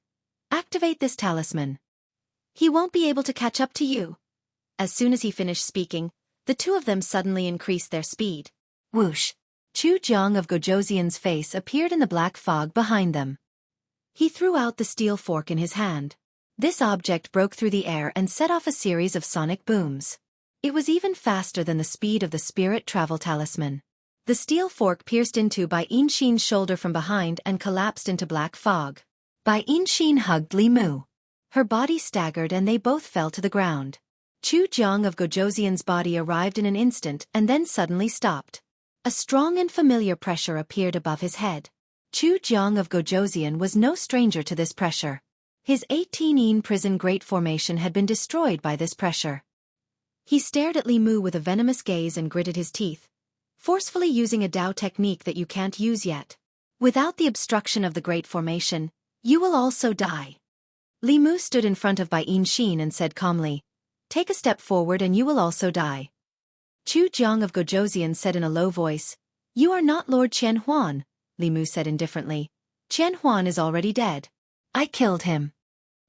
"Activate this talisman. He won't be able to catch up to you." As soon as he finished speaking, the two of them suddenly increased their speed. Whoosh! Chu Jiang of Gojoseon's face appeared in the black fog behind them. He threw out the steel fork in his hand. This object broke through the air and set off a series of sonic booms. It was even faster than the speed of the spirit travel talisman. The steel fork pierced into Bai Yinshin's shoulder from behind and collapsed into black fog. Bai Yinshin hugged Li Mu. Her body staggered and they both fell to the ground. Chu Jiang of Gojoseon's body arrived in an instant and then suddenly stopped. A strong and familiar pressure appeared above his head. Chu Jiang of Gojoseon was no stranger to this pressure. His 18-yin prison Great Formation had been destroyed by this pressure. He stared at Li Mu with a venomous gaze and gritted his teeth, forcefully using a Dao technique that you can't use yet. Without the obstruction of the Great Formation, you will also die. Li Mu stood in front of Bai Yinshin and said calmly, "Take a step forward and you will also die." Chu Jiang of Gojoseon said in a low voice, "You are not Lord Qian Huan," Li Mu said indifferently. "Qian Huan is already dead. I killed him."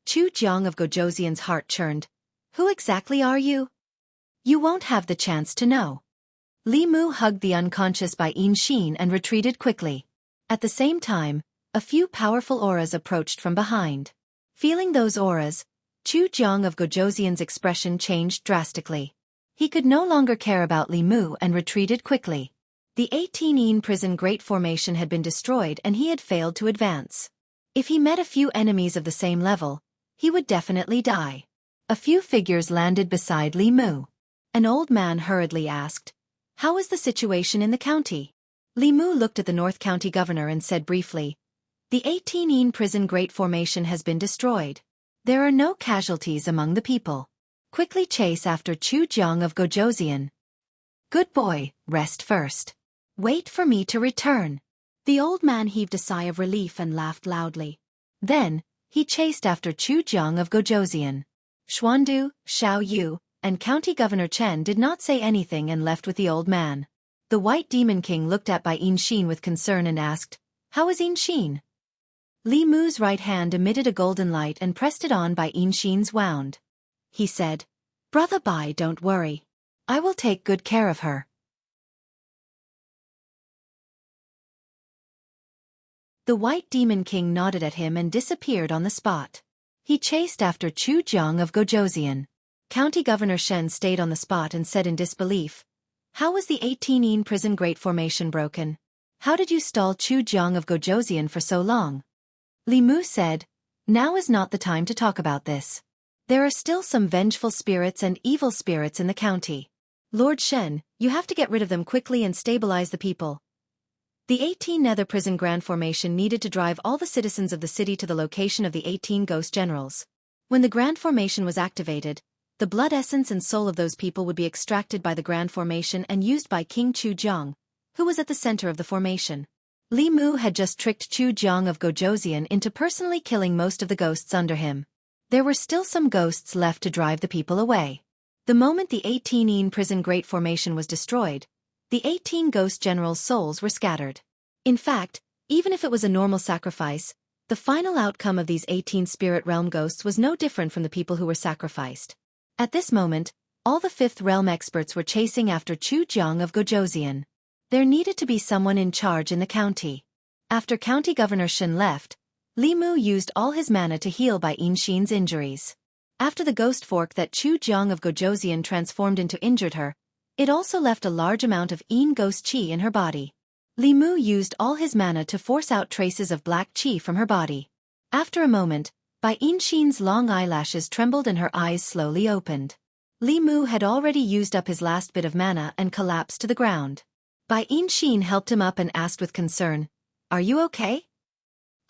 Chu Jiang of Gojoseon's heart churned. "Who exactly are you?" "You won't have the chance to know." Li Mu hugged the unconscious Bai Yinshin and retreated quickly. At the same time, A few powerful auras approached from behind. Feeling those auras, Chu Jiang of Gojoseon's expression changed drastically. He could no longer care about Li Mu and retreated quickly. The 18-een prison Great Formation had been destroyed and he had failed to advance. If he met a few enemies of the same level, he would definitely die. A few figures landed beside Li Mu. An old man hurriedly asked, "How is the situation in the county?" Li Mu looked at the North County governor and said briefly, "The 18-een prison Great Formation has been destroyed. There are no casualties among the people. Quickly chase after Chu Jiang of Gojoseon. Good boy, rest first. Wait for me to return." The old man heaved a sigh of relief and laughed loudly. Then, he chased after Chu Jiang of Gojoseon. Xuandu, Xiao Yu, and County Governor Chen did not say anything and left with the old man. The White Demon King looked at Bai Yinxin with concern and asked, "How is Yinxin?" Li Mu's right hand emitted a golden light and pressed it on Bai Yinxin's wound. He said, "Brother Bai, don't worry. I will take good care of her." The White Demon King nodded at him and disappeared on the spot. He chased after Chu Jiang of Gojoseon. County Governor Shen stayed on the spot and said in disbelief, "How was the 18-een prison Great Formation broken? How did you stall Chu Jiang of Gojoseon for so long?" Li Mu said, "Now is not the time to talk about this. There are still some vengeful spirits and evil spirits in the county. Lord Shen, you have to get rid of them quickly and stabilize the people." The 18 Nether Prison Grand Formation needed to drive all the citizens of the city to the location of the 18 Ghost Generals. When the Grand Formation was activated, the blood essence and soul of those people would be extracted by the Grand Formation and used by King Chu Jiang, who was at the center of the formation. Li Mu had just tricked Chu Jiang of Gojoseon into personally killing most of the ghosts under him. There were still some ghosts left to drive the people away. The moment the 18-een prison Great Formation was destroyed, the 18 Ghost Generals' souls were scattered. In fact, even if it was a normal sacrifice, the final outcome of these 18 Spirit Realm ghosts was no different from the people who were sacrificed. At this moment, all the Fifth Realm experts were chasing after Chu Jiang of Gojoseon. There needed to be someone in charge in the county. After County Governor Shen left, Li Mu used all his mana to heal Bai Yinxin's injuries. After the ghost fork that Chu Jiang of Gojoseon transformed into injured her, it also left a large amount of Een ghost chi in her body. Li Mu used all his mana to force out traces of black chi from her body. After a moment, Bai Yinxin's long eyelashes trembled and her eyes slowly opened. Li Mu had already used up his last bit of mana and collapsed to the ground. Bai Yinxin helped him up and asked with concern, "Are you okay?"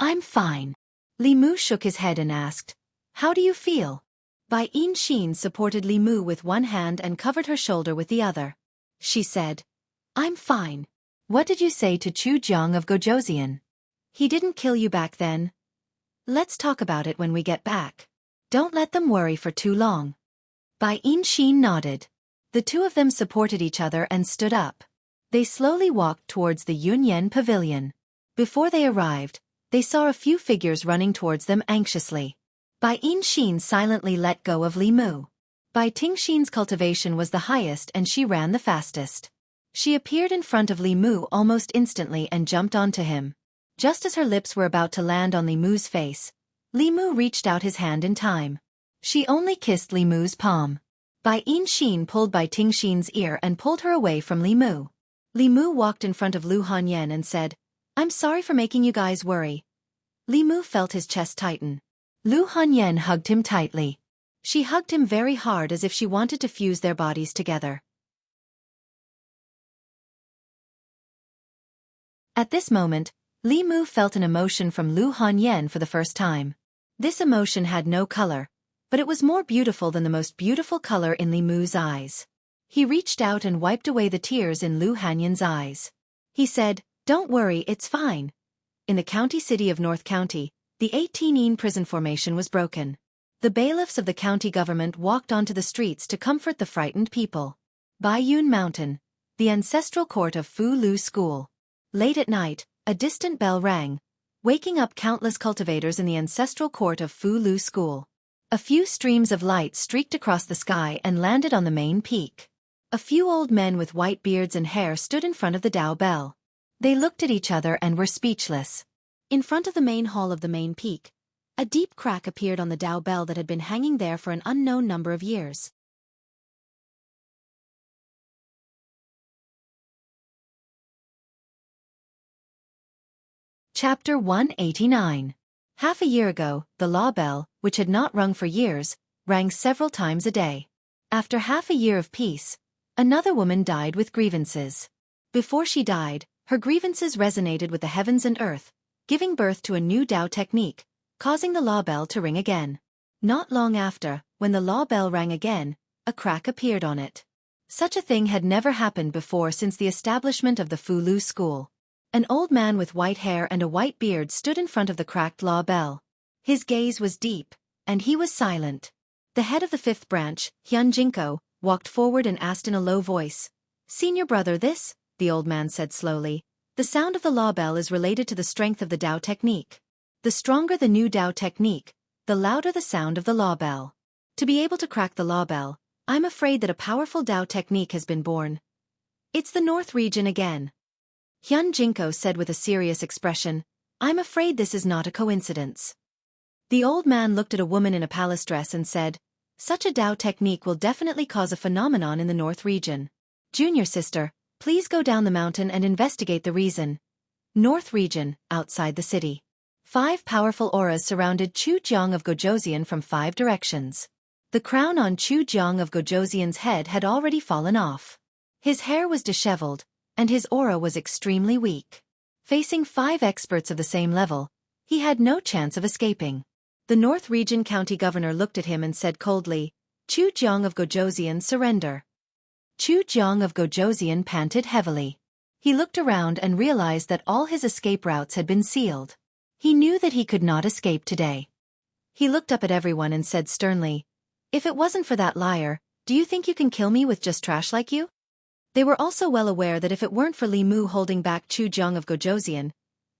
"I'm fine." Li Mu shook his head and asked, "How do you feel?" Bai Yinxin supported Li Mu with one hand and covered her shoulder with the other. She said, "I'm fine. What did you say to Chu Jiang of Gojoseon? He didn't kill you back then? Let's talk about it when we get back. Don't let them worry for too long." Bai Yinxin nodded. The two of them supported each other and stood up. They slowly walked towards the Yunyan Pavilion. Before they arrived, they saw a few figures running towards them anxiously. Bai Yinxin silently let go of Li Mu. Bai Tingxin's cultivation was the highest and she ran the fastest. She appeared in front of Li Mu almost instantly and jumped onto him. Just as her lips were about to land on Li Mu's face, Li Mu reached out his hand in time. She only kissed Li Mu's palm. Bai Yinxin pulled Bai Tingxin's ear and pulled her away from Li Mu. Li Mu walked in front of Lu Hanyan and said, "I'm sorry for making you guys worry." Li Mu felt his chest tighten. Lu Hanyan hugged him tightly. She hugged him very hard as if she wanted to fuse their bodies together. At this moment, Li Mu felt an emotion from Lu Hanyan for the first time. This emotion had no color, but it was more beautiful than the most beautiful color in Li Mu's eyes. He reached out and wiped away the tears in Lu Hanyan's eyes. He said, "Don't worry, it's fine." In the county city of North County, the 18-een prison formation was broken. The bailiffs of the county government walked onto the streets to comfort the frightened people. Baiyun Mountain, the ancestral court of Fu Lu School. Late at night, a distant bell rang, waking up countless cultivators in the ancestral court of Fu Lu School. A few streams of light streaked across the sky and landed on the main peak. A few old men with white beards and hair stood in front of the Dao Bell. They looked at each other and were speechless. In front of the main hall of the main peak, a deep crack appeared on the Dao bell that had been hanging there for an unknown number of years. Chapter 189. Half a year ago, the law bell, which had not rung for years, rang several times a day. After half a year of peace, another woman died with grievances. Before she died, her grievances resonated with the heavens and earth, giving birth to a new Dao technique, causing the law bell to ring again. Not long after, when the law bell rang again, a crack appeared on it. Such a thing had never happened before since the establishment of the Fulu school. An old man with white hair and a white beard stood in front of the cracked law bell. His gaze was deep, and he was silent. The head of the fifth branch, Hyun Jinko, walked forward and asked in a low voice, "Senior brother, this," the old man said slowly, "the sound of the law bell is related to the strength of the Dao technique. The stronger the new Dao technique, the louder the sound of the law bell. To be able to crack the law bell, I'm afraid that a powerful Dao technique has been born. It's the North region again." Hyun Jinko said with a serious expression, "I'm afraid this is not a coincidence." The old man looked at a woman in a palace dress and said, "Such a Dao technique will definitely cause a phenomenon in the North region. Junior sister, please go down the mountain and investigate the reason." North region, outside the city. 5 powerful auras surrounded Chu Jiang of Gojosian from 5 directions. The crown on Chu Jiang of Gojosian's head had already fallen off. His hair was disheveled, and his aura was extremely weak. Facing 5 experts of the same level, he had no chance of escaping. The North Region County Governor looked at him and said coldly, "Chu Jiang of Gojosian, surrender." Chu Jiang of Gojosian panted heavily. He looked around and realized that all his escape routes had been sealed. He knew that he could not escape today. He looked up at everyone and said sternly, "If it wasn't for that liar, do you think you can kill me with just trash like you?" They were also well aware that if it weren't for Li Mu holding back Chu Jiang of Gojosian,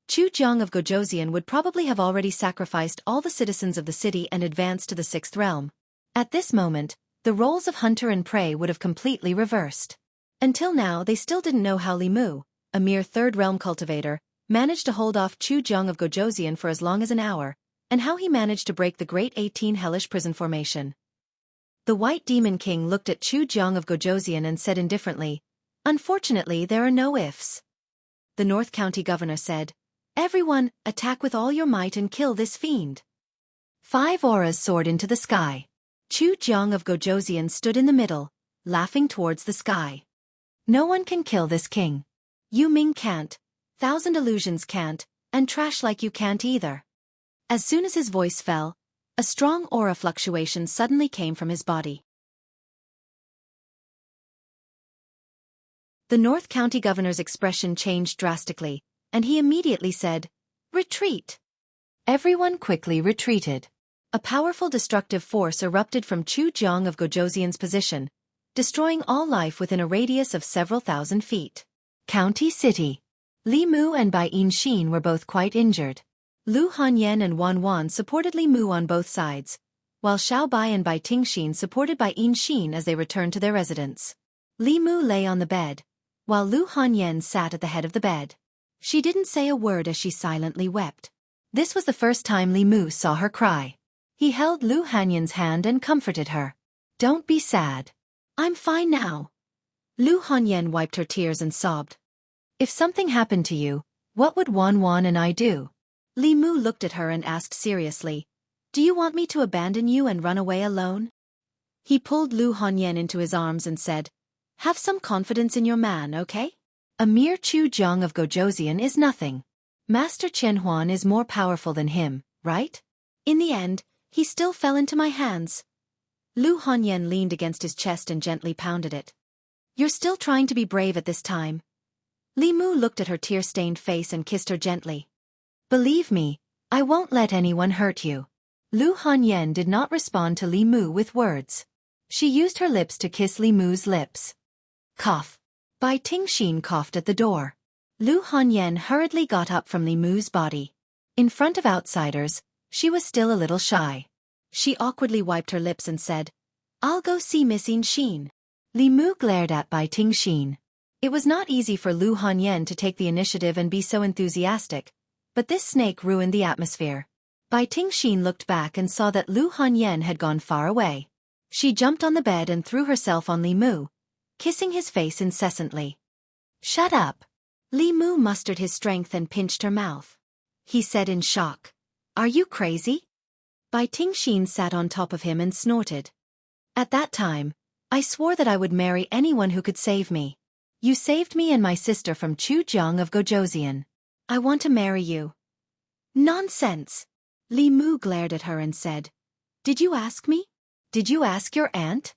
Chu Jiang of Gojosian would probably have already sacrificed all the citizens of the city and advanced to the 6th realm. At this moment, the roles of hunter and prey would have completely reversed. Until now they still didn't know how Li Mu, a mere 3rd realm cultivator, managed to hold off Chu Jiang of Gojosian for as long as an hour, and how he managed to break the Great 18 hellish prison formation. The White Demon King looked at Chu Jiang of Gojosian and said indifferently, "Unfortunately, there are no ifs." The North County Governor said, "Everyone, attack with all your might and kill this fiend." 5 auras soared into the sky. Chu Jiang of Gojosian stood in the middle, laughing towards the sky. "No one can kill this king. Yu Ming can't, 1,000 illusions can't, and trash like you can't either." As soon as his voice fell, a strong aura fluctuation suddenly came from his body. The North County Governor's expression changed drastically, and he immediately said, "Retreat." Everyone quickly retreated. A powerful destructive force erupted from Chu Jiang of Gojosian's position, destroying all life within a radius of several thousand feet. County City. Li Mu and Bai Xin were both quite injured. Lu Hanyan and Wan Wan supported Li Mu on both sides, while Xiao Bai and Bai Tingxin supported Bai Xin as they returned to their residence. Li Mu lay on the bed, while Lu Hanyan sat at the head of the bed. She didn't say a word as she silently wept. This was the first time Li Mu saw her cry. He held Lu Hanyan's hand and comforted her. "Don't be sad. I'm fine now." Lu Hanyan wiped her tears and sobbed. "If something happened to you, what would Wan Wan and I do?" Li Mu looked at her and asked seriously, "Do you want me to abandon you and run away alone?" He pulled Lu Hanyan into his arms and said, "Have some confidence in your man, okay? A mere Chu Jiang of Gojosian is nothing. Master Chen Huan is more powerful than him, right? In the end, he still fell into my hands." Lu Hanyan leaned against his chest and gently pounded it. "You're still trying to be brave at this time." Li Mu looked at her tear-stained face and kissed her gently. "Believe me, I won't let anyone hurt you." Lu Hanyan did not respond to Li Mu with words. She used her lips to kiss Li Mu's lips. Cough. Bai Tingxin coughed at the door. Lu Hanyan hurriedly got up from Li Mu's body. In front of outsiders, she was still a little shy. She awkwardly wiped her lips and said, "I'll go see Miss Xin." Li Mu glared at Bai Tingxin. It was not easy for Lu Hanyan to take the initiative and be so enthusiastic, But this snake ruined the atmosphere. Bai Tingxin looked back and saw that Lu Hanyan had gone far away. She jumped on the bed and threw herself on Li Mu, kissing his face incessantly. "Shut up." Li Mu mustered his strength and pinched her mouth. He said in shock, "Are you crazy?" Bai Tingxin sat on top of him and snorted. "At that time, I swore that I would marry anyone who could save me. You saved me and my sister from Chu Jiang of Gojoseon. I want to marry you." "Nonsense!" Li Mu glared at her and said, "Did you ask me? Did you ask your aunt?"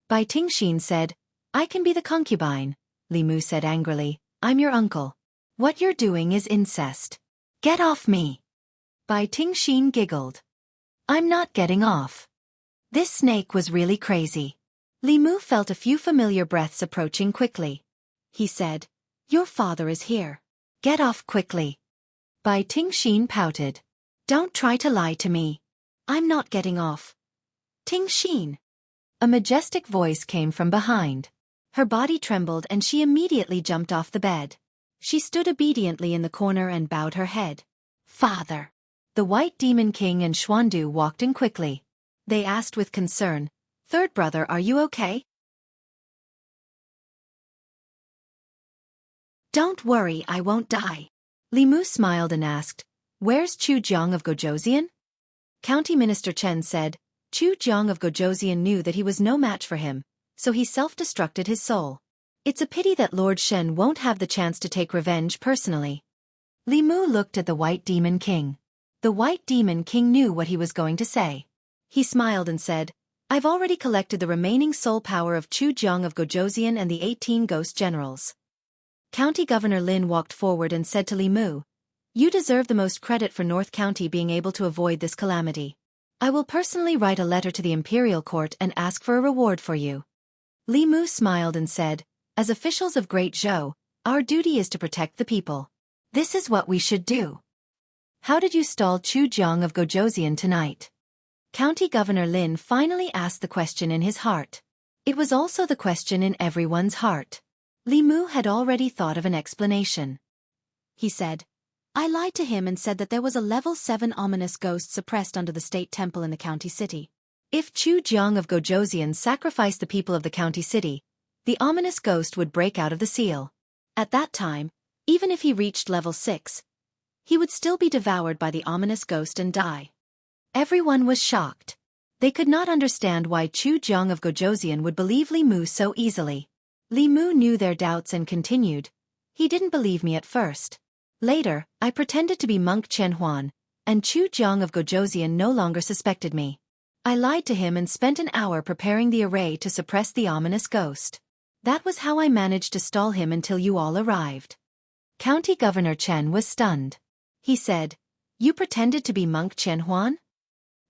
Bai Tingxin said, "I can be the concubine." Li Mu said angrily, "I'm your uncle. What you're doing is incest. Get off me." Bai Tingxin giggled. "I'm not getting off." This snake was really crazy. Li Mu felt a few familiar breaths approaching quickly. He said, "Your father is here. Get off quickly." Bai Tingxin pouted. "Don't try to lie to me. I'm not getting off." "Tingxin." A majestic voice came from behind. Her body trembled and she immediately jumped off the bed. She stood obediently in the corner and bowed her head. "Father." The White Demon King and Xuandu walked in quickly. They asked with concern, "Third brother, are you okay?" "Don't worry, I won't die." Li Mu smiled and asked, "Where's Chu Jiang of Gojoseon?" County Minister Chen said, "Chu Jiang of Gojoseon knew that he was no match for him, so he self-destructed his soul. It's a pity that Lord Shen won't have the chance to take revenge personally." Li Mu looked at the White Demon King. The White Demon King knew what he was going to say. He smiled and said, "I've already collected the remaining soul power of Chu Jiang of Gojoseon and the 18 ghost generals." County Governor Lin walked forward and said to Li Mu, "You deserve the most credit for North County being able to avoid this calamity. I will personally write a letter to the Imperial Court and ask for a reward for you." Li Mu smiled and said, "As officials of Great Zhou, our duty is to protect the people. This is what we should do." "How did you stall Chu Jiang of Gojoseon tonight?" County Governor Lin finally asked the question in his heart. It was also the question in everyone's heart. Li Mu had already thought of an explanation. He said, "I lied to him and said that there was a level 7 ominous ghost suppressed under the state temple in the county city. If Chu Jiang of Gojoseon sacrificed the people of the county city, the ominous ghost would break out of the seal. At that time, even if he reached level 6, he would still be devoured by the ominous ghost and die." Everyone was shocked. They could not understand why Chu Jiang of Gojoseon would believe Li Mu so easily. Li Mu knew their doubts and continued, "He didn't believe me at first. Later, I pretended to be Monk Chen Huan, and Chu Jiang of Gojoseon no longer suspected me. I lied to him and spent an hour preparing the array to suppress the ominous ghost. That was how I managed to stall him until you all arrived." County Governor Chen was stunned. He said, "You pretended to be Monk Chen Huan?"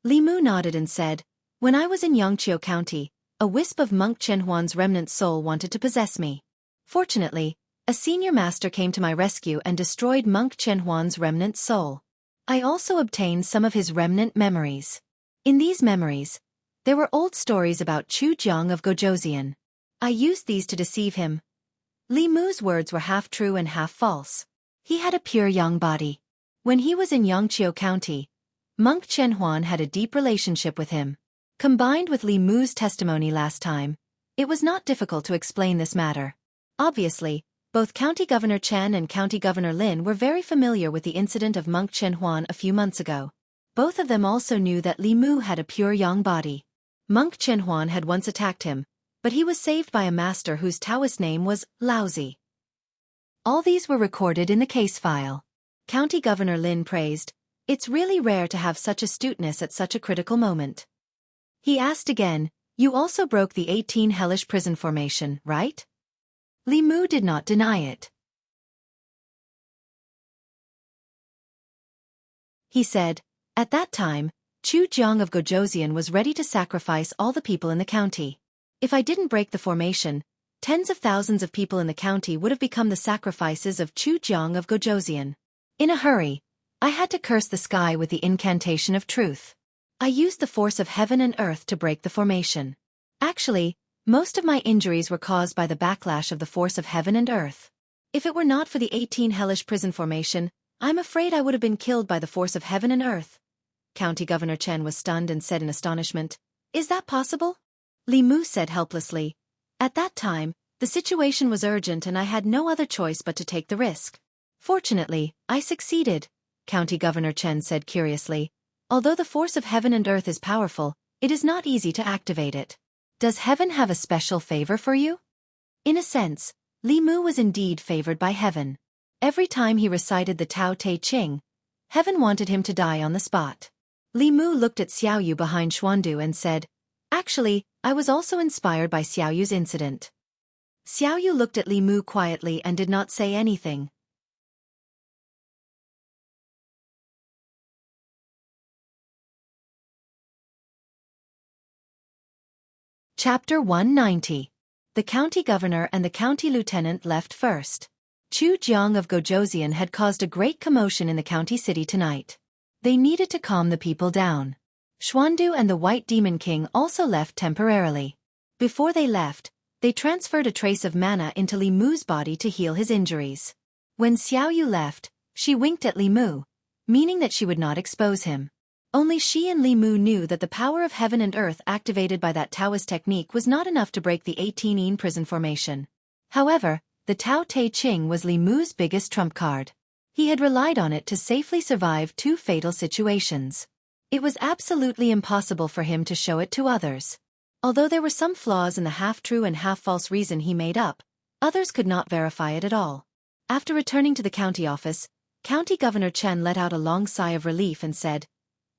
Li Mu nodded and said, "When I was in Yangqiu County, a wisp of Monk Chen Huan's remnant soul wanted to possess me. Fortunately, a senior master came to my rescue and destroyed Monk Chen Huan's remnant soul. I also obtained some of his remnant memories. In these memories, there were old stories about Chu Jiang of Gojoseon. I used these to deceive him." Li Mu's words were half true and half false. He had a pure yang body. When he was in Yangqiu County, Monk Chen Huan had a deep relationship with him. Combined with Li Mu's testimony last time, it was not difficult to explain this matter. Obviously, both County Governor Chen and County Governor Lin were very familiar with the incident of Monk Chen Huan a few months ago. Both of them also knew that Li Mu had a pure yang body. Monk Chen Huan had once attacked him, but he was saved by a master whose Taoist name was Laozi. All these were recorded in the case file. County Governor Lin praised, "It's really rare to have such astuteness at such a critical moment." He asked again, "You also broke the 18 hellish prison formation, right?" Li Mu did not deny it. He said, "At that time, Chu Jiang of Gojoseon was ready to sacrifice all the people in the county. If I didn't break the formation, tens of thousands of people in the county would have become the sacrifices of Chu Jiang of Gojoseon. In a hurry, I had to curse the sky with the incantation of truth. I used the force of heaven and earth to break the formation. Actually, most of my injuries were caused by the backlash of the force of heaven and earth. If it were not for the 18 hellish prison formation, I'm afraid I would have been killed by the force of heaven and earth. County Governor Chen was stunned and said in astonishment, Is that possible? Li Mu said helplessly, At that time, the situation was urgent and I had no other choice but to take the risk. Fortunately, I succeeded, County Governor Chen said curiously. Although the force of heaven and earth is powerful, it is not easy to activate it. Does heaven have a special favor for you? In a sense, Li Mu was indeed favored by heaven. Every time he recited the Tao Te Ching, heaven wanted him to die on the spot. Li Mu looked at Xiaoyu behind Xuandu and said, Actually, I was also inspired by Xiaoyu's incident. Xiaoyu looked at Li Mu quietly and did not say anything. Chapter 190. The county governor and the county lieutenant left first. Chu Jiang of Gojoseon had caused a great commotion in the county city tonight. They needed to calm the people down. Xuandu and the White Demon King also left temporarily. Before they left, they transferred a trace of mana into Li Mu's body to heal his injuries. When Xiaoyu left, she winked at Li Mu, meaning that she would not expose him. Only she and Li Mu knew that the power of heaven and earth activated by that Taoist technique was not enough to break the 18-yin prison formation. However, the Tao Te Ching was Li Mu's biggest trump card. He had relied on it to safely survive 2 fatal situations. It was absolutely impossible for him to show it to others. Although there were some flaws in the half-true and half-false reason he made up, others could not verify it at all. After returning to the county office, County Governor Chen let out a long sigh of relief and said,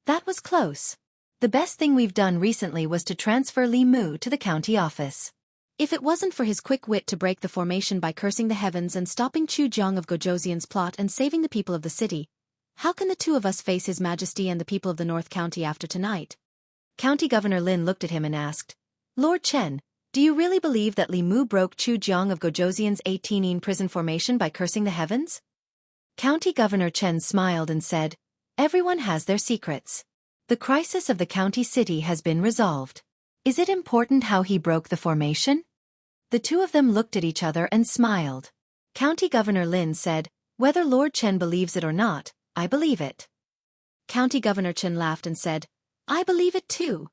That was close. The best thing we've done recently was to transfer Li Mu to the county office. If it wasn't for his quick wit to break the formation by cursing the heavens and stopping Chu Jiang of Gojoseon's plot and saving the people of the city, how can the two of us face His Majesty and the people of the North County after tonight? County Governor Lin looked at him and asked, Lord Chen, do you really believe that Li Mu broke Chu Jiang of Gojoseon's 18-yin prison formation by cursing the heavens? County Governor Chen smiled and said, Everyone has their secrets. The crisis of the county city has been resolved. Is it important how he broke the formation? The two of them looked at each other and smiled. County Governor Lin said, Whether Lord Chen believes it or not, I believe it. County Governor Chen laughed and said, I believe it too.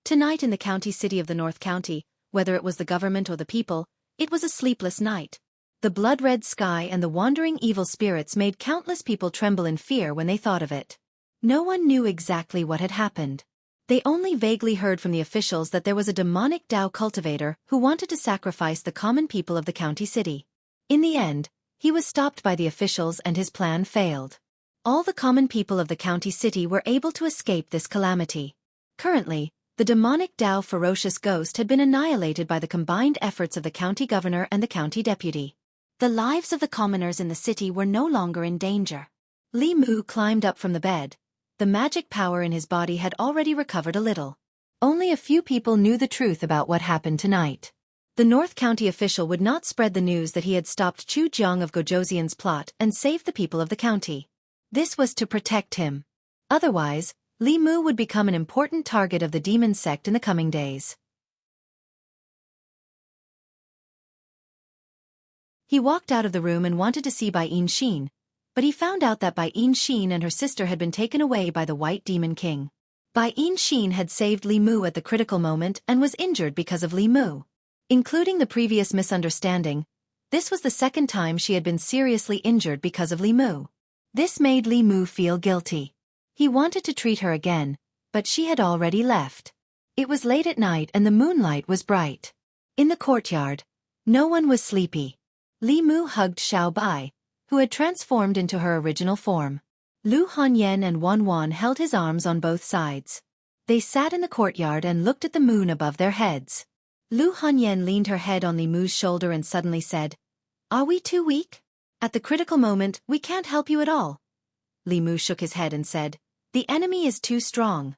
Tonight in the county city of the North County, whether it was the government or the people, it was a sleepless night. The blood-red sky and the wandering evil spirits made countless people tremble in fear when they thought of it. No one knew exactly what had happened. They only vaguely heard from the officials that there was a demonic Dao cultivator who wanted to sacrifice the common people of the county city. In the end, he was stopped by the officials and his plan failed. All the common people of the county city were able to escape this calamity. Currently, the demonic Dao ferocious ghost had been annihilated by the combined efforts of the county governor and the county deputy. The lives of the commoners in the city were no longer in danger. Li Mu climbed up from the bed. The magic power in his body had already recovered a little. Only a few people knew the truth about what happened tonight. The North County official would not spread the news that he had stopped Chu Jiang of Gojoseon's plot and saved the people of the county. This was to protect him. Otherwise, Li Mu would become an important target of the demon sect in the coming days. He walked out of the room and wanted to see Bai Xin, but he found out that Bai Xin and her sister had been taken away by the White Demon King. Bai Xin had saved Li Mu at the critical moment and was injured because of Li Mu. Including the previous misunderstanding, this was the second time she had been seriously injured because of Li Mu. This made Li Mu feel guilty. He wanted to treat her again, but she had already left. It was late at night and the moonlight was bright. In the courtyard, no one was sleepy. Li Mu hugged Xiao Bai, who had transformed into her original form. Lu Hanyan and Wan Wan held his arms on both sides. They sat in the courtyard and looked at the moon above their heads. Lu Hanyan leaned her head on Li Mu's shoulder and suddenly said, Are we too weak? At the critical moment, we can't help you at all. Li Mu shook his head and said, The enemy is too strong.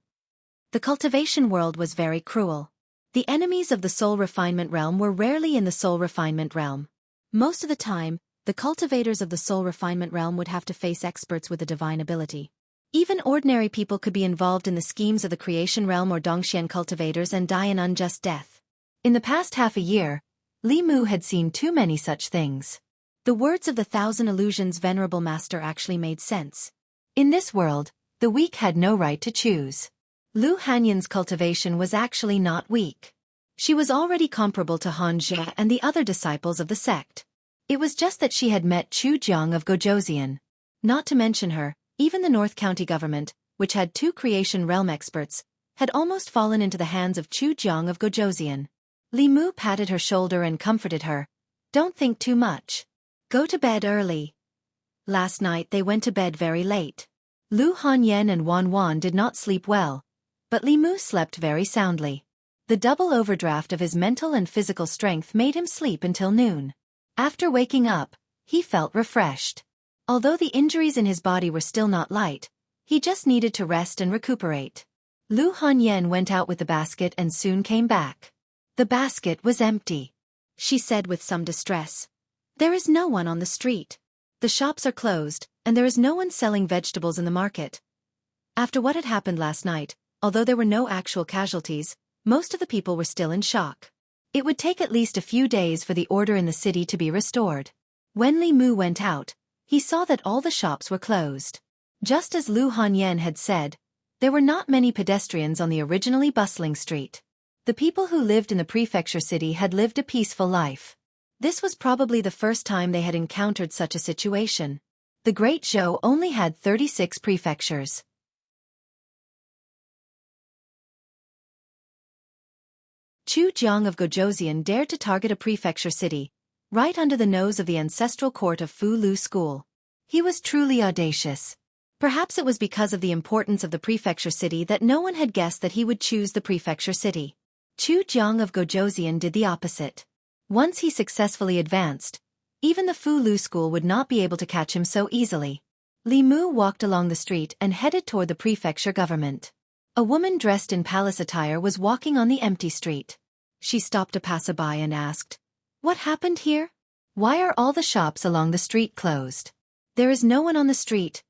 The cultivation world was very cruel. The enemies of the soul refinement realm were rarely in the soul refinement realm. Most of the time, the cultivators of the soul refinement realm would have to face experts with a divine ability. Even ordinary people could be involved in the schemes of the creation realm or Dongxian cultivators and die an unjust death. In the past half a year, Li Mu had seen too many such things. The words of the thousand illusions venerable master actually made sense. In this world, the weak had no right to choose. Lu Hanyan's cultivation was actually not weak. She was already comparable to Han Jie and the other disciples of the sect. It was just that she had met Chu Jiang of Gojoseon. Not to mention her, even the North County government, which had 2 creation realm experts, had almost fallen into the hands of Chu Jiang of Gojoseon. Li Mu patted her shoulder and comforted her. Don't think too much. Go to bed early. Last night they went to bed very late. Lu Hanyan and Wan Wan did not sleep well, but Li Mu slept very soundly. The double overdraft of his mental and physical strength made him sleep until noon. After waking up, he felt refreshed. Although the injuries in his body were still not light, he just needed to rest and recuperate. Lu Hanyan went out with the basket and soon came back. The basket was empty. She said with some distress. There is no one on the street. The shops are closed, and there is no one selling vegetables in the market. After what had happened last night, although there were no actual casualties, most of the people were still in shock. It would take at least a few days for the order in the city to be restored. When Li Mu went out, he saw that all the shops were closed. Just as Lu Hanyan had said, there were not many pedestrians on the originally bustling street. The people who lived in the prefecture city had lived a peaceful life. This was probably the first time they had encountered such a situation. The Great Zhou only had 36 prefectures. Chu Jiang of Gojoseon dared to target a prefecture city, right under the nose of the ancestral court of Fu Lu School. He was truly audacious. Perhaps it was because of the importance of the prefecture city that no one had guessed that he would choose the prefecture city. Chu Jiang of Gojoseon did the opposite. Once he successfully advanced, even the Fu Lu School would not be able to catch him so easily. Li Mu walked along the street and headed toward the prefecture government. A woman dressed in palace attire was walking on the empty street. She stopped a passerby and asked, "What happened here? Why are all the shops along the street closed? There is no one on the street."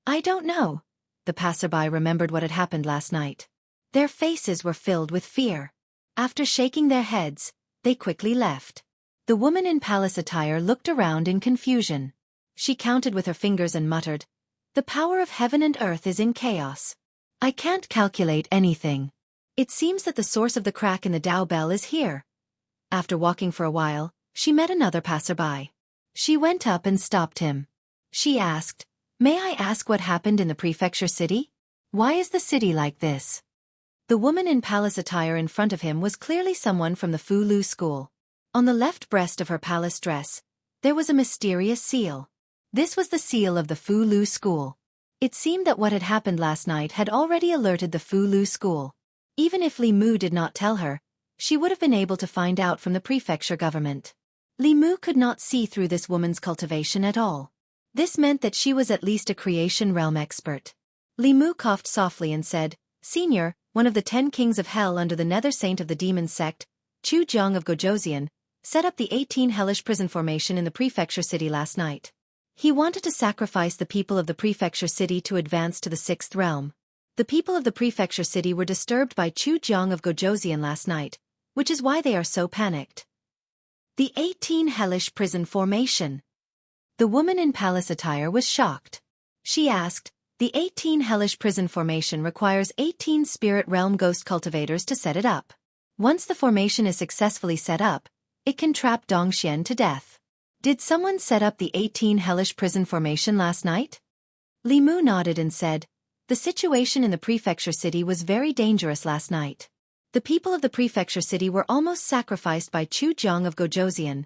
"I don't know." The passerby remembered what had happened last night. Their faces were filled with fear. After shaking their heads, they quickly left. The woman in palace attire looked around in confusion. She counted with her fingers and muttered, "The power of heaven and earth is in chaos. I can't calculate anything. It seems that the source of the crack in the Dao bell is here." After walking for a while, she met another passerby. She went up and stopped him. She asked, "May I ask what happened in the prefecture city? Why is the city like this?" The woman in palace attire in front of him was clearly someone from the Fu Lu School. On the left breast of her palace dress, there was a mysterious seal. This was the seal of the Fu Lu School. It seemed that what had happened last night had already alerted the Fu Lu School. Even if Li Mu did not tell her, she would have been able to find out from the prefecture government. Li Mu could not see through this woman's cultivation at all. This meant that she was at least a creation realm expert. Li Mu coughed softly and said, "Senior, one of the 10 kings of hell under the nether saint of the demon sect, Chu Jiang of Gojoseon, set up the 18 hellish prison formation in the prefecture city last night. He wanted to sacrifice the people of the prefecture city to advance to the 6th realm. The people of the prefecture city were disturbed by Chu Jiang of Gojoseon last night, which is why they are so panicked." The 18 hellish prison formation. The woman in palace attire was shocked. She asked, "The 18 hellish prison formation requires 18 spirit realm ghost cultivators to set it up. Once the formation is successfully set up, it can trap Dongxian to death. Did someone set up the 18 hellish prison formation last night?" Li Mu nodded and said, "The situation in the prefecture city was very dangerous last night. The people of the prefecture city were almost sacrificed by Chu Jiang of Gojoseon."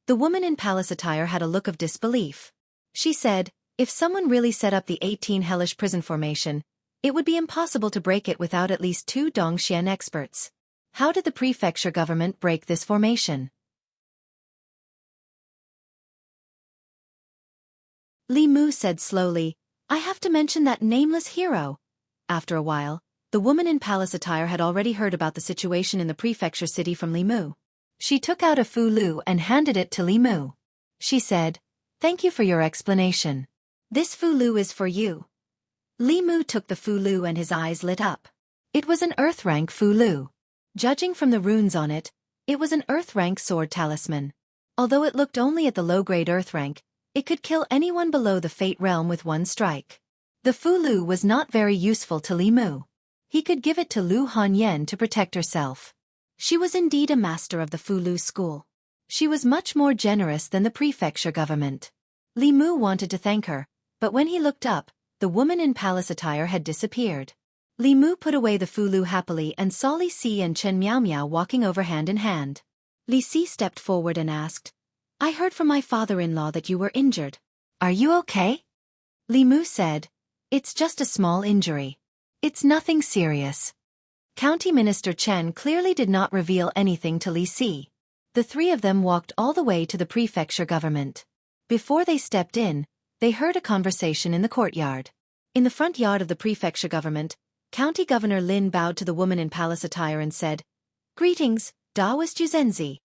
The woman in palace attire had a look of disbelief. She said, "If someone really set up the 18 hellish prison formation, it would be impossible to break it without at least 2 Dongxian experts. How did the prefecture government break this formation?" Li Mu said slowly, "I have to mention that nameless hero." After a while, the woman in palace attire had already heard about the situation in the prefecture city from Li Mu. She took out a Fu Lu and handed it to Li Mu. She said, "Thank you for your explanation. This Fu Lu is for you." Li Mu took the Fu Lu and his eyes lit up. It was an Earth rank Fu Lu. Judging from the runes on it, it was an Earth rank sword talisman. Although it looked only at the low-grade earth rank, it could kill anyone below the Fate realm with one strike. The Fulu was not very useful to Li Mu. He could give it to Lu Hanyan to protect herself. She was indeed a master of the Fulu school. She was much more generous than the prefecture government. Li Mu wanted to thank her, but when he looked up, the woman in palace attire had disappeared. Li Mu put away the Fulu happily and saw Li Si and Chen Miao Miao walking over hand in hand. Li Si stepped forward and asked, "I heard from my father-in-law that you were injured. Are you okay?" Li Mu said, "It's just a small injury. It's nothing serious." County Minister Chen clearly did not reveal anything to Li Si. The three of them walked all the way to the prefecture government. Before they stepped in, they heard a conversation in the courtyard. In the front yard of the prefecture government, County Governor Lin bowed to the woman in palace attire and said, "Greetings, Daoist Yuzenzi."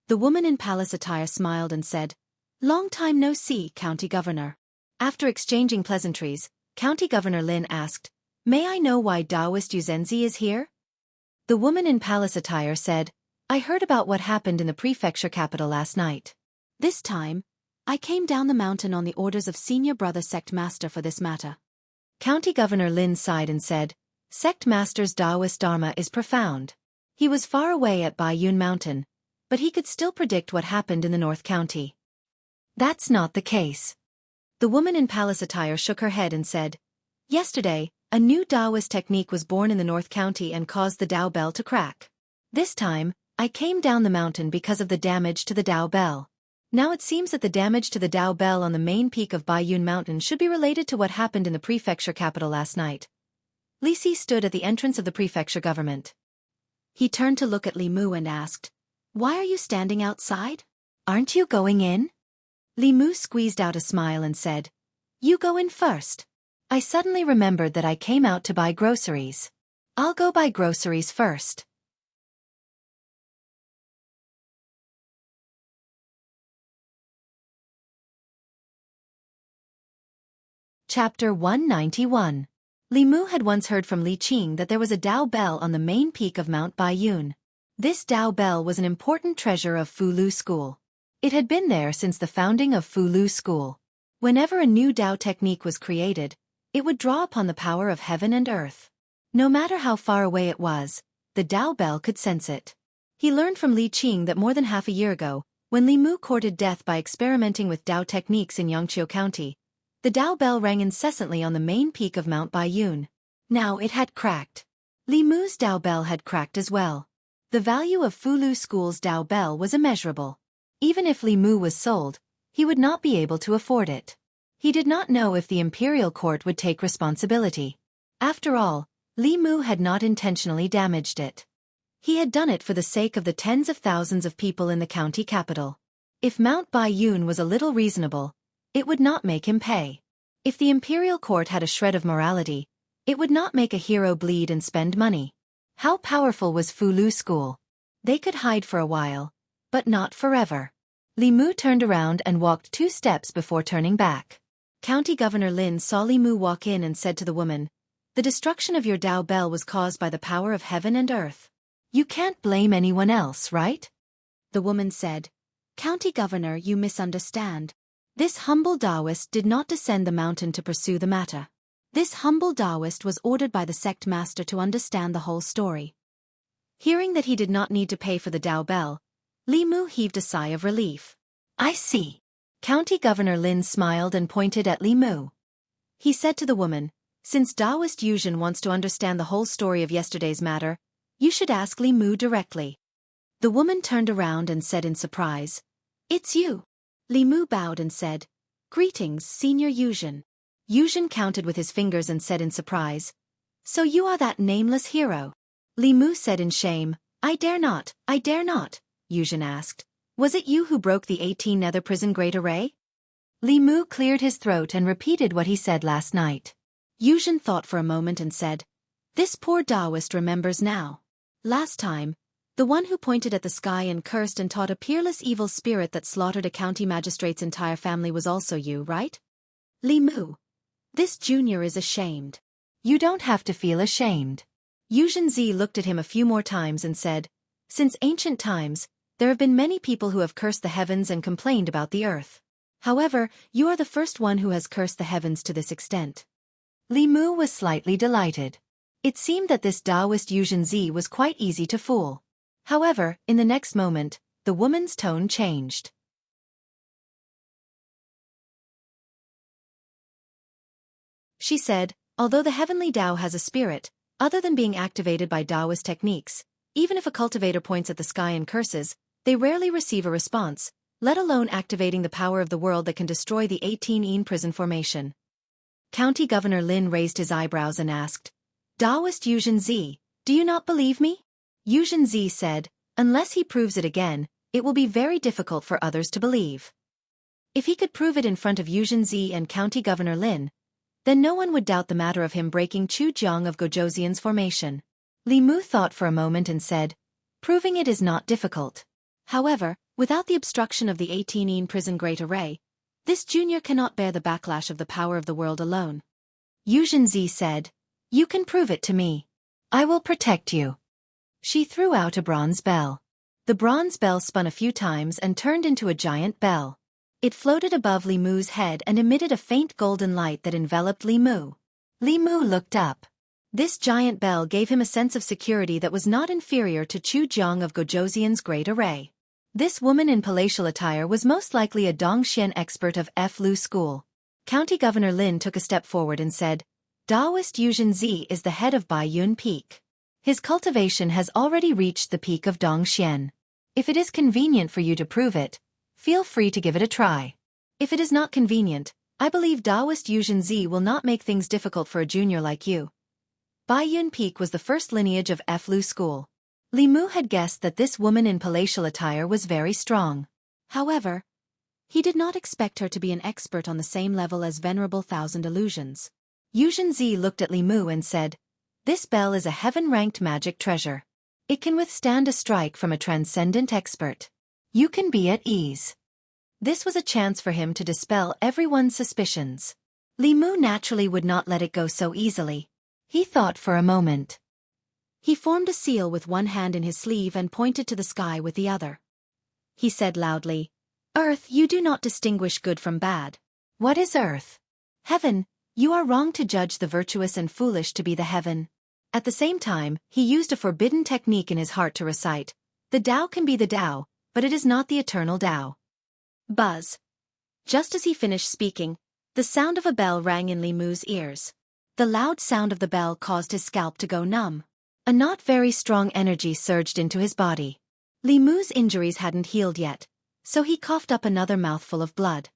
The woman in palace attire smiled and said, "Long time no see, County Governor." After exchanging pleasantries, County Governor Lin asked, "May I know why Daoist Yuzenzi is here?" The woman in palace attire said, "I heard about what happened in the prefecture capital last night. This time, I came down the mountain on the orders of Senior Brother Sect Master for this matter." County Governor Lin sighed and said, "Sect Master's Daoist Dharma is profound." He was far away at Baiyun Mountain, but he could still predict what happened in the North County. That's not the case. The woman in palace attire shook her head and said, "Yesterday, a new Daoist technique was born in the North County and caused the Dao Bell to crack. This time, I came down the mountain because of the damage to the Dao Bell. Now it seems that the damage to the Dao Bell on the main peak of Baiyun Mountain should be related to what happened in the prefecture capital last night." Li Si stood at the entrance of the prefecture government. He turned to look at Li Mu and asked, "Why are you standing outside? Aren't you going in?" Li Mu squeezed out a smile and said, "You go in first. I suddenly remembered that I came out to buy groceries. I'll go buy groceries first." Chapter 191. Li Mu had once heard from Li Qing that there was a Dao Bell on the main peak of Mount Baiyun. This Dao Bell was an important treasure of Fulu School. It had been there since the founding of Fulu School. Whenever a new Dao technique was created, it would draw upon the power of heaven and earth. No matter how far away it was, the Dao Bell could sense it. He learned from Li Qing that more than half a year ago, when Li Mu courted death by experimenting with Dao techniques in Yangqiu County, the Dao Bell rang incessantly on the main peak of Mount Baiyun. Now it had cracked. Li Mu's Dao Bell had cracked as well. The value of Fulu School's Dao Bell was immeasurable. Even if Li Mu was sold, he would not be able to afford it. He did not know if the imperial court would take responsibility. After all, Li Mu had not intentionally damaged it. He had done it for the sake of the tens of thousands of people in the county capital. If Mount Baiyun was a little reasonable, it would not make him pay. If the imperial court had a shred of morality, it would not make a hero bleed and spend money. How powerful was Fulu School? They could hide for a while, but not forever. Li Mu turned around and walked 2 steps before turning back. County Governor Lin saw Li Mu walk in and said to the woman, "The destruction of your Dao Bell was caused by the power of heaven and earth. You can't blame anyone else, right?" The woman said, "County Governor, you misunderstand. This humble Daoist did not descend the mountain to pursue the matter. This humble Daoist was ordered by the sect master to understand the whole story." Hearing that he did not need to pay for the Dao Bell, Li Mu heaved a sigh of relief. "I see." County Governor Lin smiled and pointed at Li Mu. He said to the woman, "Since Daoist Yuzhen wants to understand the whole story of yesterday's matter, you should ask Li Mu directly." The woman turned around and said in surprise, "It's you." Li Mu bowed and said, "Greetings, Senior Yuzhen." Yuzhen counted with his fingers and said in surprise, "So you are that nameless hero." Li Mu said in shame, I dare not." Yuzhen asked, "Was it you who broke the 18 nether prison great array?" Li Mu cleared his throat and repeated what he said last night. Yuzhen thought for a moment and said, "This poor Daoist remembers now. Last time, the one who pointed at the sky and cursed and taught a peerless evil spirit that slaughtered a county magistrate's entire family was also you, right?" "Li Mu, this junior is ashamed." "You don't have to feel ashamed." Yuzhen Zi looked at him a few more times and said, "Since ancient times, There have been many people who have cursed the heavens and complained about the earth. However, you are the first one who has cursed the heavens to this extent. Li Mu was slightly delighted. It seemed that this Daoist Yuzhen Zi was quite easy to fool. However, in the next moment, the woman's tone changed. She said, although the heavenly Tao has a spirit, other than being activated by Daoist techniques, even if a cultivator points at the sky and curses, they rarely receive a response, let alone activating the power of the world that can destroy the 18-een prison formation. County Governor Lin raised his eyebrows and asked, Daoist Yuzhen Zi, do you not believe me? Yuzhen Zi said, unless he proves it again, it will be very difficult for others to believe. If he could prove it in front of Yuzhen Zi and County Governor Lin, then no one would doubt the matter of him breaking Chu Jiang of Gojoseon's formation. Li Mu thought for a moment and said, proving it is not difficult. However, without the obstruction of the 18-een prison great array, this junior cannot bear the backlash of the power of the world alone. Yuzhen Zi said, you can prove it to me. I will protect you. She threw out a bronze bell. The bronze bell spun a few times and turned into a giant bell. It floated above Li Mu's head and emitted a faint golden light that enveloped Li Mu. Li Mu looked up. This giant bell gave him a sense of security that was not inferior to Chu Jiang of Gojoseon's great array. This woman in palatial attire was most likely a Dongxian expert of Lu school. County Governor Lin took a step forward and said, Daoist Yuzhen Zi is the head of Baiyun Peak. His cultivation has already reached the peak of Dongxian. If it is convenient for you to prove it, feel free to give it a try. If it is not convenient, I believe Daoist Yuzhen Zi will not make things difficult for a junior like you. Baiyun Peak was the first lineage of Lu school. Li Mu had guessed that this woman in palatial attire was very strong. However, he did not expect her to be an expert on the same level as Venerable Thousand Illusions. Yuzhen Zi looked at Li Mu and said, this bell is a heaven-ranked magic treasure. It can withstand a strike from a transcendent expert. You can be at ease. This was a chance for him to dispel everyone's suspicions. Li Mu naturally would not let it go so easily. He thought for a moment. He formed a seal with one hand in his sleeve and pointed to the sky with the other. He said loudly, Earth, you do not distinguish good from bad. What is earth? Heaven, you are wrong to judge the virtuous and foolish to be the heaven. At the same time, he used a forbidden technique in his heart to recite, the Tao can be the Tao, but it is not the eternal Tao. Buzz. Just as he finished speaking, the sound of a bell rang in Li Mu's ears. The loud sound of the bell caused his scalp to go numb. A not very strong energy surged into his body. Li Mu's injuries hadn't healed yet, so he coughed up another mouthful of blood.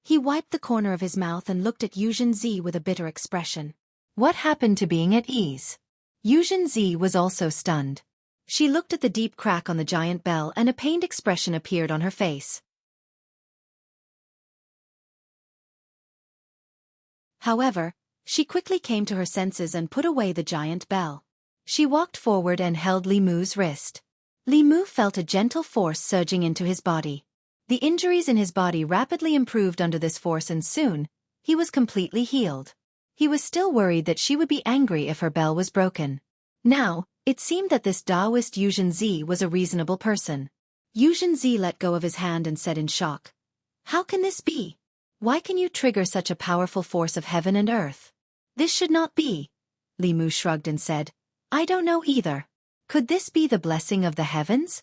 He wiped the corner of his mouth and looked at Yuzhen Zi with a bitter expression. What happened to being at ease? Yuzhen Zi was also stunned. She looked at the deep crack on the giant bell and a pained expression appeared on her face. However, she quickly came to her senses and put away the giant bell. She walked forward and held Li Mu's wrist. Li Mu felt a gentle force surging into his body. The injuries in his body rapidly improved under this force and soon, he was completely healed. He was still worried that she would be angry if her bell was broken. Now, it seemed that this Daoist Yuzhen Zi was a reasonable person. Yuzhen Zi let go of his hand and said in shock, how can this be? Why can you trigger such a powerful force of heaven and earth? This should not be. Li Mu shrugged and said, I don't know either. Could this be the blessing of the heavens?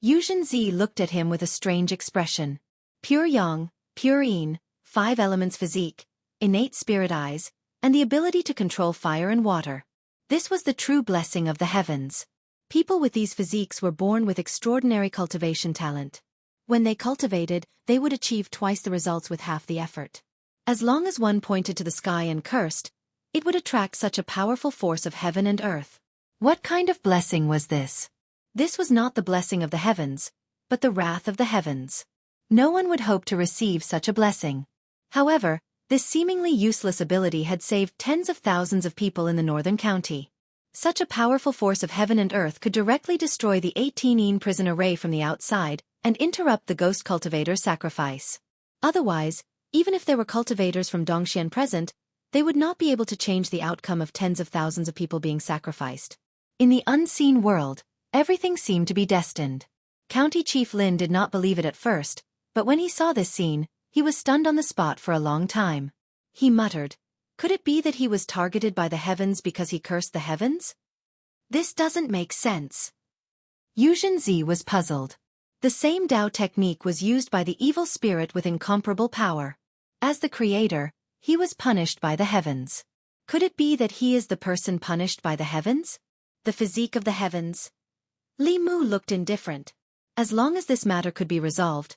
Yuzhen Zi looked at him with a strange expression. Pure yang, pure yin, 5 elements physique, innate spirit eyes, and the ability to control fire and water. This was the true blessing of the heavens. People with these physiques were born with extraordinary cultivation talent. When they cultivated, they would achieve twice the results with half the effort. As long as one pointed to the sky and cursed, it would attract such a powerful force of heaven and earth. What kind of blessing was this? This was not the blessing of the heavens, but the wrath of the heavens. No one would hope to receive such a blessing. However, this seemingly useless ability had saved tens of thousands of people in the northern county. Such a powerful force of heaven and earth could directly destroy the 18-een prison array from the outside and interrupt the ghost cultivator's sacrifice. Otherwise, even if there were cultivators from Dongxian present, they would not be able to change the outcome of tens of thousands of people being sacrificed. In the unseen world, everything seemed to be destined. County Chief Lin did not believe it at first, but when he saw this scene, he was stunned on the spot for a long time. He muttered, "Could it be that he was targeted by the heavens because he cursed the heavens? This doesn't make sense." Yuzhen was puzzled. The same Dao technique was used by the evil spirit with incomparable power. As the creator, he was punished by the heavens. Could it be that he is the person punished by the heavens? The physique of the heavens? Li Mu looked indifferent. As long as this matter could be resolved,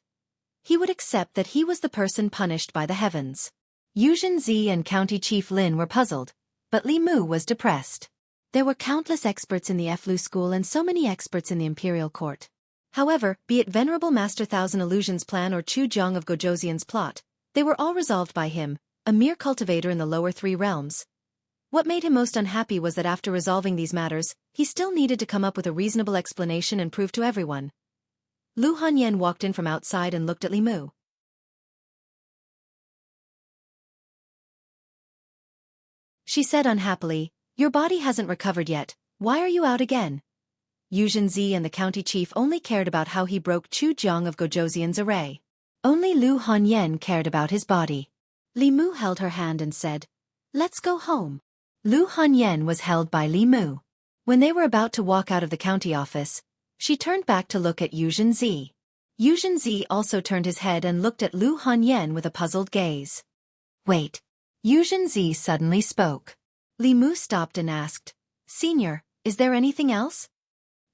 he would accept that he was the person punished by the heavens. Yuzhen and County Chief Lin were puzzled, but Li Mu was depressed. There were countless experts in the Flu school and so many experts in the imperial court. However, be it Venerable Master Thousand Illusions' plan or Chu Jiang of Gojoseon's plot, they were all resolved by him, a mere cultivator in the lower three realms. What made him most unhappy was that after resolving these matters, he still needed to come up with a reasonable explanation and prove to everyone. Lu Hanyan walked in from outside and looked at Li Mu. She said unhappily, "Your body hasn't recovered yet, why are you out again?" Yuzhen and the county chief only cared about how he broke Chu Jiang of Gojoseon's array. Only Lu Hanyan cared about his body. Li Mu held her hand and said, "Let's go home." Lu Hanyan was held by Li Mu. When they were about to walk out of the county office, she turned back to look at Yuzhen. Yuzhen also turned his head and looked at Lu Hanyan with a puzzled gaze. "Wait." Yuzhen suddenly spoke. Li Mu stopped and asked, "Senior, is there anything else?"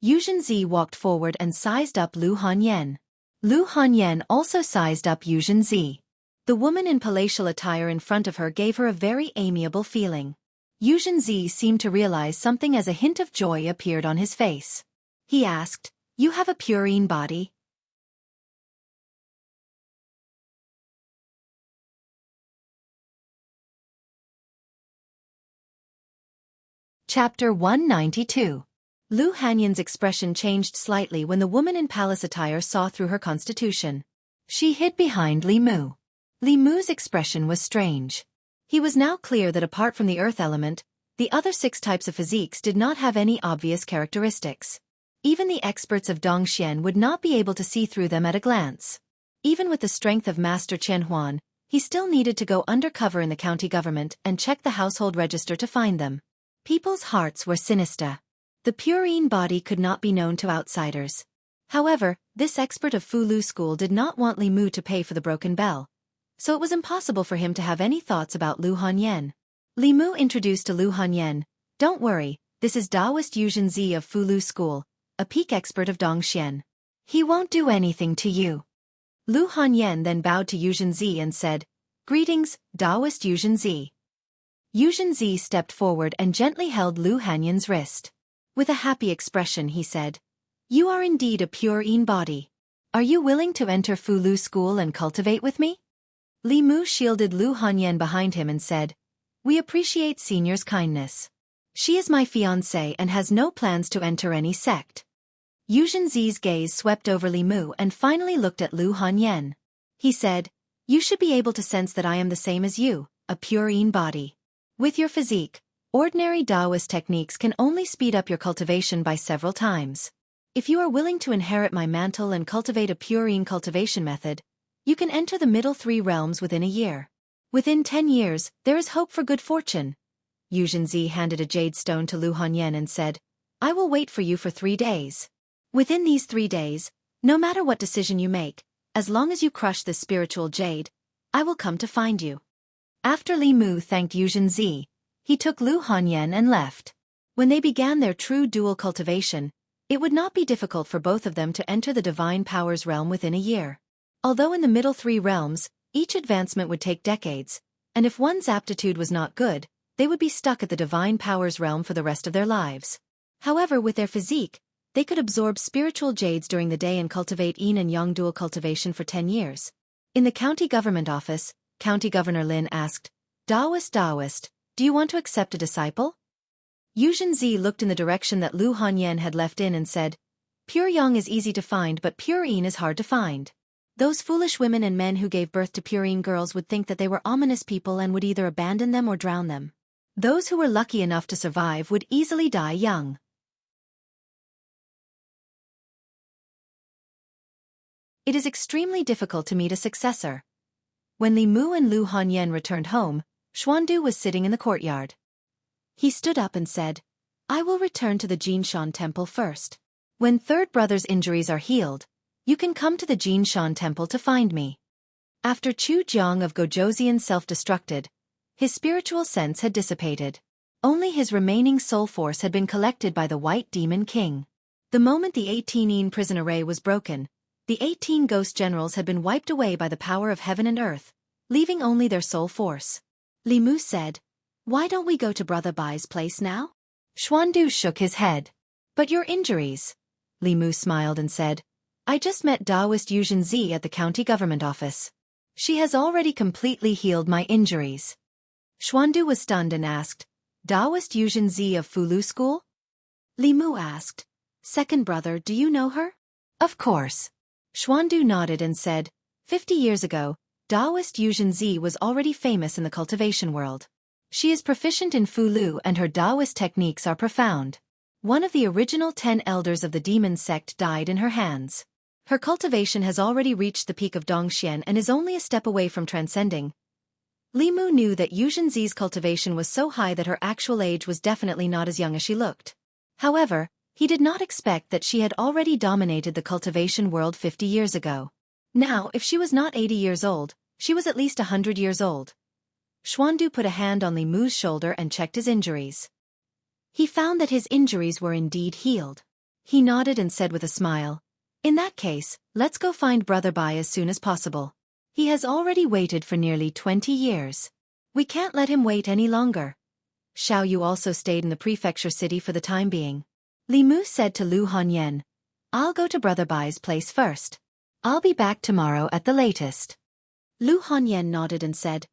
Yuzhen walked forward and sized up Lu Hanyan. Lu Hanyan also sized up Yuzhen. The woman in palatial attire in front of her gave her a very amiable feeling. Yuzhen seemed to realize something as a hint of joy appeared on his face. He asked, "You have a purine body?" Chapter 192. Lu Hanyan's expression changed slightly when the woman in palace attire saw through her constitution. She hid behind Li Mu. Li Mu's expression was strange. He was now clear that apart from the earth element, the other 6 types of physiques did not have any obvious characteristics. Even the experts of Dongxian would not be able to see through them at a glance. Even with the strength of Master Chen Huan, he still needed to go undercover in the county government and check the household register to find them. People's hearts were sinister. The purine body could not be known to outsiders. However, this expert of Fulu school did not want Li Mu to pay for the broken bell, so it was impossible for him to have any thoughts about Lu Hanyan. Li Mu introduced to Lu Hanyan, "Don't worry, this is Daoist Yuzhen of Fulu school, a peak expert of Dongxian. He won't do anything to you." Lu Hanyan then bowed to Yuzhen and said, "Greetings, Daoist Yuzhen." Yuzhen stepped forward and gently held Lu Hanyan's wrist. With a happy expression he said, "You are indeed a purine body. Are you willing to enter Fulu school and cultivate with me?" Li Mu shielded Lu Hanyan behind him and said, "We appreciate Senior's kindness. She is my fiancée and has no plans to enter any sect." Yuzhen's gaze swept over Li Mu and finally looked at Lu Hanyan. He said, "You should be able to sense that I am the same as you, a purine body. With your physique, ordinary Daoist techniques can only speed up your cultivation by several times. If you are willing to inherit my mantle and cultivate a purine cultivation method, you can enter the middle 3 realms within a year. Within 10 years, there is hope for good fortune." Yuzhen handed a jade stone to Lu Hanyan and said, "I will wait for you for 3 days. Within these 3 days, no matter what decision you make, as long as you crush this spiritual jade, I will come to find you." After Li Mu thanked Yuzhen, he took Lu Hanyan and left. When they began their true dual cultivation, it would not be difficult for both of them to enter the divine powers realm within a year. Although in the middle 3 realms, each advancement would take decades, and if one's aptitude was not good, they would be stuck at the divine powers realm for the rest of their lives. However, with their physique, they could absorb spiritual jades during the day and cultivate yin and yang dual cultivation for 10 years. In the county government office, County Governor Lin asked, Daoist, do you want to accept a disciple?" Yuzhen looked in the direction that Lu Hanyan had left in and said, "Pure yang is easy to find but pure yin is hard to find. Those foolish women and men who gave birth to purine girls would think that they were ominous people and would either abandon them or drown them. Those who were lucky enough to survive would easily die young." It is extremely difficult to meet a successor. When Li Mu and Lu Hanyan returned home, Xuandu was sitting in the courtyard. He stood up and said, I will return to the Jinshan temple first. When third brother's injuries are healed, you can come to the Jinshan temple to find me. After Chu Jiang of Gojoseon self-destructed, his spiritual sense had dissipated. Only his remaining soul force had been collected by the White Demon King. The moment the 18 prison array was broken, the 18 ghost generals had been wiped away by the power of heaven and earth, leaving only their soul force. Li Mu said, Why don't we go to Brother Bai's place now? Xuandu shook his head. But your injuries? Li Mu smiled and said, I just met Daoist Yuzhen Zi at the county government office. She has already completely healed my injuries. Xuandu was stunned and asked, Daoist Yuzhen Zi of Fulu School? Li Mu asked, Second brother, do you know her? Of course. Xuandu nodded and said, 50 years ago, Daoist Yuzhen Zi was already famous in the cultivation world. She is proficient in Fulu and her Daoist techniques are profound. One of the original 10 elders of the demon sect died in her hands. Her cultivation has already reached the peak of Dongxian and is only a step away from transcending. Li Mu knew that Yuzhen Zi's cultivation was so high that her actual age was definitely not as young as she looked. However, he did not expect that she had already dominated the cultivation world 50 years ago. Now, if she was not 80 years old, she was at least 100 years old. Xuandu put a hand on Li Mu's shoulder and checked his injuries. He found that his injuries were indeed healed. He nodded and said with a smile, In that case, let's go find Brother Bai as soon as possible. He has already waited for nearly 20 years. We can't let him wait any longer. Xiao Yu also stayed in the prefecture city for the time being. Li Mu said to Lu Hanyan, I'll go to Brother Bai's place first. I'll be back tomorrow at the latest. Lu Hanyan nodded and said,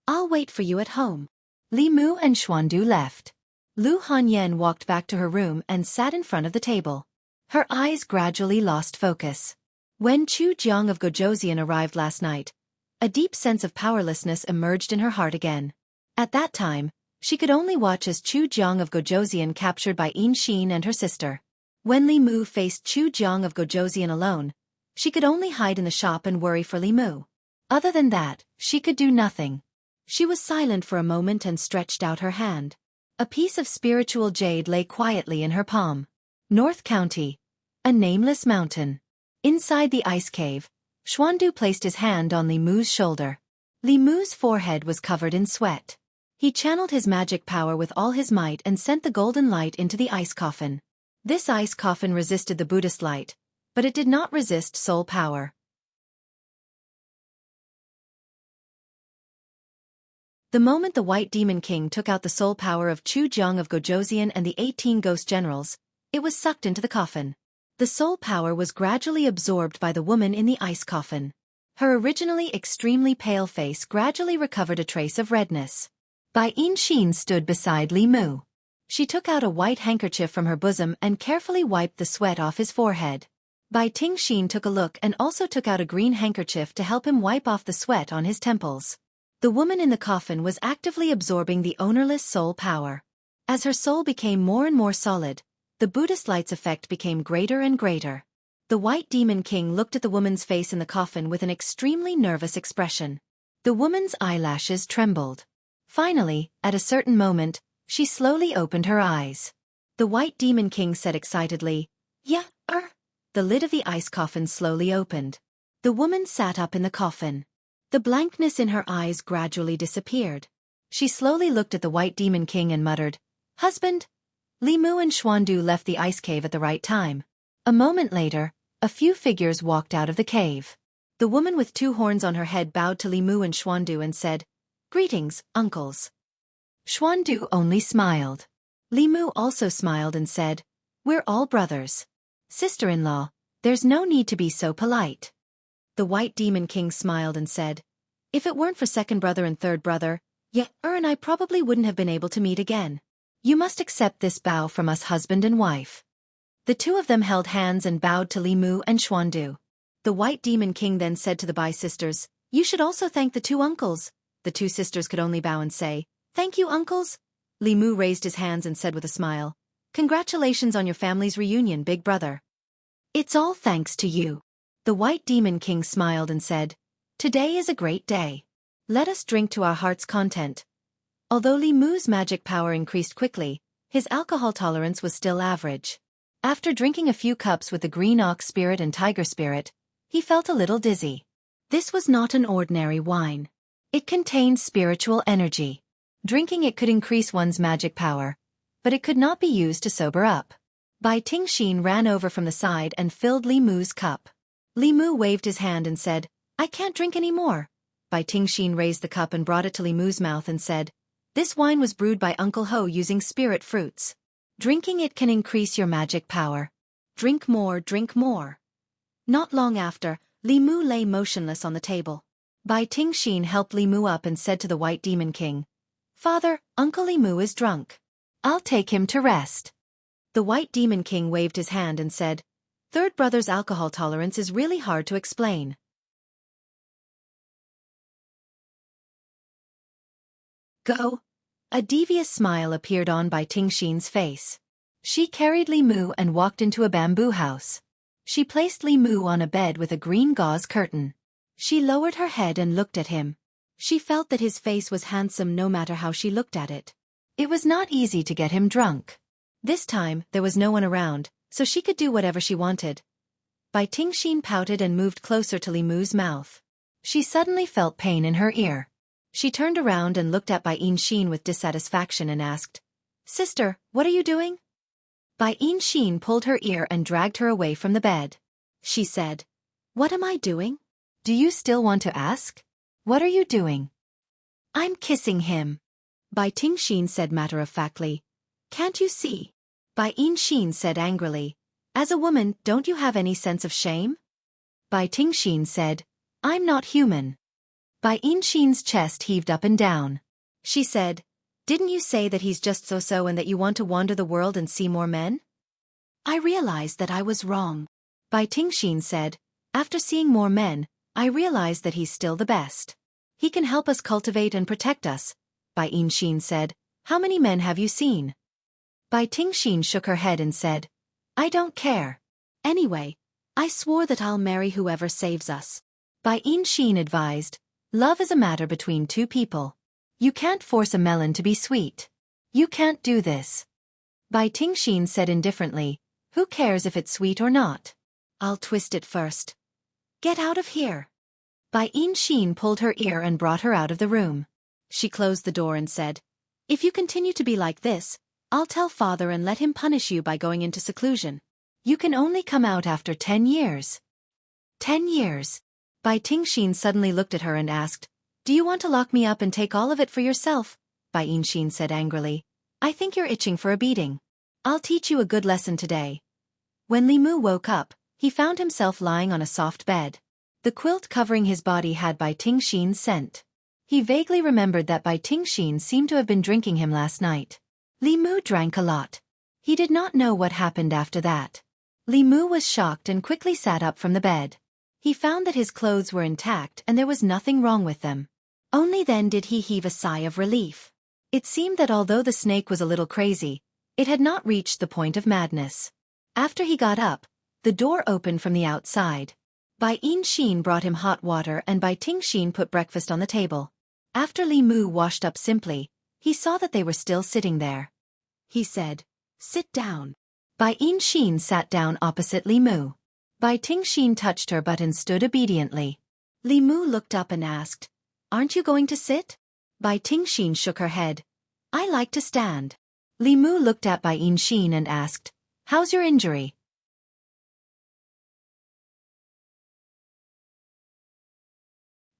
I'll wait for you at home. Li Mu and Xuandu left. Lu Hanyan walked back to her room and sat in front of the table. Her eyes gradually lost focus. When Chu Jiang of Gojoseon arrived last night, a deep sense of powerlessness emerged in her heart again. At that time, she could only watch as Chu Jiang of Gojoseon captured by Enchanting and her sister. When Li Mu faced Chu Jiang of Gojoseon alone, she could only hide in the shop and worry for Li Mu. Other than that, she could do nothing. She was silent for a moment and stretched out her hand. A piece of spiritual jade lay quietly in her palm. North County. A nameless mountain. Inside the ice cave, Xuandu placed his hand on Li Mu's shoulder. Li Mu's forehead was covered in sweat. He channeled his magic power with all his might and sent the golden light into the ice coffin. This ice coffin resisted the Buddhist light, but it did not resist soul power. The moment the White Demon King took out the soul power of Chu Jiang of Gojoseon and the 18 ghost generals, it was sucked into the coffin. The soul power was gradually absorbed by the woman in the ice coffin. Her originally extremely pale face gradually recovered a trace of redness. Bai Yinxin stood beside Li Mu. She took out a white handkerchief from her bosom and carefully wiped the sweat off his forehead. Bai Tingxin took a look and also took out a green handkerchief to help him wipe off the sweat on his temples. The woman in the coffin was actively absorbing the ownerless soul power. As her soul became more and more solid, the Buddhist light's effect became greater and greater. The White Demon King looked at the woman's face in the coffin with an extremely nervous expression. The woman's eyelashes trembled. Finally, at a certain moment, she slowly opened her eyes. The White Demon King said excitedly, Yeah, The lid of the ice coffin slowly opened. The woman sat up in the coffin. The blankness in her eyes gradually disappeared. She slowly looked at the White Demon King and muttered, Husband? Li Mu and Xuandu left the ice cave at the right time. A moment later, a few figures walked out of the cave. The woman with 2 horns on her head bowed to Li Mu and Xuandu and said, Greetings, uncles. Xuandu only smiled. Li Mu also smiled and said, We're all brothers. Sister-in-law, there's no need to be so polite. The White Demon King smiled and said, If it weren't for second brother and third brother, and I probably wouldn't have been able to meet again. You must accept this bow from us husband and wife. The two of them held hands and bowed to Li Mu and Xuandu. The White Demon King then said to the Bai sisters, You should also thank the 2 uncles. The 2 sisters could only bow and say, Thank you, uncles. Li Mu raised his hands and said with a smile, Congratulations on your family's reunion, big brother. It's all thanks to you. The White Demon King smiled and said, "Today is a great day. Let us drink to our heart's content." Although Li Mu's magic power increased quickly, his alcohol tolerance was still average. After drinking a few cups with the green ox spirit and tiger spirit, he felt a little dizzy. This was not an ordinary wine. It contained spiritual energy. Drinking it could increase one's magic power, but it could not be used to sober up. Bai Tingxin ran over from the side and filled Li Mu's cup. Li Mu waved his hand and said, "I can't drink any more." Bai Tingxin raised the cup and brought it to Li Mu's mouth and said, "This wine was brewed by Uncle Ho using spirit fruits. Drinking it can increase your magic power. Drink more, drink more." Not long after, Li Mu lay motionless on the table. Bai Tingxin helped Li Mu up and said to the White Demon King, "Father, Uncle Li Mu is drunk. I'll take him to rest." The White Demon King waved his hand and said, "Third brother's alcohol tolerance is really hard to explain. Go." A devious smile appeared on Bai Tingxin's face. She carried Li Mu and walked into a bamboo house. She placed Li Mu on a bed with a green gauze curtain. She lowered her head and looked at him. She felt that his face was handsome no matter how she looked at it. It was not easy to get him drunk. This time, there was no one around, so she could do whatever she wanted. Bai Tingxin pouted and moved closer to Li Mu's mouth. She suddenly felt pain in her ear. She turned around and looked at Bai Yin with dissatisfaction and asked, "Sister, what are you doing?" Bai Yin pulled her ear and dragged her away from the bed. She said, "What am I doing? Do you still want to ask? What are you doing?" "I'm kissing him," Bai Tingxin said matter-of-factly. "Can't you see?" Bai Yin said angrily, "As a woman, don't you have any sense of shame?" Bai Tingxin said, "I'm not human." Bai Yin's chest heaved up and down. She said, "Didn't you say that he's just so-so and that you want to wander the world and see more men?" "I realized that I was wrong," Bai Tingxin said. "After seeing more men, I realized that he's still the best. He can help us cultivate and protect us." Bai Yin said, "How many men have you seen?" Bai Tingxin shook her head and said, "I don't care. Anyway, I swore that I'll marry whoever saves us." Bai Yin advised, "Love is a matter between two people. You can't force a melon to be sweet. You can't do this." Bai Tingxin said indifferently, "Who cares if it's sweet or not? I'll twist it first. Get out of here." Bai Yin pulled her ear and brought her out of the room. She closed the door and said, "If you continue to be like this, I'll tell father and let him punish you by going into seclusion. You can only come out after 10 years. 10 years. Bai Tingxin suddenly looked at her and asked, "Do you want to lock me up and take all of it for yourself?" Bai Yin said angrily, "I think you're itching for a beating. I'll teach you a good lesson today." When Li Mu woke up, he found himself lying on a soft bed. The quilt covering his body had Bai Tingxin's scent. He vaguely remembered that Bai Tingxin seemed to have been drinking him last night. Li Mu drank a lot. He did not know what happened after that. Li Mu was shocked and quickly sat up from the bed. He found that his clothes were intact and there was nothing wrong with them. Only then did he heave a sigh of relief. It seemed that although the snake was a little crazy, it had not reached the point of madness. After he got up, the door opened from the outside. Bai Yin brought him hot water and Bai Tingxin put breakfast on the table. After Li Mu washed up simply, he saw that they were still sitting there. He said, "Sit down." Bai Yin sat down opposite Li Mu. Bai Tingxin touched her butt and stood obediently. Li Mu looked up and asked, "Aren't you going to sit?" Bai Tingxin shook her head. "I like to stand." Li Mu looked at Bai Yin and asked, "How's your injury?"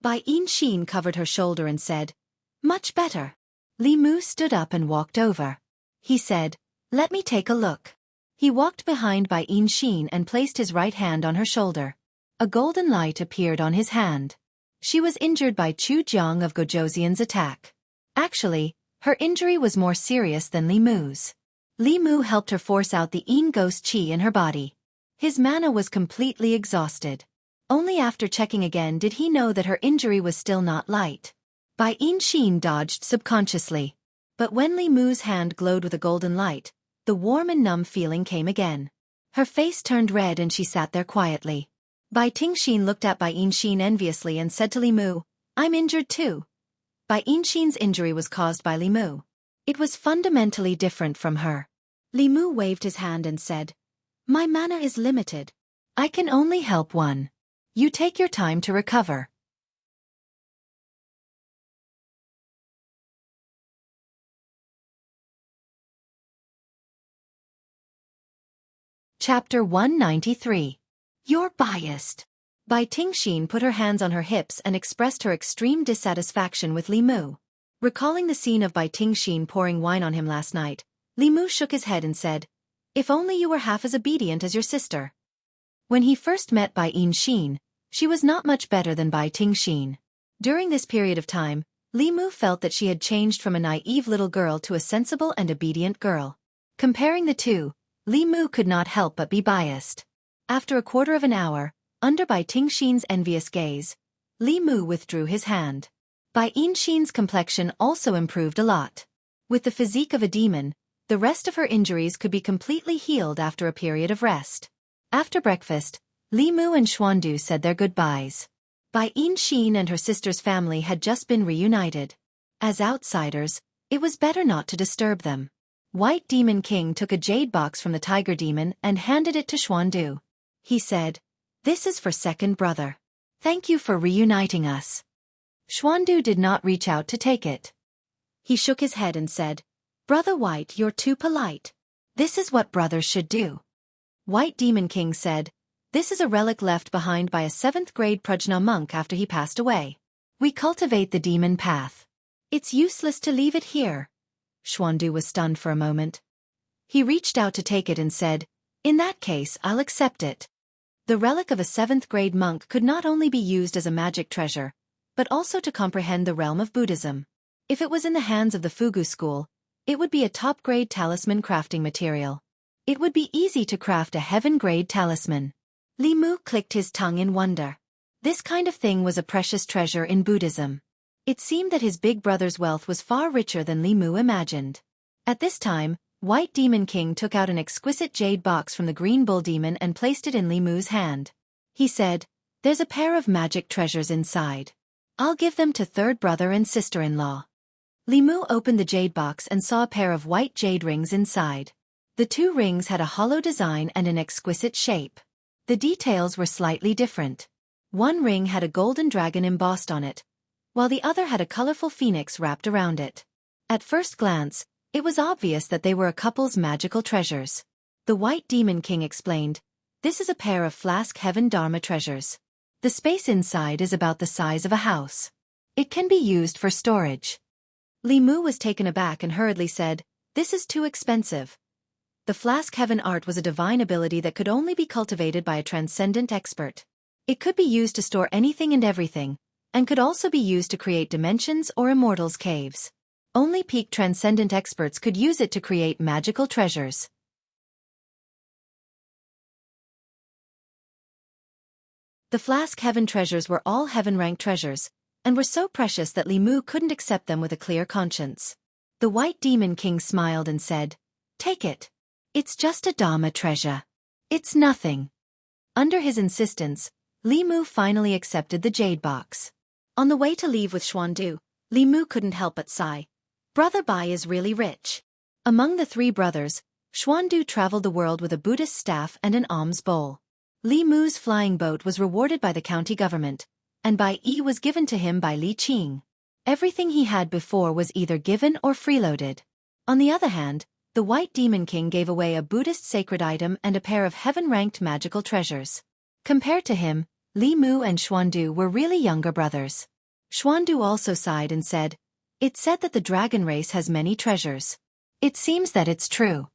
Bai Yin covered her shoulder and said, "Much better." Li Mu stood up and walked over. He said, "Let me take a look." He walked behind Bai Yin and placed his right hand on her shoulder. A golden light appeared on his hand. She was injured by Chu Jiang of Gojoseon's attack. Actually, her injury was more serious than Li Mu's. Li Mu helped her force out the Yin ghost chi in her body. His mana was completely exhausted. Only after checking again did he know that her injury was still not light. Bai Yin dodged subconsciously. But when Li Mu's hand glowed with a golden light, the warm and numb feeling came again. Her face turned red and she sat there quietly. Bai Tingxin looked at Bai Yinxin enviously and said to Li Mu, I'm injured too. Bai Yinxin's injury was caused by Li Mu. It was fundamentally different from her. Li Mu waved his hand and said, My mana is limited. I can only help one. You take your time to recover. Chapter 193. You're biased. Bai Tingxin put her hands on her hips and expressed her extreme dissatisfaction with Li Mu. Recalling the scene of Bai Tingxin pouring wine on him last night, Li Mu shook his head and said, If only you were half as obedient as your sister. When he first met Bai Yinxin, she was not much better than Bai Tingxin. During this period of time, Li Mu felt that she had changed from a naive little girl to a sensible and obedient girl. Comparing the two, Li Mu could not help but be biased. After a quarter of an hour, under Bai Tingxin's envious gaze, Li Mu withdrew his hand. Bai Yinxin's complexion also improved a lot. With the physique of a demon, the rest of her injuries could be completely healed after a period of rest. After breakfast, Li Mu and Xuandu said their goodbyes. Bai Yinxin and her sister's family had just been reunited. As outsiders, it was better not to disturb them. White Demon King took a jade box from the tiger demon and handed it to Xuandu. He said, This is for second brother. Thank you for reuniting us. Xuandu did not reach out to take it. He shook his head and said, Brother White, you're too polite. This is what brothers should do. White Demon King said, This is a relic left behind by a 7th grade Prajna monk after he passed away. We cultivate the demon path. It's useless to leave it here. Xuandu was stunned for a moment. He reached out to take it and said, In that case, I'll accept it. The relic of a 7th grade monk could not only be used as a magic treasure, but also to comprehend the realm of Buddhism. If it was in the hands of the Fugu school, it would be a top-grade talisman crafting material. It would be easy to craft a heaven-grade talisman. Li Mu clicked his tongue in wonder. This kind of thing was a precious treasure in Buddhism. It seemed that his big brother's wealth was far richer than Li Mu imagined. At this time, White Demon King took out an exquisite jade box from the Green Bull Demon and placed it in Li Mu's hand. He said, There's a pair of magic treasures inside. I'll give them to third brother and sister-in-law. Li Mu opened the jade box and saw a pair of white jade rings inside. The 2 rings had a hollow design and an exquisite shape. The details were slightly different. One ring had a golden dragon embossed on it, while the other had a colorful phoenix wrapped around it. At first glance, it was obvious that they were a couple's magical treasures. The White Demon King explained, This is a pair of Flask Heaven Dharma treasures. The space inside is about the size of a house. It can be used for storage. Li Mu was taken aback and hurriedly said, This is too expensive. The Flask Heaven art was a divine ability that could only be cultivated by a transcendent expert. It could be used to store anything and everything, and could also be used to create dimensions or immortals' caves. Only peak transcendent experts could use it to create magical treasures. The Flask Heaven treasures were all heaven-ranked treasures, and were so precious that Li Mu couldn't accept them with a clear conscience. The White Demon King smiled and said, Take it. It's just a Dharma treasure. It's nothing. Under his insistence, Li Mu finally accepted the jade box. On the way to leave with Xuandu, Li Mu couldn't help but sigh. Brother Bai is really rich. Among the 3 brothers, Xuandu traveled the world with a Buddhist staff and an alms bowl. Li Mu's flying boat was rewarded by the county government, and Bai Yi was given to him by Li Qing. Everything he had before was either given or freeloaded. On the other hand, the White Demon King gave away a Buddhist sacred item and a pair of heaven-ranked magical treasures. Compared to him, Li Mu and Xuandu were really younger brothers. Xuandu also sighed and said, It's said that the dragon race has many treasures. It seems that it's true.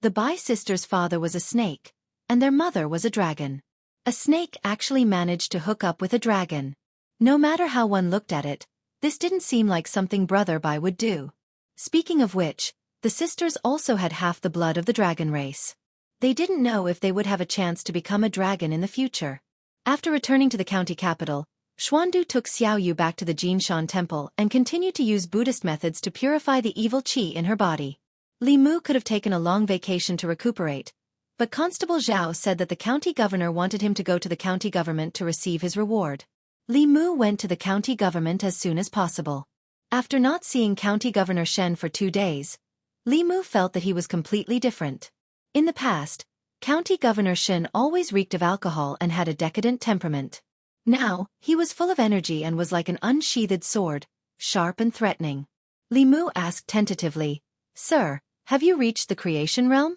The Bai sisters' father was a snake, and their mother was a dragon. A snake actually managed to hook up with a dragon. No matter how one looked at it, this didn't seem like something Brother Bai would do. Speaking of which, the sisters also had half the blood of the dragon race. They didn't know if they would have a chance to become a dragon in the future. After returning to the county capital, Xuandu took Xiaoyu back to the Jinshan temple and continued to use Buddhist methods to purify the evil qi in her body. Li Mu could have taken a long vacation to recuperate, But Constable Zhao said that the county governor wanted him to go to the county government to receive his reward. Li Mu went to the county government as soon as possible. After not seeing County Governor Shen for 2 days, Li Mu felt that he was completely different. In the past, County Governor Shen always reeked of alcohol and had a decadent temperament. Now, he was full of energy and was like an unsheathed sword, sharp and threatening. Li Mu asked tentatively, "Sir, have you reached the creation realm?"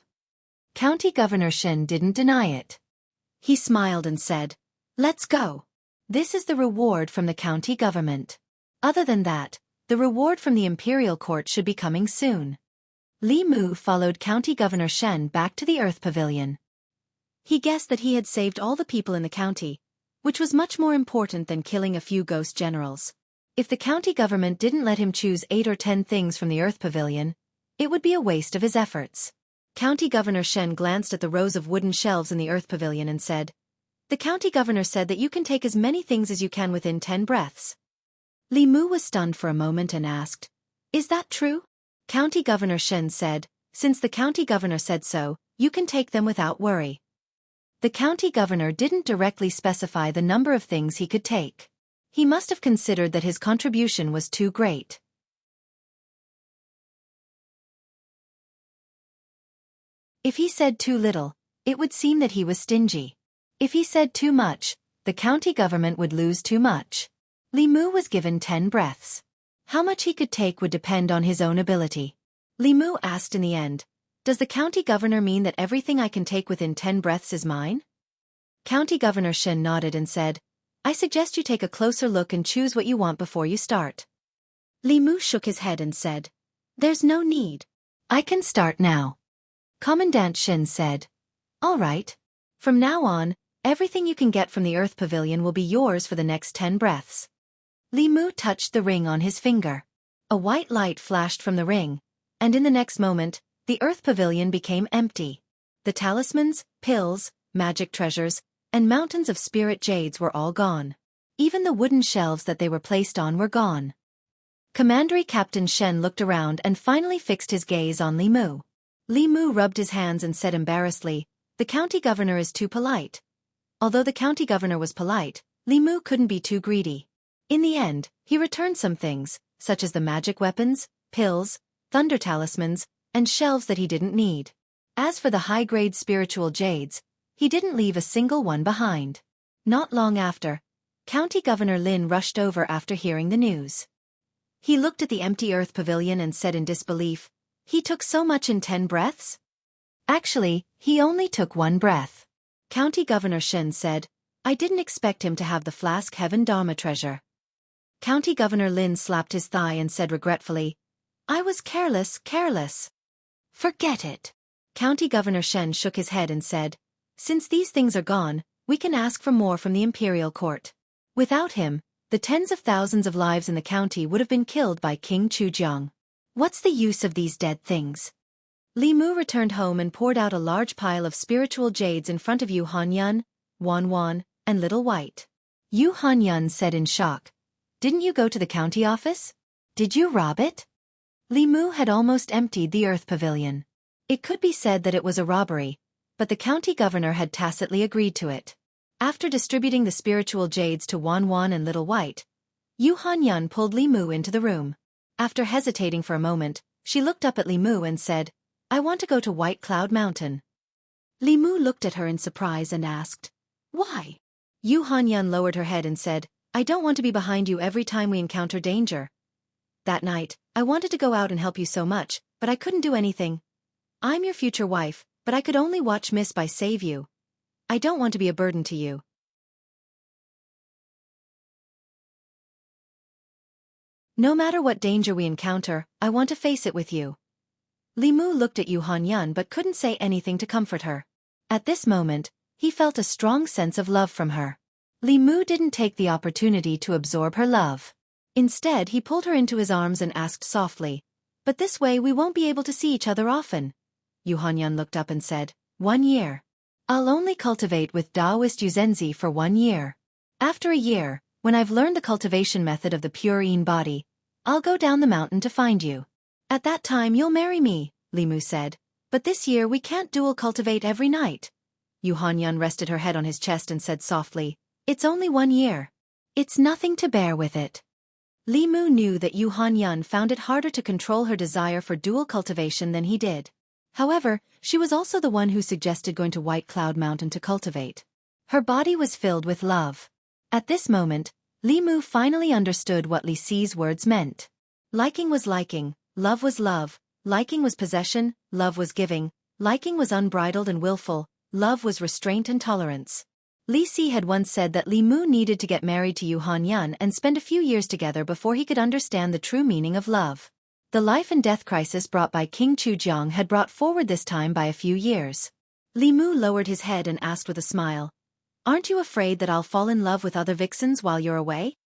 County Governor Shen didn't deny it. He smiled and said, "Let's go. This is the reward from the county government. Other than that, the reward from the imperial court should be coming soon." Li Mu followed County Governor Shen back to the Earth Pavilion. He guessed that he had saved all the people in the county, which was much more important than killing a few ghost generals. If the county government didn't let him choose 8 or 10 things from the Earth Pavilion, it would be a waste of his efforts. County Governor Shen glanced at the rows of wooden shelves in the Earth Pavilion and said, "The county governor said that you can take as many things as you can within 10 breaths." Li Mu was stunned for a moment and asked, "Is that true?" County Governor Shen said, "Since the county governor said so, you can take them without worry." The county governor didn't directly specify the number of things he could take. He must have considered that his contribution was too great. If he said too little, it would seem that he was stingy. If he said too much, the county government would lose too much. Li Mu was given 10 breaths. How much he could take would depend on his own ability. Li Mu asked in the end, "Does the county governor mean that everything I can take within 10 breaths is mine?" County Governor Shen nodded and said, "I suggest you take a closer look and choose what you want before you start." Li Mu shook his head and said, "There's no need. I can start now." Commandant Shen said, "All right. From now on, everything you can get from the Earth Pavilion will be yours for the next 10 breaths." Li Mu touched the ring on his finger. A white light flashed from the ring, and in the next moment, the Earth Pavilion became empty. The talismans, pills, magic treasures, and mountains of spirit jades were all gone. Even the wooden shelves that they were placed on were gone. Commandery Captain Shen looked around and finally fixed his gaze on Li Mu. Li Mu rubbed his hands and said embarrassedly, "The county governor is too polite." Although the county governor was polite, Li Mu couldn't be too greedy. In the end, he returned some things, such as the magic weapons, pills, thunder talismans, and shelves that he didn't need. As for the high-grade spiritual jades, he didn't leave a single one behind. Not long after, County Governor Lin rushed over after hearing the news. He looked at the empty Earth Pavilion and said in disbelief, "He took so much in 10 breaths?" Actually, he only took 1 breath. County Governor Shen said, "I didn't expect him to have the Flask Heaven Dharma treasure." County Governor Lin slapped his thigh and said regretfully, "I was careless. Forget it." County Governor Shen shook his head and said, "Since these things are gone, we can ask for more from the imperial court." Without him, the tens of thousands of lives in the county would have been killed by King Chujiang. What's the use of these dead things? Li Mu returned home and poured out a large pile of spiritual jades in front of Yu Hanyun, Wan Wan, and Little White. Yu Hanyun said in shock, "Didn't you go to the county office? Did you rob it?" Li Mu had almost emptied the Earth Pavilion. It could be said that it was a robbery, but the county governor had tacitly agreed to it. After distributing the spiritual jades to Wan Wan and Little White, Yu Hanyun pulled Li Mu into the room. After hesitating for a moment, she looked up at Li Mu and said, "I want to go to White Cloud Mountain." Li Mu looked at her in surprise and asked, "Why?" Yu Hanyun lowered her head and said, "I don't want to be behind you every time we encounter danger. That night, I wanted to go out and help you so much, but I couldn't do anything. I'm your future wife, but I could only watch Miss Bai save you. I don't want to be a burden to you." "No matter what danger we encounter, I want to face it with you." Li Mu looked at Yu Hanyun but couldn't say anything to comfort her. At this moment, he felt a strong sense of love from her. Li Mu didn't take the opportunity to absorb her love. Instead, he pulled her into his arms and asked softly, "But this way we won't be able to see each other often." Yu Hanyun looked up and said, "1 year. I'll only cultivate with Daoist Yuzenzi for 1 year. After a year, when I've learned the cultivation method of the pure Yin body, I'll go down the mountain to find you. At that time you'll marry me," Li Mu said. But this year we can't dual cultivate every night. Yu Hanyun rested her head on his chest and said softly, "It's only 1 year. It's nothing to bear with it." Li Mu knew that Yu Hanyun found it harder to control her desire for dual cultivation than he did. However, she was also the one who suggested going to White Cloud Mountain to cultivate. Her body was filled with love. At this moment, Li Mu finally understood what Li Si's words meant. Liking was liking, love was love, liking was possession, love was giving, liking was unbridled and willful, love was restraint and tolerance. Li Si had once said that Li Mu needed to get married to Yu Hanyun and spend a few years together before he could understand the true meaning of love. The life and death crisis brought by King Chujiang had brought forward this time by a few years. Li Mu lowered his head and asked with a smile, "Aren't you afraid that I'll fall in love with other vixens while you're away?"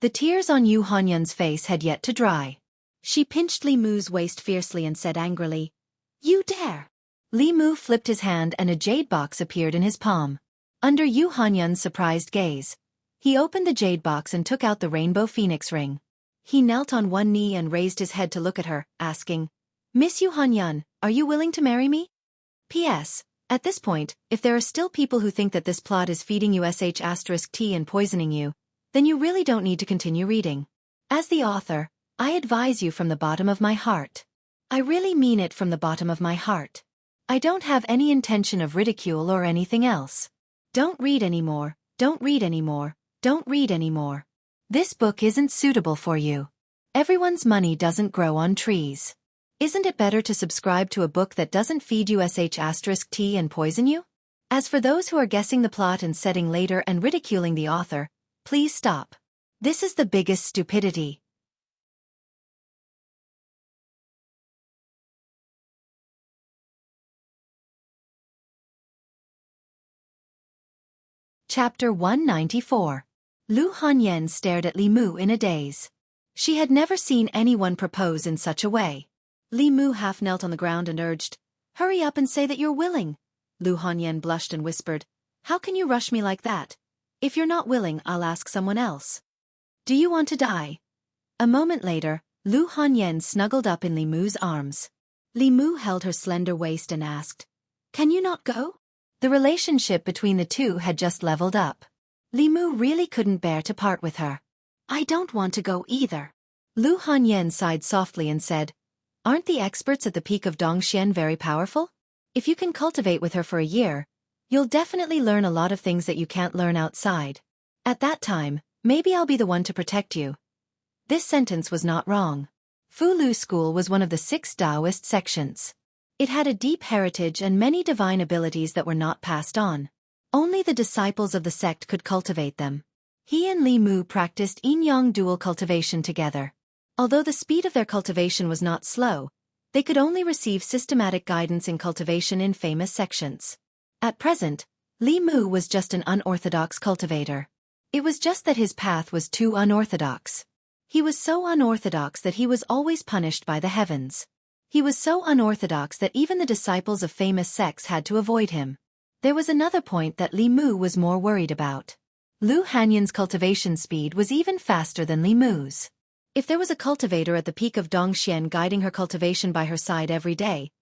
The tears on Yu Hanyun's face had yet to dry. She pinched Li Mu's waist fiercely and said angrily, "You dare!" Li Mu flipped his hand and a jade box appeared in his palm. Under Yu Hanyun's surprised gaze, he opened the jade box and took out the rainbow phoenix ring. He knelt on one knee and raised his head to look at her, asking, "Miss Yu Hanyun, are you willing to marry me?" P.S. At this point, if there are still people who think that this plot is feeding you *T and poisoning you, then you really don't need to continue reading. As the author, I advise you from the bottom of my heart. I really mean it from the bottom of my heart. I don't have any intention of ridicule or anything else. Don't read anymore, don't read anymore, don't read anymore. This book isn't suitable for you. Everyone's money doesn't grow on trees. Isn't it better to subscribe to a book that doesn't feed you *T and poison you? As for those who are guessing the plot and setting later and ridiculing the author, please stop. This is the biggest stupidity. Chapter 194. Lu Hanyun stared at Li Mu in a daze. She had never seen anyone propose in such a way. Li Mu half knelt on the ground and urged, "Hurry up and say that you're willing." Lu Hanyun blushed and whispered, "How can you rush me like that? If you're not willing, I'll ask someone else. Do you want to die?" A moment later, Lu Hanyun snuggled up in Li Mu's arms. Li Mu held her slender waist and asked, "Can you not go?" The relationship between the two had just leveled up. Li Mu really couldn't bear to part with her. "I don't want to go either." Lu Hanyun sighed softly and said, "Aren't the experts at the peak of Dongxian very powerful? If you can cultivate with her for a year, you'll definitely learn a lot of things that you can't learn outside. At that time, maybe I'll be the one to protect you." This sentence was not wrong. Fu Lu School was one of the 6 Daoist sections. It had a deep heritage and many divine abilities that were not passed on. Only the disciples of the sect could cultivate them. He and Li Mu practiced yin-yang dual cultivation together. Although the speed of their cultivation was not slow, they could only receive systematic guidance in cultivation in famous sections. At present, Li Mu was just an unorthodox cultivator. It was just that his path was too unorthodox. He was so unorthodox that he was always punished by the heavens. He was so unorthodox that even the disciples of famous sects had to avoid him. There was another point that Li Mu was more worried about. Lu Hanyun's cultivation speed was even faster than Li Mu's. If there was a cultivator at the peak of Dongxian guiding her cultivation by her side every day,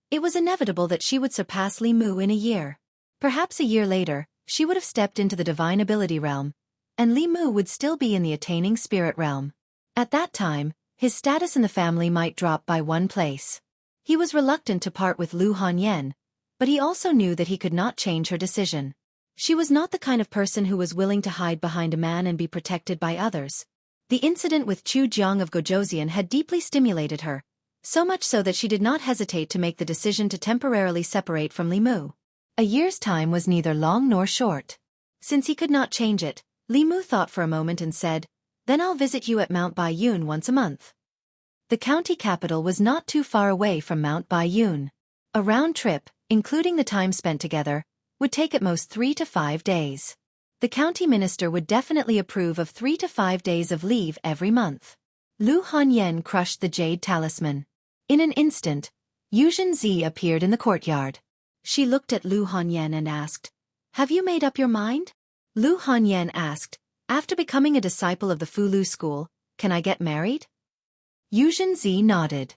it was inevitable that she would surpass Li Mu in a year. Perhaps a year later, she would have stepped into the divine ability realm, and Li Mu would still be in the attaining spirit realm. At that time, his status in the family might drop by 1 place. He was reluctant to part with Lu Hanyun, but he also knew that he could not change her decision. She was not the kind of person who was willing to hide behind a man and be protected by others. The incident with Chu Jiang of Gojoseon had deeply stimulated her, so much so that she did not hesitate to make the decision to temporarily separate from Li Mu. A year's time was neither long nor short. Since he could not change it, Li Mu thought for a moment and said, "Then I'll visit you at Mount Baiyun once a month." The county capital was not too far away from Mount Baiyun. A round trip, including the time spent together, would take at most 3 to 5 days. The county minister would definitely approve of 3 to 5 days of leave every month. Lu Hanyun crushed the jade talisman. In an instant, Yuzhen Zi appeared in the courtyard. She looked at Lu Hanyun and asked, "Have you made up your mind?" Lu Hanyun asked, "After becoming a disciple of the Fu Lu school, can I get married?" Yuzhen Zi nodded.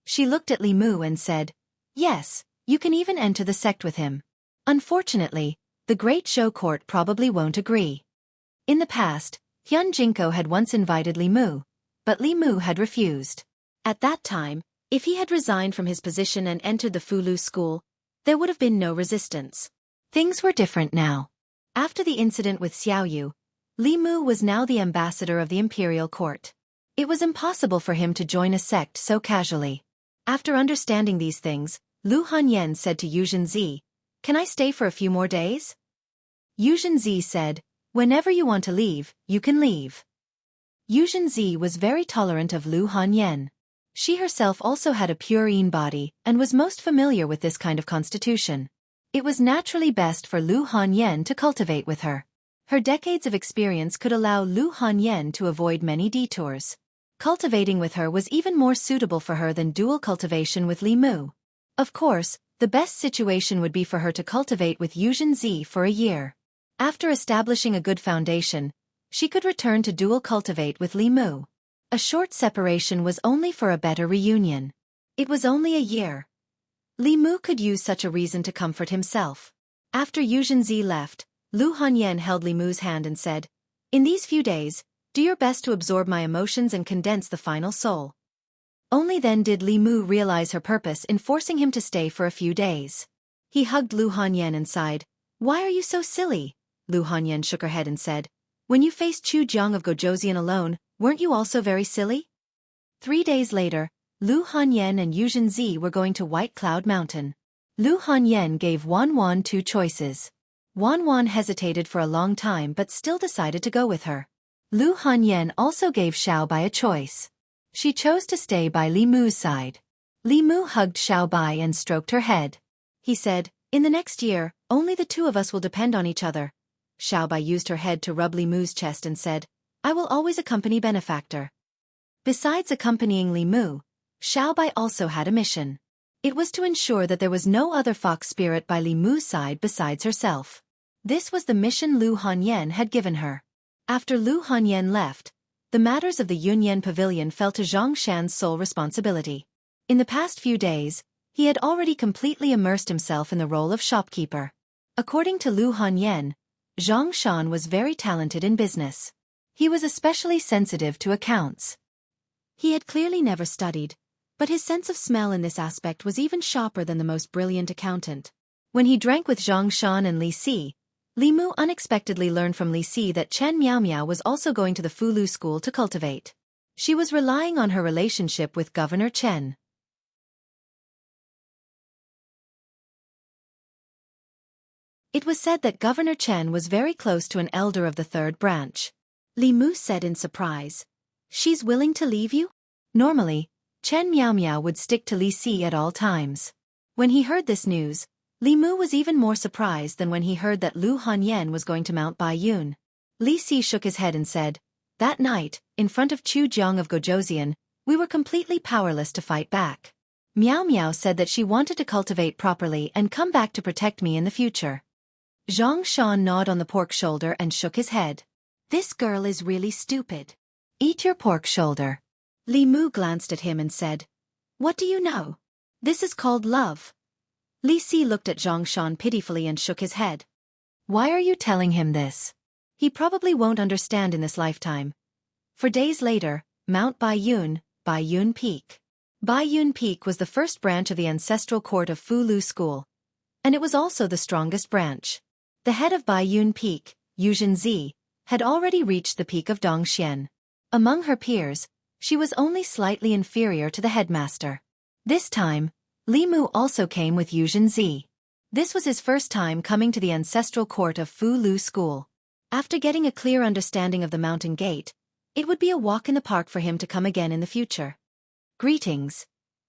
She looked at Li Mu and said, "Yes, you can even enter the sect with him. Unfortunately, the Great Show Court probably won't agree." In the past, Hyun Jinko had once invited Li Mu, but Li Mu had refused. At that time, if he had resigned from his position and entered the Fulu school, there would have been no resistance. Things were different now. After the incident with Xiaoyu, Li Mu was now the ambassador of the imperial court. It was impossible for him to join a sect so casually. After understanding these things, Lu Hanyan said to Yu Zhenzi, "Can I stay for a few more days?" Yu Zhenzi said, "Whenever you want to leave, you can leave." Yu Zhenzi was very tolerant of Lu Hanyan. She herself also had a pure Yin body and was most familiar with this kind of constitution. It was naturally best for Lu Hanyan to cultivate with her. Her decades of experience could allow Lu Hanyan to avoid many detours. Cultivating with her was even more suitable for her than dual cultivation with Li Mu. Of course, the best situation would be for her to cultivate with Yu Zhenzi for a year. After establishing a good foundation, she could return to dual cultivate with Li Mu. A short separation was only for a better reunion. It was only a year. Li Mu could use such a reason to comfort himself. After Yu Zhenzi left, Lu Hanyan held Li Mu's hand and said, "In these few days, do your best to absorb my emotions and condense the final soul." Only then did Li Mu realize her purpose in forcing him to stay for a few days. He hugged Lu Hanyan and sighed, "Why are you so silly?" Lu Hanyan shook her head and said, "When you faced Chu Jiang of Gojoseon alone, weren't you also very silly?" 3 days later, Lu Hanyan and Yu Zhenzi were going to White Cloud Mountain. Lu Hanyan gave Wan Wan 2 choices. Wan Wan hesitated for a long time but still decided to go with her. Lu Hanyan also gave Xiaobai a choice. She chose to stay by Li Mu's side. Li Mu hugged Xiaobai and stroked her head. He said, "In the next year, only the 2 of us will depend on each other." Xiaobai used her head to rub Li Mu's chest and said, "I will always accompany benefactor." Besides accompanying Li Mu, Xiaobai also had a mission. It was to ensure that there was no other fox spirit by Li Mu's side besides herself. This was the mission Lu Hanyan had given her. After Lu Hanyan left, the matters of the Yunyan Pavilion fell to Zhang Shan's sole responsibility. In the past few days, he had already completely immersed himself in the role of shopkeeper. According to Lu Hanyan, Zhang Shan was very talented in business. He was especially sensitive to accounts. He had clearly never studied, but his sense of smell in this aspect was even sharper than the most brilliant accountant. When he drank with Zhang Shan and Li Si, Li Mu unexpectedly learned from Li Si that Chen Miao Miao was also going to the Fulu school to cultivate. She was relying on her relationship with Governor Chen. It was said that Governor Chen was very close to an elder of the 3rd branch. Li Mu said in surprise, "She's willing to leave you?" Normally, Chen Miao Miao would stick to Li Si at all times. When he heard this news, Li Mu was even more surprised than when he heard that Lu Hanyan was going to Mount Baiyun. Li Si shook his head and said, "That night, in front of Chu Jiang of Gojoseon, we were completely powerless to fight back. Miao Miao said that she wanted to cultivate properly and come back to protect me in the future." Zhang Shan gnawed on the pork shoulder and shook his head. "This girl is really stupid. Eat your pork shoulder." Li Mu glanced at him and said, "What do you know? This is called love." Li Si looked at Zhang Shan pitifully and shook his head. "Why are you telling him this? He probably won't understand in this lifetime." For days later, Mount Baiyun, Baiyun Peak. Baiyun Peak was the first branch of the ancestral court of Fulu School, and it was also the strongest branch. The head of Baiyun Peak, Yu Zhenzi, had already reached the peak of Dongxian. Among her peers, she was only slightly inferior to the headmaster. This time, Li Mu also came with Yu Zhenzi. This was his first time coming to the ancestral court of Fulu School. After getting a clear understanding of the mountain gate, it would be a walk in the park for him to come again in the future. Greetings,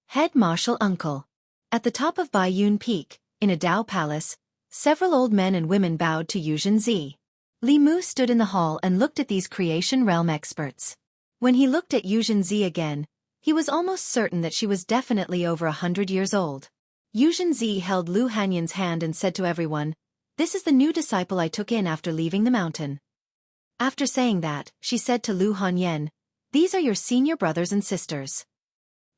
Head Marshal Uncle. At the top of Baiyun Peak, in a Dao palace, several old men and women bowed to Yu Zhenzi. Li Mu stood in the hall and looked at these creation realm experts. When he looked at Yu Zhenzi again, he was almost certain that she was definitely over 100 years old. Yu Zhenzi held Lu Hanyan's hand and said to everyone, "This is the new disciple I took in after leaving the mountain." After saying that, she said to Lu Hanyan, "These are your senior brothers and sisters."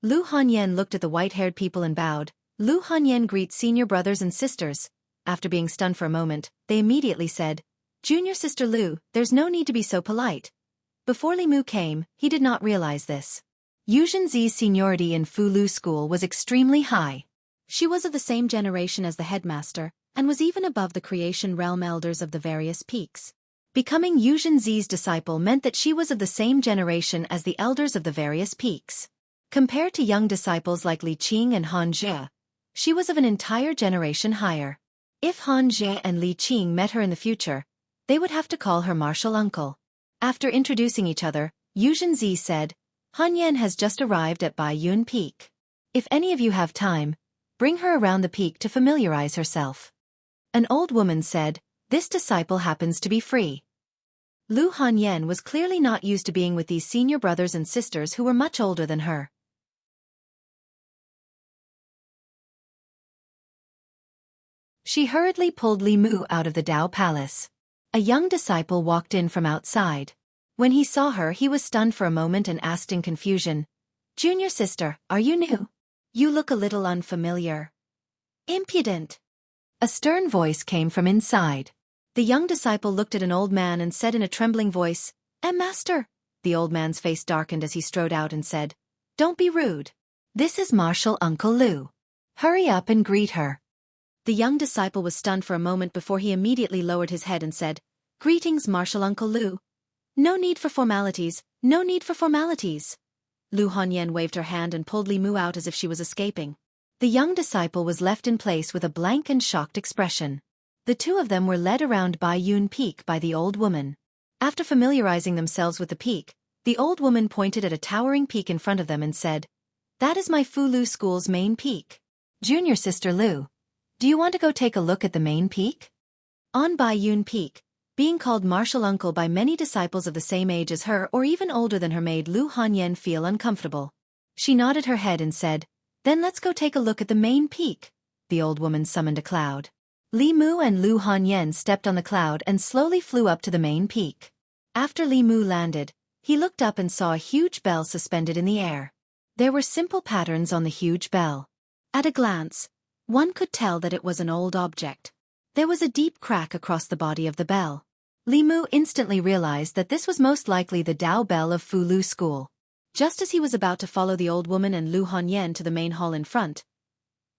Lu Hanyan looked at the white-haired people and bowed. Lu Hanyan greets senior brothers and sisters. After being stunned for a moment, they immediately said, "Junior sister Lu, there's no need to be so polite." Before Li Mu came, he did not realize this. Yu Zhenzi's seniority in Fu Lu School was extremely high. She was of the same generation as the headmaster, and was even above the creation realm elders of the various peaks. Becoming Yu Zhenzi's disciple meant that she was of the same generation as the elders of the various peaks. Compared to young disciples like Li Qing and Han Jie, she was of an entire generation higher. If Han Jie and Li Qing met her in the future, they would have to call her martial uncle. After introducing each other, Yu Zhenzi said, "Han Yan has just arrived at Bai Yun Peak. If any of you have time, bring her around the peak to familiarize herself." An old woman said, "This disciple happens to be free." Lu Hanyan was clearly not used to being with these senior brothers and sisters who were much older than her. She hurriedly pulled Li Mu out of the Dao Palace. A young disciple walked in from outside. When he saw her, he was stunned for a moment and asked in confusion, "Junior sister, are you new? You look a little unfamiliar." "Impudent." A stern voice came from inside. The young disciple looked at an old man and said in a trembling voice, "Master." The old man's face darkened as he strode out and said, "Don't be rude. This is Martial Uncle Lu. Hurry up and greet her." The young disciple was stunned for a moment before he immediately lowered his head and said, "Greetings, Martial Uncle Lu. No need for formalities, no need for formalities." Lu Hanyan waved her hand and pulled Li Mu out as if she was escaping. The young disciple was left in place with a blank and shocked expression. The two of them were led around Bai Yun Peak by the old woman. After familiarizing themselves with the peak, the old woman pointed at a towering peak in front of them and said, "That is my Fu Lu School's main peak. Junior sister Lu, do you want to go take a look at the main peak?" On Bai Yun Peak, being called martial uncle by many disciples of the same age as her or even older than her made Lu Hanyan feel uncomfortable. She nodded her head and said, "Then let's go take a look at the main peak." The old woman summoned a cloud. Li Mu and Lu Hanyan stepped on the cloud and slowly flew up to the main peak. After Li Mu landed, he looked up and saw a huge bell suspended in the air. There were simple patterns on the huge bell. At a glance, one could tell that it was an old object. There was a deep crack across the body of the bell. Li Mu instantly realized that this was most likely the Dao bell of Fu Lu School. Just as he was about to follow the old woman and Lu Hanyan to the main hall in front,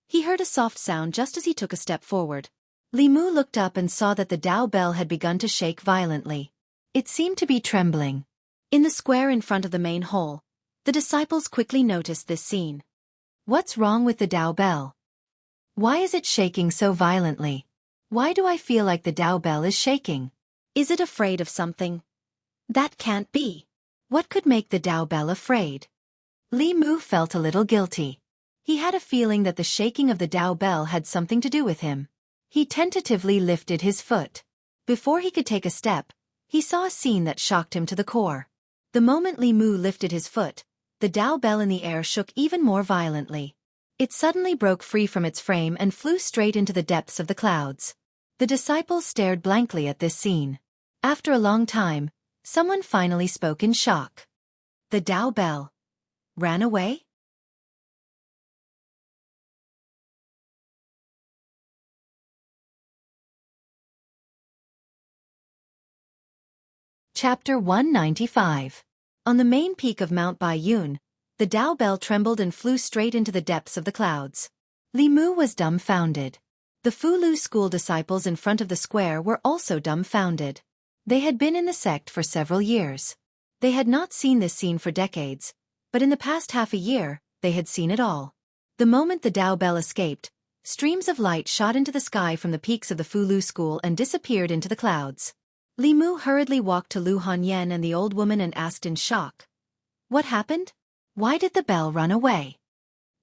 he heard a soft sound just as he took a step forward. Li Mu looked up and saw that the Dao bell had begun to shake violently. It seemed to be trembling. In the square in front of the main hall, the disciples quickly noticed this scene. "What's wrong with the Dao bell? Why is it shaking so violently? Why do I feel like the Dao bell is shaking? Is it afraid of something? That can't be. What could make the Dao bell afraid?" Li Mu felt a little guilty. He had a feeling that the shaking of the Dao bell had something to do with him. He tentatively lifted his foot. Before he could take a step, he saw a scene that shocked him to the core. The moment Li Mu lifted his foot, the Dao bell in the air shook even more violently. It suddenly broke free from its frame and flew straight into the depths of the clouds. The disciples stared blankly at this scene. After a long time, someone finally spoke in shock. "The Dao bell ran away?" Chapter 195. On the main peak of Mount Bai Yun, the Dao bell trembled and flew straight into the depths of the clouds. Li Mu was dumbfounded. The Fu Lu School disciples in front of the square were also dumbfounded. They had been in the sect for several years. They had not seen this scene for decades, but in the past half a year, they had seen it all. The moment the Dao bell escaped, streams of light shot into the sky from the peaks of the Fu Lu School and disappeared into the clouds. Li Mu hurriedly walked to Lu Hanyan and the old woman and asked in shock, "What happened? Why did the bell run away?"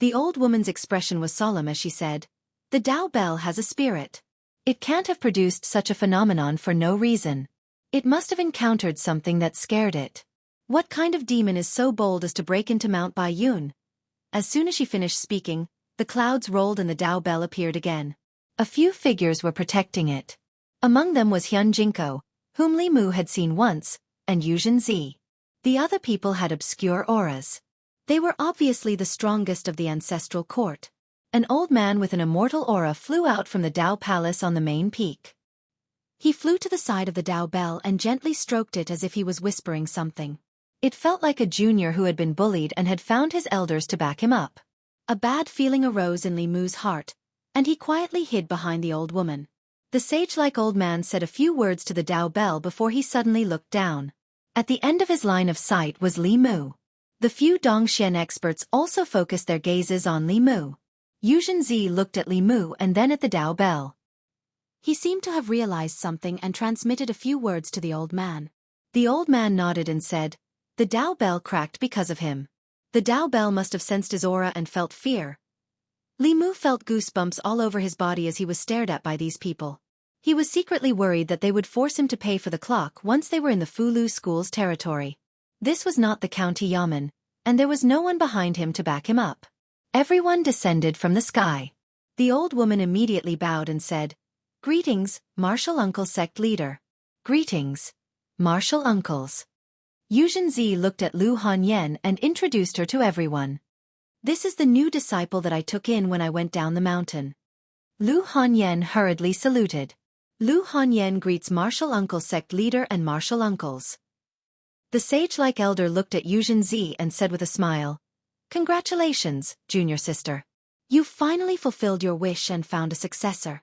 The old woman's expression was solemn as she said, "The Dao bell has a spirit. It can't have produced such a phenomenon for no reason. It must have encountered something that scared it. What kind of demon is so bold as to break into Mount Bai Yun?" As soon as she finished speaking, the clouds rolled and the Dao bell appeared again. A few figures were protecting it. Among them was Hyun Jinko, whom Li Mu had seen once, and Yu Zhenzi. The other people had obscure auras. They were obviously the strongest of the ancestral court. An old man with an immortal aura flew out from the Dao Palace on the main peak. He flew to the side of the Dao Bell and gently stroked it as if he was whispering something. It felt like a junior who had been bullied and had found his elders to back him up. A bad feeling arose in Li Mu's heart, and he quietly hid behind the old woman. The sage-like old man said a few words to the Dao Bell before he suddenly looked down. At the end of his line of sight was Li Mu. The few Dongxian experts also focused their gazes on Li Mu. Yu Zhenzi looked at Li Mu and then at the Dao Bell. He seemed to have realized something and transmitted a few words to the old man. The old man nodded and said, "The Dao Bell cracked because of him." The Dao Bell must have sensed his aura and felt fear. Li Mu felt goosebumps all over his body as he was stared at by these people. He was secretly worried that they would force him to pay for the clock once they were in the Fulu school's territory. This was not the county yamen, and there was no one behind him to back him up. Everyone descended from the sky. The old woman immediately bowed and said, "Greetings, martial uncle sect leader." "Greetings, martial uncles." Yu Zhenzi looked at Lu Hanyan and introduced her to everyone. "This is the new disciple that I took in when I went down the mountain." Lu Hanyan hurriedly saluted. Lu Hanyan greets martial uncle sect leader and martial uncles. The sage-like elder looked at Yu Zhenzi and said with a smile, "Congratulations, junior sister. You finally fulfilled your wish and found a successor."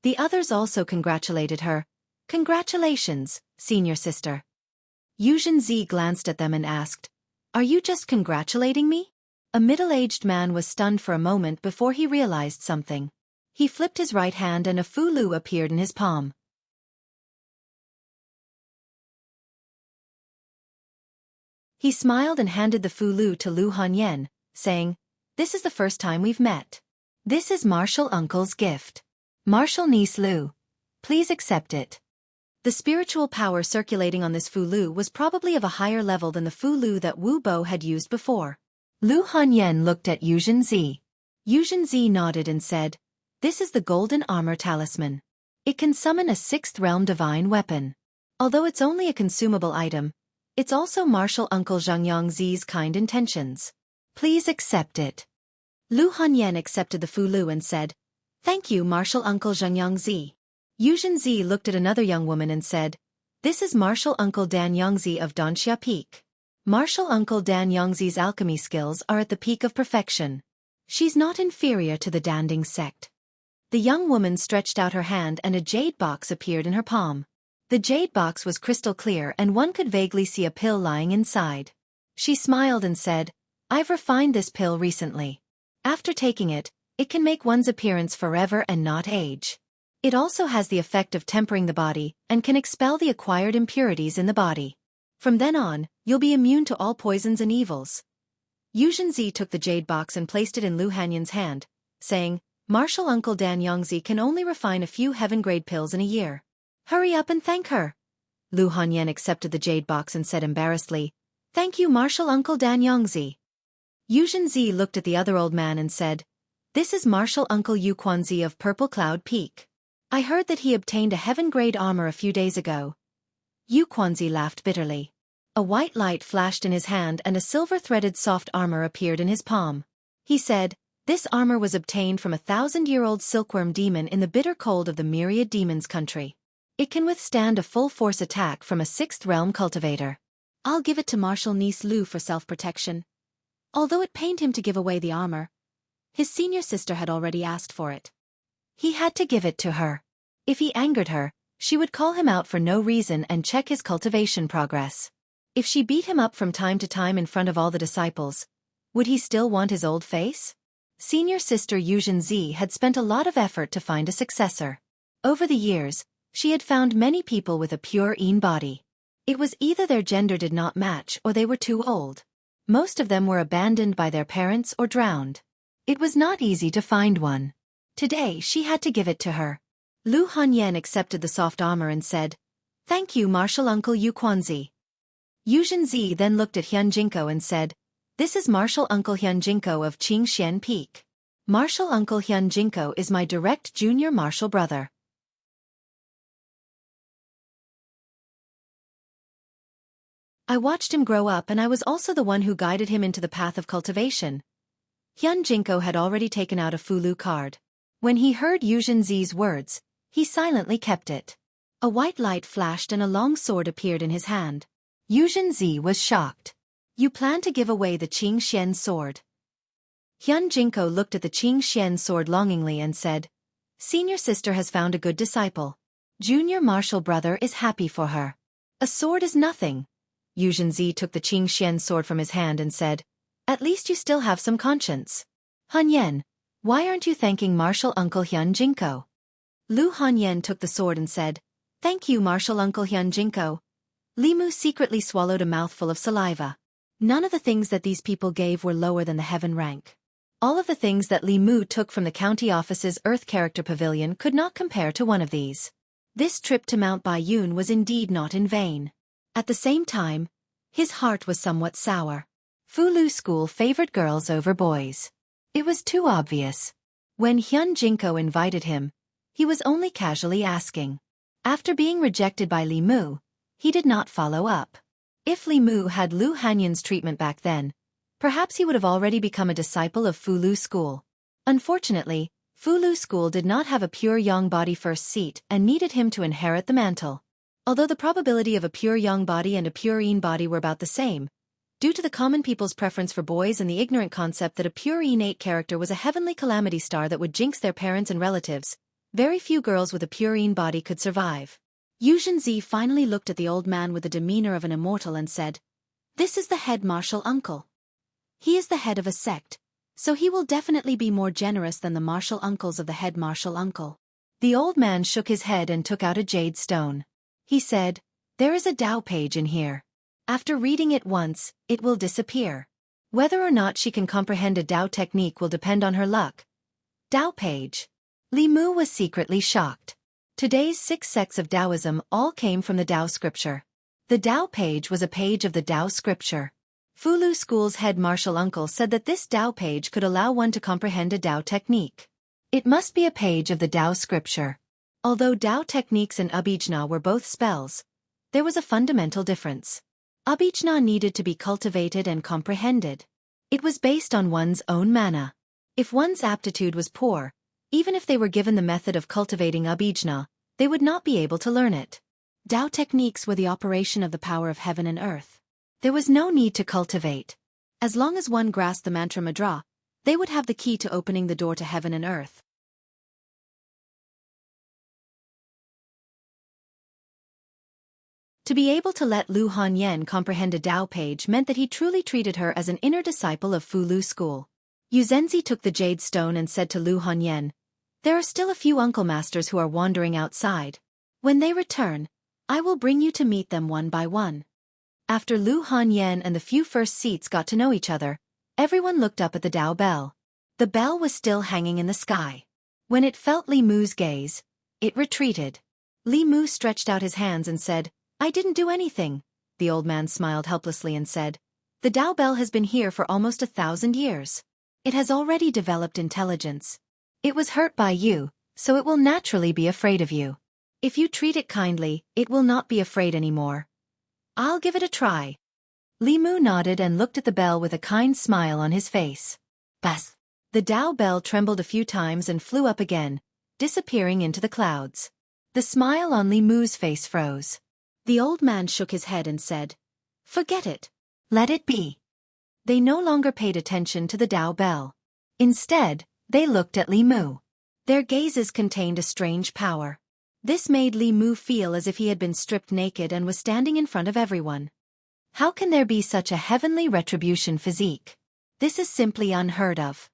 The others also congratulated her. "Congratulations, senior sister." Yu Zhenzi glanced at them and asked, "Are you just congratulating me?" A middle-aged man was stunned for a moment before he realized something. He flipped his right hand and a fulu appeared in his palm. He smiled and handed the fulu to Lu Hanyan, saying, "This is the first time we've met. This is martial uncle's gift. Martial niece Lu. Please accept it." The spiritual power circulating on this fulu was probably of a higher level than the fulu that Wu Bo had used before. Lu Hanyan looked at Yu Zhenzi. Yu Zhenzi nodded and said, "This is the golden armor talisman. It can summon a sixth realm divine weapon. Although it's only a consumable item, it's also martial uncle Zhang Yangzi's kind intentions. Please accept it." Lu Hanyan accepted the fulu and said, "Thank you, martial uncle Zhang Yangzi." Yu Zhenzi looked at another young woman and said, "This is martial uncle Dan Yangzi of Danxia Peak. Martial uncle Dan Yangzi's alchemy skills are at the peak of perfection. She's not inferior to the Danding sect." The young woman stretched out her hand and a jade box appeared in her palm. The jade box was crystal clear and one could vaguely see a pill lying inside. She smiled and said, "I've refined this pill recently. After taking it, it can make one's appearance forever and not age. It also has the effect of tempering the body and can expel the acquired impurities in the body. From then on, you'll be immune to all poisons and evils." Yu Zhenzi took the jade box and placed it in Lu Hanyan's hand, saying, "Martial uncle Dan Yangzi can only refine a few heaven-grade pills in a year. Hurry up and thank her." Lu Hanyan accepted the jade box and said embarrassedly, "Thank you, martial uncle Dan Yangzi." Yu Zhenzi looked at the other old man and said, "This is martial uncle Yu Quanzi of Purple Cloud Peak. I heard that he obtained a heaven-grade armor a few days ago." Yu Quanzi laughed bitterly. A white light flashed in his hand and a silver-threaded soft armor appeared in his palm. He said, "This armor was obtained from a 1,000-year-old silkworm demon in the bitter cold of the myriad demons country. It can withstand a full-force attack from a sixth-realm cultivator. I'll give it to martial niece Lu for self-protection." Although it pained him to give away the armor, his senior sister had already asked for it. He had to give it to her. If he angered her, she would call him out for no reason and check his cultivation progress. If she beat him up from time to time in front of all the disciples, would he still want his old face? Senior sister Yu Zhenzi had spent a lot of effort to find a successor. Over the years, she had found many people with a pure Yin body. It was either their gender did not match or they were too old. Most of them were abandoned by their parents or drowned. It was not easy to find one. Today she had to give it to her. Lu Hanyan accepted the soft armor and said, "Thank you, martial uncle Yu Quanzi." Yu Zhenzi then looked at Hyun Jinko and said, "This is martial uncle Hyun Jinko of Qingxian Peak. Martial uncle Hyun Jinko is my direct junior martial brother." I watched him grow up and I was also the one who guided him into the path of cultivation. Hyun Jinko had already taken out a Fulu card. When he heard Yujin Zi's words, he silently kept it. A white light flashed and a long sword appeared in his hand. Yujin Zi was shocked. You plan to give away the Qing Xian sword? Hyun Jinko looked at the Qing Xian sword longingly and said, Senior sister has found a good disciple. Junior martial brother is happy for her. A sword is nothing. Yujin Zi took the Qing Xian sword from his hand and said, At least you still have some conscience. Hanyen, why aren't you thanking martial uncle Hyun Jinko? Lu Hanyen took the sword and said, Thank you martial uncle Hyun Jinko. Li Mu secretly swallowed a mouthful of saliva. None of the things that these people gave were lower than the heaven rank. All of the things that Li Mu took from the county office's Earth Character Pavilion could not compare to one of these. This trip to Mount Baiyun was indeed not in vain. At the same time, his heart was somewhat sour. Fulu school favored girls over boys. It was too obvious. When Hyun Jinko invited him, he was only casually asking. After being rejected by Li Mu, he did not follow up. If Li Mu had Lu Hanyan's treatment back then, perhaps he would have already become a disciple of Fulu school. Unfortunately, Fulu school did not have a pure yang body first seat and needed him to inherit the mantle. Although the probability of a pure yang body and a pure yin body were about the same, due to the common people's preference for boys and the ignorant concept that a pure innate character was a heavenly calamity star that would jinx their parents and relatives, very few girls with a pure yin body could survive. Yujin Zi finally looked at the old man with the demeanor of an immortal and said, This is the head martial uncle. He is the head of a sect, so he will definitely be more generous than the martial uncles of the head martial uncle. The old man shook his head and took out a jade stone. He said, There is a Dao page in here. After reading it once, it will disappear. Whether or not she can comprehend a Dao technique will depend on her luck. Dao page. Li Mu was secretly shocked. Today's 6 sects of Taoism all came from the Dao scripture. The Dao page was a page of the Dao scripture. Fulu school's head martial uncle said that this Dao page could allow one to comprehend a Dao technique. It must be a page of the Dao scripture. Although Dao techniques and Abhijna were both spells, there was a fundamental difference. Abhijna needed to be cultivated and comprehended. It was based on one's own mana. If one's aptitude was poor, even if they were given the method of cultivating Abhijna, they would not be able to learn it. Dao techniques were the operation of the power of heaven and earth. There was no need to cultivate. As long as one grasped the mantra mudra, they would have the key to opening the door to heaven and earth. To be able to let Lu Hanyen comprehend a Dao page meant that he truly treated her as an inner disciple of Fulu school. Yuzenzi took the jade stone and said to Lu Hanyen, There are still a few uncle masters who are wandering outside. When they return, I will bring you to meet them one by one. After Lu Hanyen and the few first seats got to know each other, everyone looked up at the Dao bell. The bell was still hanging in the sky. When it felt Li Mu's gaze, it retreated. Li Mu stretched out his hands and said, I didn't do anything. The old man smiled helplessly and said, The Dao bell has been here for almost 1,000 years. It has already developed intelligence. It was hurt by you, so it will naturally be afraid of you. If you treat it kindly, it will not be afraid anymore. I'll give it a try. Li Mu nodded and looked at the bell with a kind smile on his face. Bas! The Dao bell trembled a few times and flew up again, disappearing into the clouds. The smile on Li Mu's face froze. The old man shook his head and said, Forget it. Let it be. They no longer paid attention to the Dao bell. Instead, they looked at Li Mu. Their gazes contained a strange power. This made Li Mu feel as if he had been stripped naked and was standing in front of everyone. How can there be such a heavenly retribution physique? This is simply unheard of.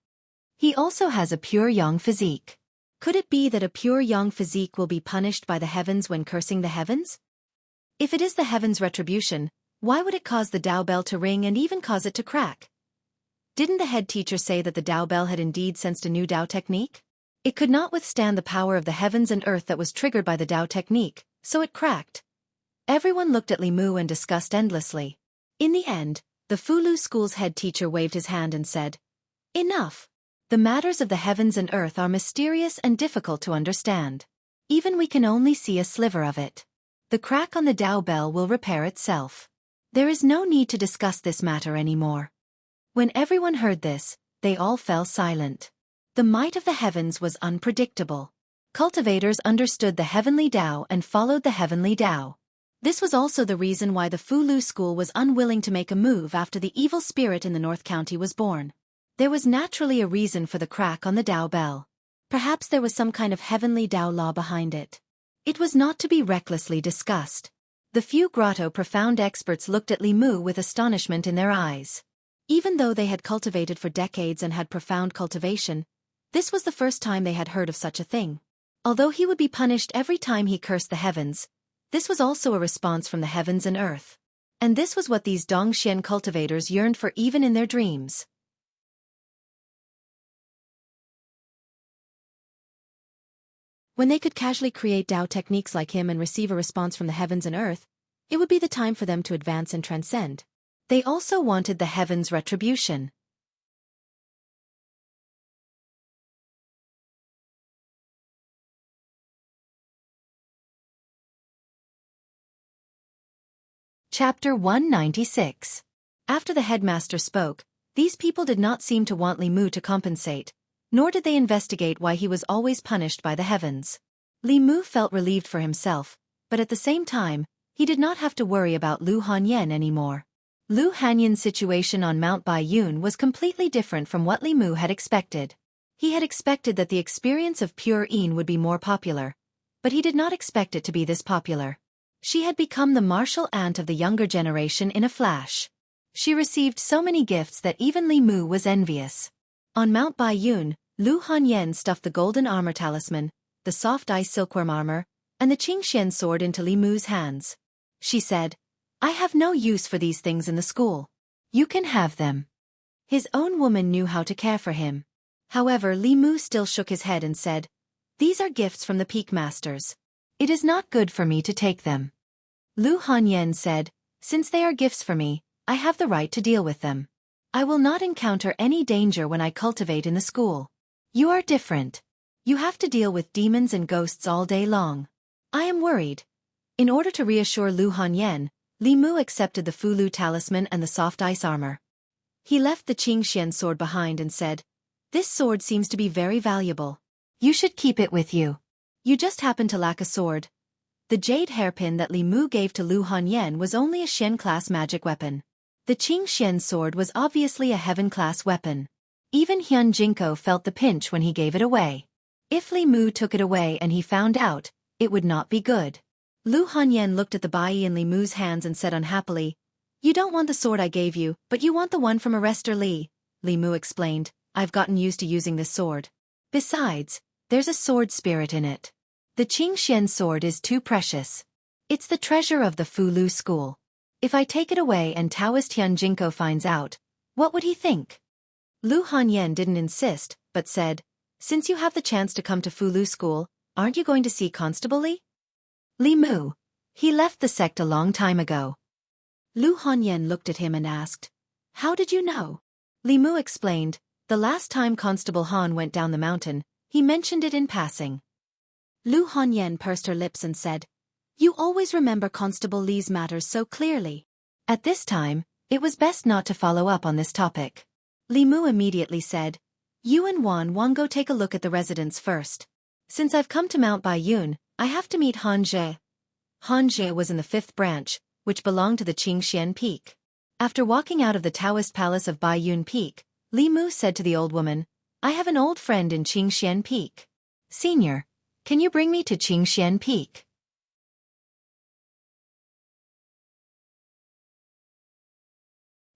He also has a pure yang physique. Could it be that a pure yang physique will be punished by the heavens when cursing the heavens? If it is the heavens' retribution, why would it cause the Dao bell to ring and even cause it to crack? Didn't the head teacher say that the Dao bell had indeed sensed a new Dao technique? It could not withstand the power of the heavens and earth that was triggered by the Dao technique, so it cracked. Everyone looked at Li Mu and discussed endlessly. In the end, the Fulu school's head teacher waved his hand and said, Enough! The matters of the heavens and earth are mysterious and difficult to understand. Even we can only see a sliver of it. The crack on the Dao bell will repair itself. There is no need to discuss this matter anymore. When everyone heard this, they all fell silent. The might of the heavens was unpredictable. Cultivators understood the heavenly Tao and followed the heavenly Tao. This was also the reason why the Fulu school was unwilling to make a move after the evil spirit in the North County was born. There was naturally a reason for the crack on the Tao bell. Perhaps there was some kind of heavenly Tao law behind it. It was not to be recklessly discussed. The few grotto profound experts looked at Li Mu with astonishment in their eyes. Even though they had cultivated for decades and had profound cultivation, this was the first time they had heard of such a thing. Although he would be punished every time he cursed the heavens, this was also a response from the heavens and earth. And this was what these Dongxian cultivators yearned for even in their dreams. When they could casually create Tao techniques like him and receive a response from the heavens and earth, it would be the time for them to advance and transcend. They also wanted the heavens' retribution. Chapter 196. After the headmaster spoke, these people did not seem to want Li Mu to compensate, nor did they investigate why he was always punished by the heavens. Li Mu felt relieved for himself, but at the same time, he did not have to worry about Lu Hanyan anymore. Lu Hanyan's situation on Mount Baiyun was completely different from what Li Mu had expected. He had expected that the experience of pure Yin would be more popular, but he did not expect it to be this popular. She had become the martial aunt of the younger generation in a flash. She received so many gifts that even Li Mu was envious. On Mount Baiyun, Lu Hanyan stuffed the golden armor talisman, the soft ice silkworm armor, and the Qingxian sword into Li Mu's hands. She said, "I have no use for these things in the school. You can have them." His own woman knew how to care for him. However, Li Mu still shook his head and said, "These are gifts from the peak masters. It is not good for me to take them." Lu Hanyan said, "Since they are gifts for me, I have the right to deal with them. I will not encounter any danger when I cultivate in the school. You are different. You have to deal with demons and ghosts all day long. I am worried." In order to reassure Lu Hanyan, Li Mu accepted the Fulu talisman and the soft ice armor. He left the Qingxian sword behind and said, "This sword seems to be very valuable. You should keep it with you. You just happen to lack a sword." The jade hairpin that Li Mu gave to Lu Hanyan was only a Xian-class magic weapon. The Qingxian sword was obviously a heaven-class weapon. Even Hyun Jinko felt the pinch when he gave it away. If Li Mu took it away and he found out, it would not be good. Lu Hanyan looked at the bai in Li Mu's hands and said unhappily, "You don't want the sword I gave you, but you want the one from Arrestor Li." Li Mu explained, "I've gotten used to using this sword. Besides, there's a sword spirit in it. The Qingxian sword is too precious. It's the treasure of the Fulu school. If I take it away and Taoist Hyun Jinko finds out, what would he think?" Lu Hanyan didn't insist, but said, "Since you have the chance to come to Fulu school, aren't you going to see Constable Li?" "Li Mu. He left the sect a long time ago." Lu Hanyan looked at him and asked, "How did you know?" Li Mu explained, "The last time Constable Han went down the mountain, he mentioned it in passing." Lu Hanyan pursed her lips and said, "You always remember Constable Li's matters so clearly." At this time, it was best not to follow up on this topic. Li Mu immediately said, "You and Wan go take a look at the residence first. Since I've come to Mount Baiyun, I have to meet Han Zhe." Han Zhe was in the 5th branch, which belonged to the Qingxian Peak. After walking out of the Taoist palace of Baiyun Peak, Li Mu said to the old woman, "I have an old friend in Qingxian Peak. Senior, can you bring me to Qingxian Peak?"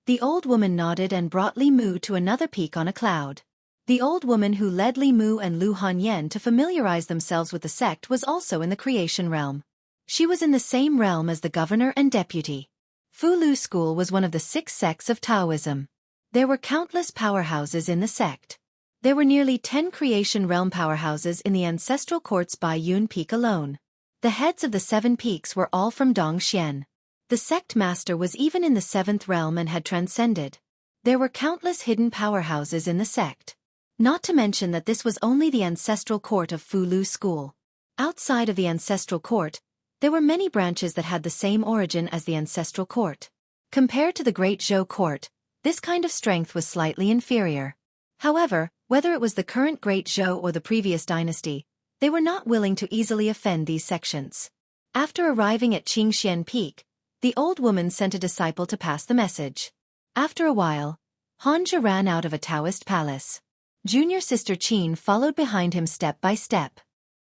The old woman nodded and brought Li Mu to another peak on a cloud. The old woman who led Li Mu and Lu Hanyan to familiarize themselves with the sect was also in the creation realm. She was in the same realm as the governor and deputy. Fulu school was one of the 6 sects of Taoism. There were countless powerhouses in the sect. There were nearly 10 creation realm powerhouses in the ancestral courts Baiyun Peak alone. The heads of the 7 peaks were all from Dongxian. The sect master was even in the 7th realm and had transcended. There were countless hidden powerhouses in the sect. Not to mention that this was only the ancestral court of Fulu school. Outside of the ancestral court, there were many branches that had the same origin as the ancestral court. Compared to the Great Zhou court, this kind of strength was slightly inferior. However, whether it was the current Great Zhou or the previous dynasty, they were not willing to easily offend these sections. After arriving at Qingxian Peak, the old woman sent a disciple to pass the message. After a while, Hanja ran out of a Taoist palace. Junior sister Qin followed behind him step by step.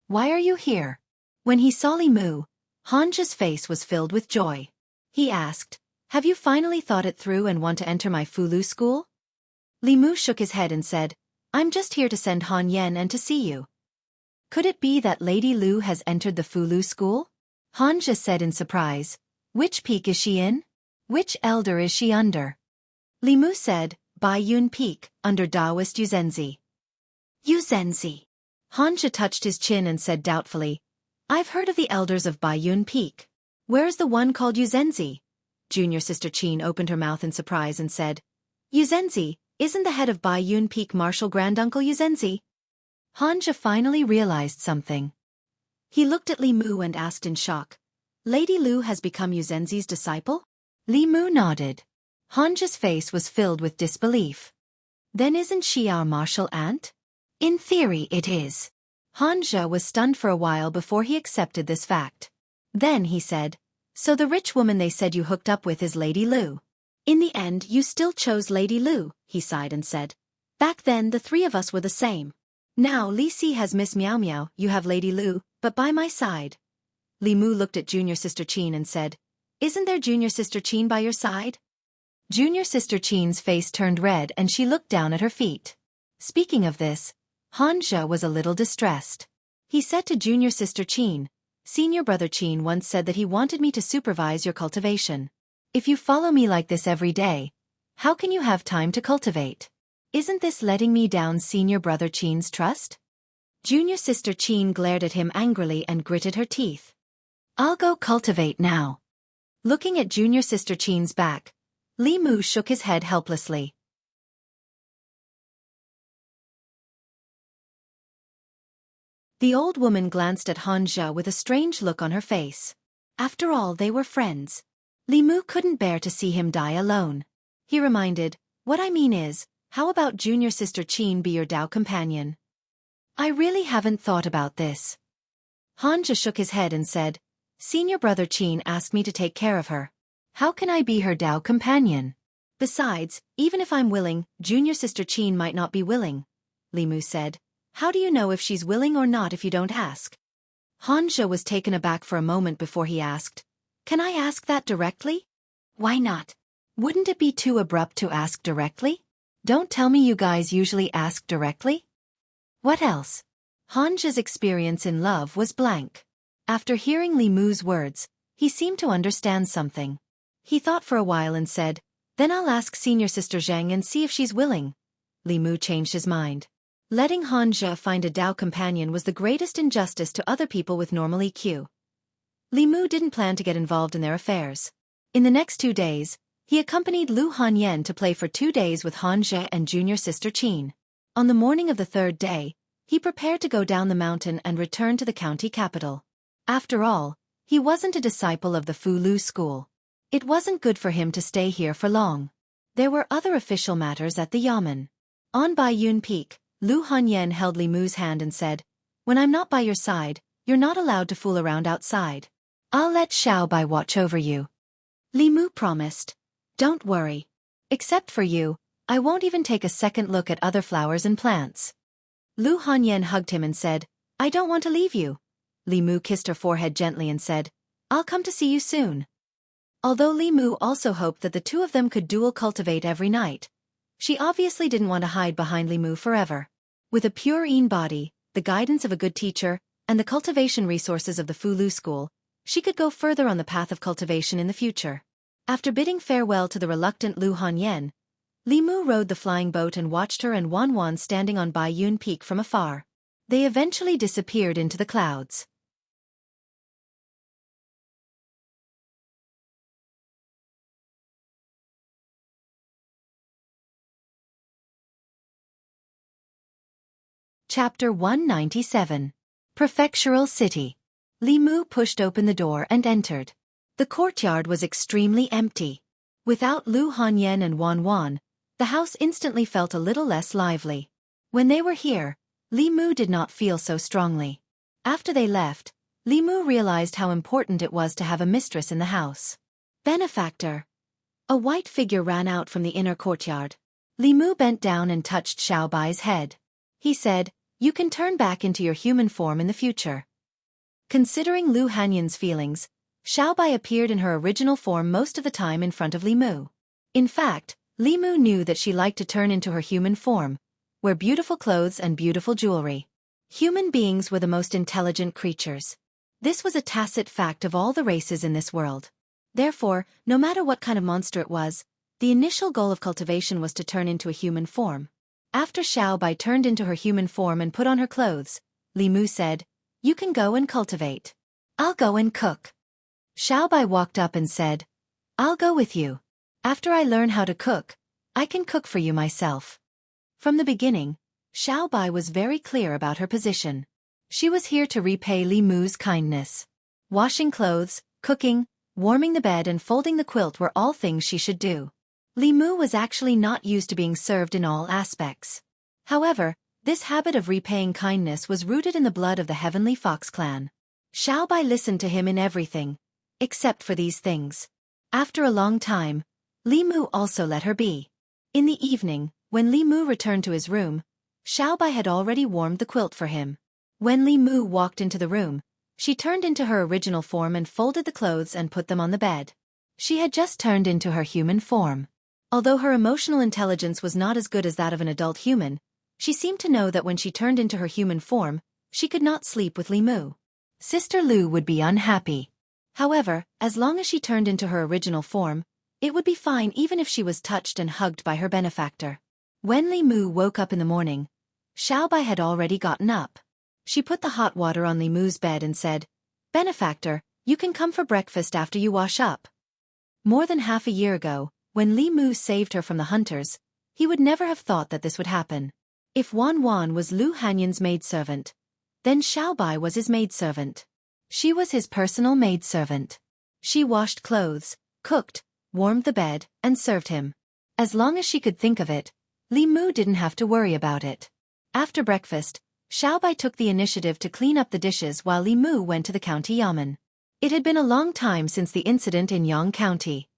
"Why are you here?" When he saw Li Mu, Hanja's face was filled with joy. He asked, "Have you finally thought it through and want to enter my Fulu school?" Li Mu shook his head and said, "I'm just here to send Han Yen and to see you." "Could it be that Lady Lu has entered the Fulu school?" Hanja said in surprise. "Which peak is she in? Which elder is she under?" Li Mu said, "Bai Yun Peak, under Daoist Yuzenzi." Yuzenzi. Hanja touched his chin and said doubtfully, "I've heard of the elders of Bai Yun Peak. Where is the one called Yuzenzi?" Junior sister Qin opened her mouth in surprise and said, "Yuzenzi, isn't the head of Bai Yun Peak Marshal Granduncle Yuzenzi?" Hanja finally realized something. He looked at Li Mu and asked in shock, "Lady Lu has become Yuzenzi's disciple?" Li Mu nodded. Hanja's face was filled with disbelief. "Then isn't she our martial aunt?" "In theory it is." Hanja was stunned for a while before he accepted this fact. Then he said, "So the rich woman they said you hooked up with is Lady Lu. In the end you still chose Lady Lu," he sighed and said. "Back then the three of us were the same. Now Li Si has Miss Meow Meow, you have Lady Lu, but by my side." Li Mu looked at Junior Sister Qin and said, "Isn't there Junior Sister Qin by your side?" Junior Sister Qin's face turned red and she looked down at her feet. Speaking of this, Hanja was a little distressed. He said to Junior Sister Qin, "Senior Brother Qin once said that he wanted me to supervise your cultivation. If you follow me like this every day, how can you have time to cultivate? Isn't this letting me down Senior Brother Qin's trust?" Junior Sister Qin glared at him angrily and gritted her teeth. "I'll go cultivate now." Looking at Junior Sister Qin's back, Li Mu shook his head helplessly. The old woman glanced at Hanja with a strange look on her face. After all, they were friends. Li Mu couldn't bear to see him die alone. He reminded, "What I mean is, how about Junior Sister Qin be your Dao companion?" "I really haven't thought about this." Hanja shook his head and said, "Senior Brother Qin asked me to take care of her. How can I be her Dao companion? Besides, even if I'm willing, Junior Sister Qin might not be willing." Li Mu said, "How do you know if she's willing or not if you don't ask?" Hanja was taken aback for a moment before he asked, "Can I ask that directly?" "Why not? Wouldn't it be too abrupt to ask directly? Don't tell me you guys usually ask directly?" "What else?" Hanja's experience in love was blank. After hearing Li Mu's words, he seemed to understand something. He thought for a while and said, "Then I'll ask Senior Sister Zhang and see if she's willing." Li Mu changed his mind. Letting Hanja find a Dao companion was the greatest injustice to other people with normal EQ. Li Mu didn't plan to get involved in their affairs. In the next 2 days, he accompanied Lu Hanyan to play for 2 days with Hanja and Junior Sister Qin. On the morning of the 3rd day, he prepared to go down the mountain and return to the county capital. After all, he wasn't a disciple of the Fulu school. It wasn't good for him to stay here for long. There were other official matters at the yamen. On Bai Yun Peak, Lu Hanyan held Li Mu's hand and said, "When I'm not by your side, you're not allowed to fool around outside. I'll let Xiao Bai watch over you." Li Mu promised. "Don't worry. Except for you, I won't even take a second look at other flowers and plants." Lu Hanyan hugged him and said, "I don't want to leave you." Li Mu kissed her forehead gently and said, "I'll come to see you soon." Although Li Mu also hoped that the two of them could dual cultivate every night, she obviously didn't want to hide behind Li Mu forever. With a pure body, the guidance of a good teacher, and the cultivation resources of the Fulu school, she could go further on the path of cultivation in the future. After bidding farewell to the reluctant Lu Hanyan, Li Mu rode the flying boat and watched her and Wan Wan standing on Bai Yun Peak from afar. They eventually disappeared into the clouds. Chapter 197. Prefectural City. Li Mu pushed open the door and entered. The courtyard was extremely empty. Without Lu Hanyan and Wan Wan, the house instantly felt a little less lively. When they were here, Li Mu did not feel so strongly. After they left, Li Mu realized how important it was to have a mistress in the house. Benefactor. A white figure ran out from the inner courtyard. Li Mu bent down and touched Xiao Bai's head. He said, "You can turn back into your human form in the future." Considering Lu Hanyan's feelings, Xiao Bai appeared in her original form most of the time in front of Li Mu. In fact, Li Mu knew that she liked to turn into her human form, wear beautiful clothes and beautiful jewelry. Human beings were the most intelligent creatures. This was a tacit fact of all the races in this world. Therefore, no matter what kind of monster it was, the initial goal of cultivation was to turn into a human form. After Xiao Bai turned into her human form and put on her clothes, Li Mu said, "You can go and cultivate. I'll go and cook." Xiao Bai walked up and said, "I'll go with you. After I learn how to cook, I can cook for you myself." From the beginning, Xiao Bai was very clear about her position. She was here to repay Li Mu's kindness. Washing clothes, cooking, warming the bed and folding the quilt were all things she should do. Li Mu was actually not used to being served in all aspects. However, this habit of repaying kindness was rooted in the blood of the Heavenly Fox clan. Xiao Bai listened to him in everything, except for these things. After a long time, Li Mu also let her be. In the evening, when Li Mu returned to his room, Xiao Bai had already warmed the quilt for him. When Li Mu walked into the room, she turned into her original form and folded the clothes and put them on the bed. She had just turned into her human form. Although her emotional intelligence was not as good as that of an adult human, she seemed to know that when she turned into her human form, she could not sleep with Li Mu. Sister Lu would be unhappy. However, as long as she turned into her original form, it would be fine even if she was touched and hugged by her benefactor. When Li Mu woke up in the morning, Xiao Bai had already gotten up. She put the hot water on Li Mu's bed and said, "Benefactor, you can come for breakfast after you wash up." More than half a year ago, when Li Mu saved her from the hunters, he would never have thought that this would happen. If Wan Wan was Lu Hanyan's maidservant, then Xiao Bai was his maidservant. She was his personal maidservant. She washed clothes, cooked, warmed the bed, and served him. As long as she could think of it, Li Mu didn't have to worry about it. After breakfast, Xiao Bai took the initiative to clean up the dishes while Li Mu went to the county yamen. It had been a long time since the incident in Yang County.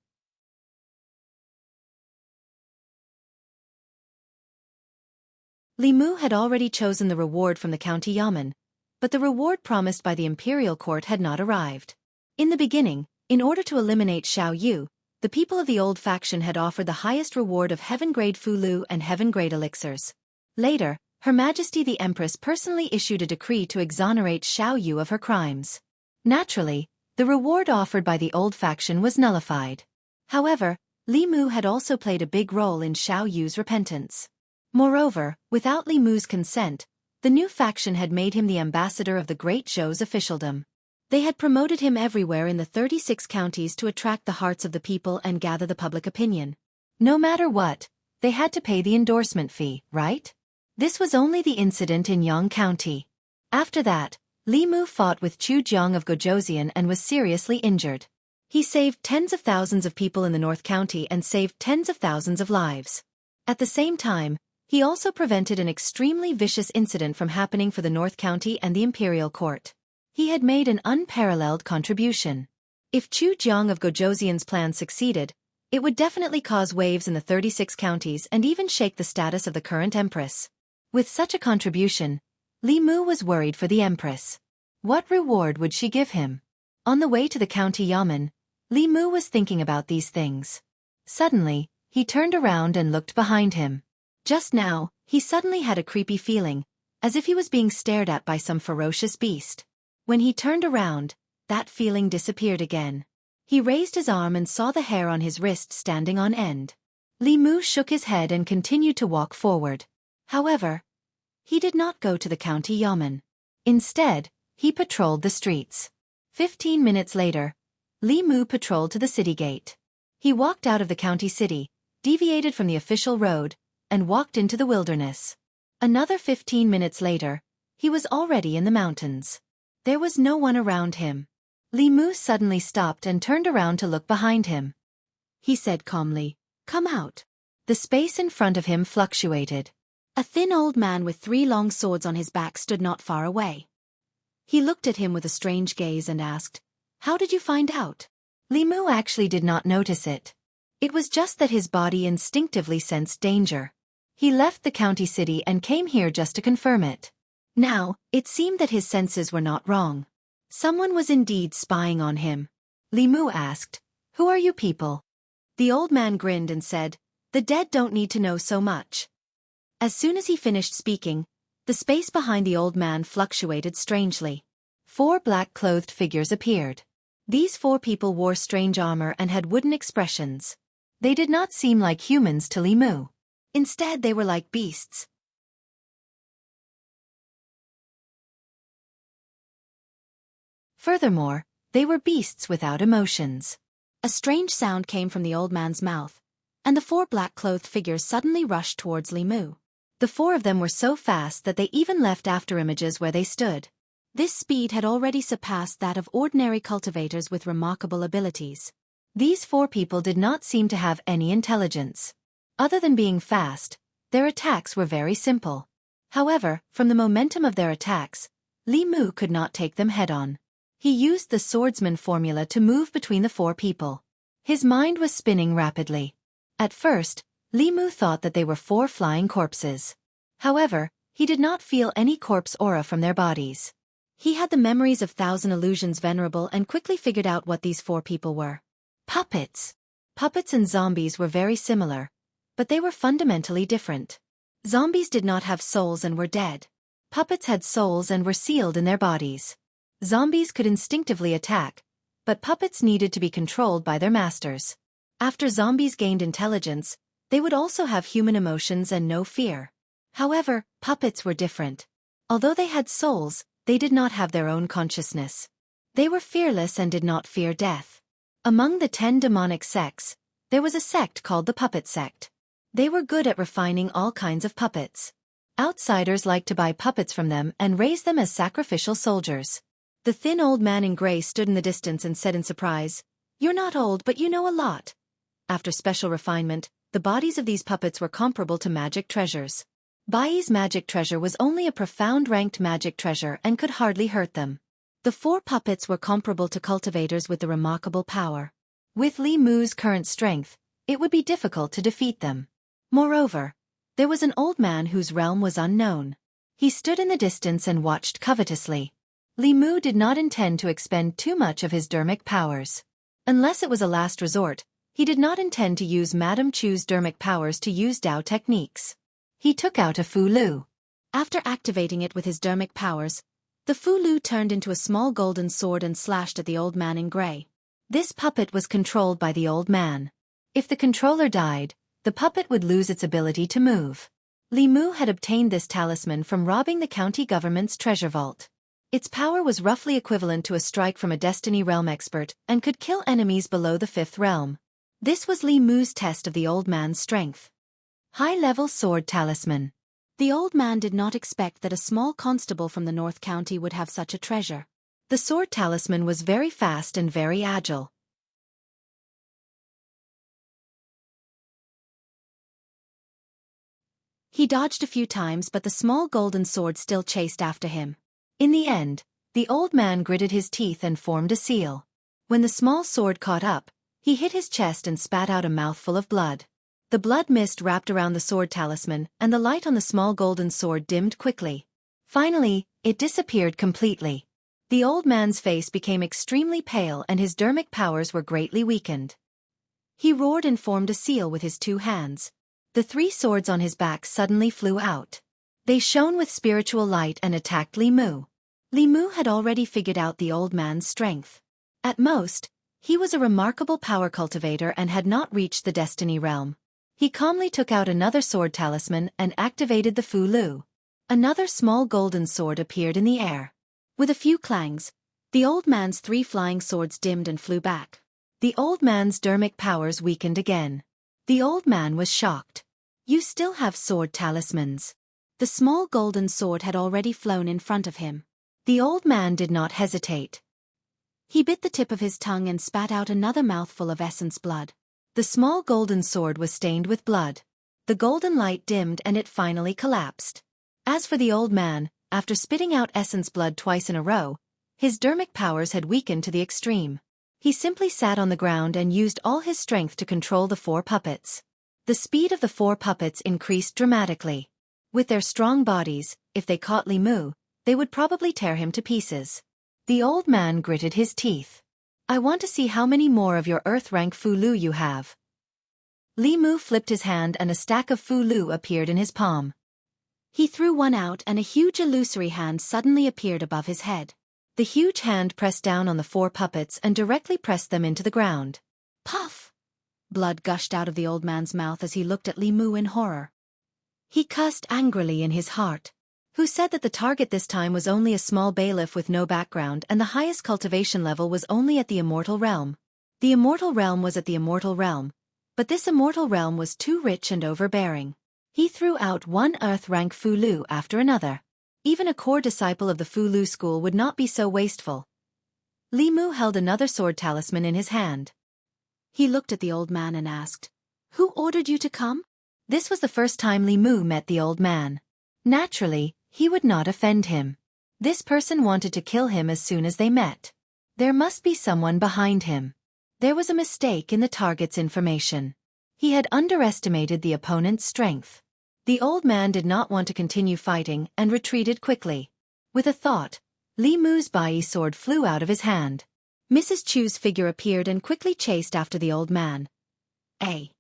Li Mu had already chosen the reward from the county yamen, but the reward promised by the imperial court had not arrived. In the beginning, in order to eliminate Xiao Yu, the people of the old faction had offered the highest reward of heaven-grade Fulu and heaven-grade elixirs. Later, Her Majesty the Empress personally issued a decree to exonerate Xiao Yu of her crimes. Naturally, the reward offered by the old faction was nullified. However, Li Mu had also played a big role in Xiao Yu's repentance. Moreover, without Li Mu's consent, the new faction had made him the ambassador of the Great Zhou's officialdom. They had promoted him everywhere in the 36 counties to attract the hearts of the people and gather the public opinion. No matter what, they had to pay the endorsement fee, right? This was only the incident in Yang County. After that, Li Mu fought with Chu Jiang of Gojoseon and was seriously injured. He saved tens of thousands of people in the North County and saved tens of thousands of lives. At the same time, he also prevented an extremely vicious incident from happening for the North County and the Imperial Court. He had made an unparalleled contribution. If Chu Jiang of Gojoseon's plan succeeded, it would definitely cause waves in the 36 counties and even shake the status of the current empress. With such a contribution, Li Mu was worried for the empress. What reward would she give him? On the way to the county yamen, Li Mu was thinking about these things. Suddenly, he turned around and looked behind him. Just now, he suddenly had a creepy feeling, as if he was being stared at by some ferocious beast. When he turned around, that feeling disappeared again. He raised his arm and saw the hair on his wrist standing on end. Li Mu shook his head and continued to walk forward. However, he did not go to the county yamen. Instead, he patrolled the streets. 15 minutes later, Li Mu patrolled to the city gate. He walked out of the county city, deviated from the official road, and walked into the wilderness. Another 15 minutes later, he was already in the mountains. There was no one around him. Li Mu suddenly stopped and turned around to look behind him. he said calmly. "Come out." The space in front of him fluctuated. A thin old man with 3 long swords on his back stood not far away. He looked at him with a strange gaze and asked, "How did you find out?" Li Mu actually did not notice it. It was just that his body instinctively sensed danger. He left the county city and came here just to confirm it. Now, it seemed that his senses were not wrong. Someone was indeed spying on him. Li Mu asked, "Who are you people?" The old man grinned and said, "The dead don't need to know so much." As soon as he finished speaking, the space behind the old man fluctuated strangely. 4 black-clothed figures appeared. These 4 people wore strange armor and had wooden expressions. They did not seem like humans to Li Mu. Instead, they were like beasts. Furthermore, they were beasts without emotions. A strange sound came from the old man's mouth, and the 4 black-clothed figures suddenly rushed towards Li Mu. The 4 of them were so fast that they even left afterimages where they stood. This speed had already surpassed that of ordinary cultivators with remarkable abilities. These 4 people did not seem to have any intelligence. Other than being fast, their attacks were very simple. However, from the momentum of their attacks, Li Mu could not take them head-on. He used the swordsman formula to move between the 4 people. His mind was spinning rapidly. At first, Li Mu thought that they were 4 flying corpses. However, he did not feel any corpse aura from their bodies. He had the memories of 1,000 illusions venerable and quickly figured out what these 4 people were. Puppets. Puppets and zombies were very similar, but they were fundamentally different. Zombies did not have souls and were dead. Puppets had souls and were sealed in their bodies. Zombies could instinctively attack, but puppets needed to be controlled by their masters. After zombies gained intelligence, they would also have human emotions and no fear. However, puppets were different. Although they had souls, they did not have their own consciousness. They were fearless and did not fear death. Among the 10 demonic sects, there was a sect called the Puppet Sect. They were good at refining all kinds of puppets. Outsiders liked to buy puppets from them and raise them as sacrificial soldiers. The thin old man in gray stood in the distance and said in surprise, "You're not old, but you know a lot." After special refinement, the bodies of these puppets were comparable to magic treasures. Bai's magic treasure was only a profound ranked magic treasure and could hardly hurt them. The 4 puppets were comparable to cultivators with the remarkable power. With Li Mu's current strength, it would be difficult to defeat them. Moreover, there was an old man whose realm was unknown. He stood in the distance and watched covetously. Li Mu did not intend to expend too much of his dermic powers. Unless it was a last resort, he did not intend to use Madame Chu's dermic powers to use Dao techniques. He took out a Fu Lu. After activating it with his dermic powers, the Fu Lu turned into a small golden sword and slashed at the old man in gray. This puppet was controlled by the old man. If the controller died, the puppet would lose its ability to move. Li Mu had obtained this talisman from robbing the county government's treasure vault. Its power was roughly equivalent to a strike from a Destiny Realm expert and could kill enemies below the 5th realm. This was Li Mu's test of the old man's strength. High-level sword talisman. The old man did not expect that a small constable from the North County would have such a treasure. The sword talisman was very fast and very agile. He dodged a few times, but the small golden sword still chased after him. In the end, the old man gritted his teeth and formed a seal. When the small sword caught up, he hit his chest and spat out a mouthful of blood. The blood mist wrapped around the sword talisman, and the light on the small golden sword dimmed quickly. Finally, it disappeared completely. The old man's face became extremely pale and his dermic powers were greatly weakened. He roared and formed a seal with his 2 hands. The 3 swords on his back suddenly flew out. They shone with spiritual light and attacked Li Mu. Li Mu had already figured out the old man's strength. At most, he was a remarkable power cultivator and had not reached the Destiny Realm. He calmly took out another sword talisman and activated the Fu Lu. Another small golden sword appeared in the air. With a few clangs, the old man's 3 flying swords dimmed and flew back. The old man's dermic powers weakened again. The old man was shocked. "You still have sword talismans." The small golden sword had already flown in front of him. The old man did not hesitate. He bit the tip of his tongue and spat out another mouthful of essence blood. The small golden sword was stained with blood. The golden light dimmed and it finally collapsed. As for the old man, after spitting out essence blood twice in a row, his dermic powers had weakened to the extreme. He simply sat on the ground and used all his strength to control the 4 puppets. The speed of the 4 puppets increased dramatically. With their strong bodies, if they caught Li Mu, they would probably tear him to pieces. The old man gritted his teeth. I want to see how many more of your Earth-rank Fulu you have. Li Mu flipped his hand and a stack of Fulu appeared in his palm. He threw one out and a huge illusory hand suddenly appeared above his head. The huge hand pressed down on the 4 puppets and directly pressed them into the ground. Puff! Blood gushed out of the old man's mouth as he looked at Li Mu in horror. He cussed angrily in his heart. Who said that the target this time was only a small bailiff with no background and the highest cultivation level was only at the immortal realm? The immortal realm was at the immortal realm, but this immortal realm was too rich and overbearing. He threw out one Earth-rank Fulu after another. Even a core disciple of the Fulu school would not be so wasteful. Li Mu held another sword talisman in his hand. He looked at the old man and asked, "Who ordered you to come?" This was the first time Li Mu met the old man. Naturally, he would not offend him. This person wanted to kill him as soon as they met. There must be someone behind him. There was a mistake in the target's information. He had underestimated the opponent's strength. The old man did not want to continue fighting and retreated quickly. With a thought, Li Mu's Bai sword flew out of his hand. Mrs. Chu's figure appeared and quickly chased after the old man. A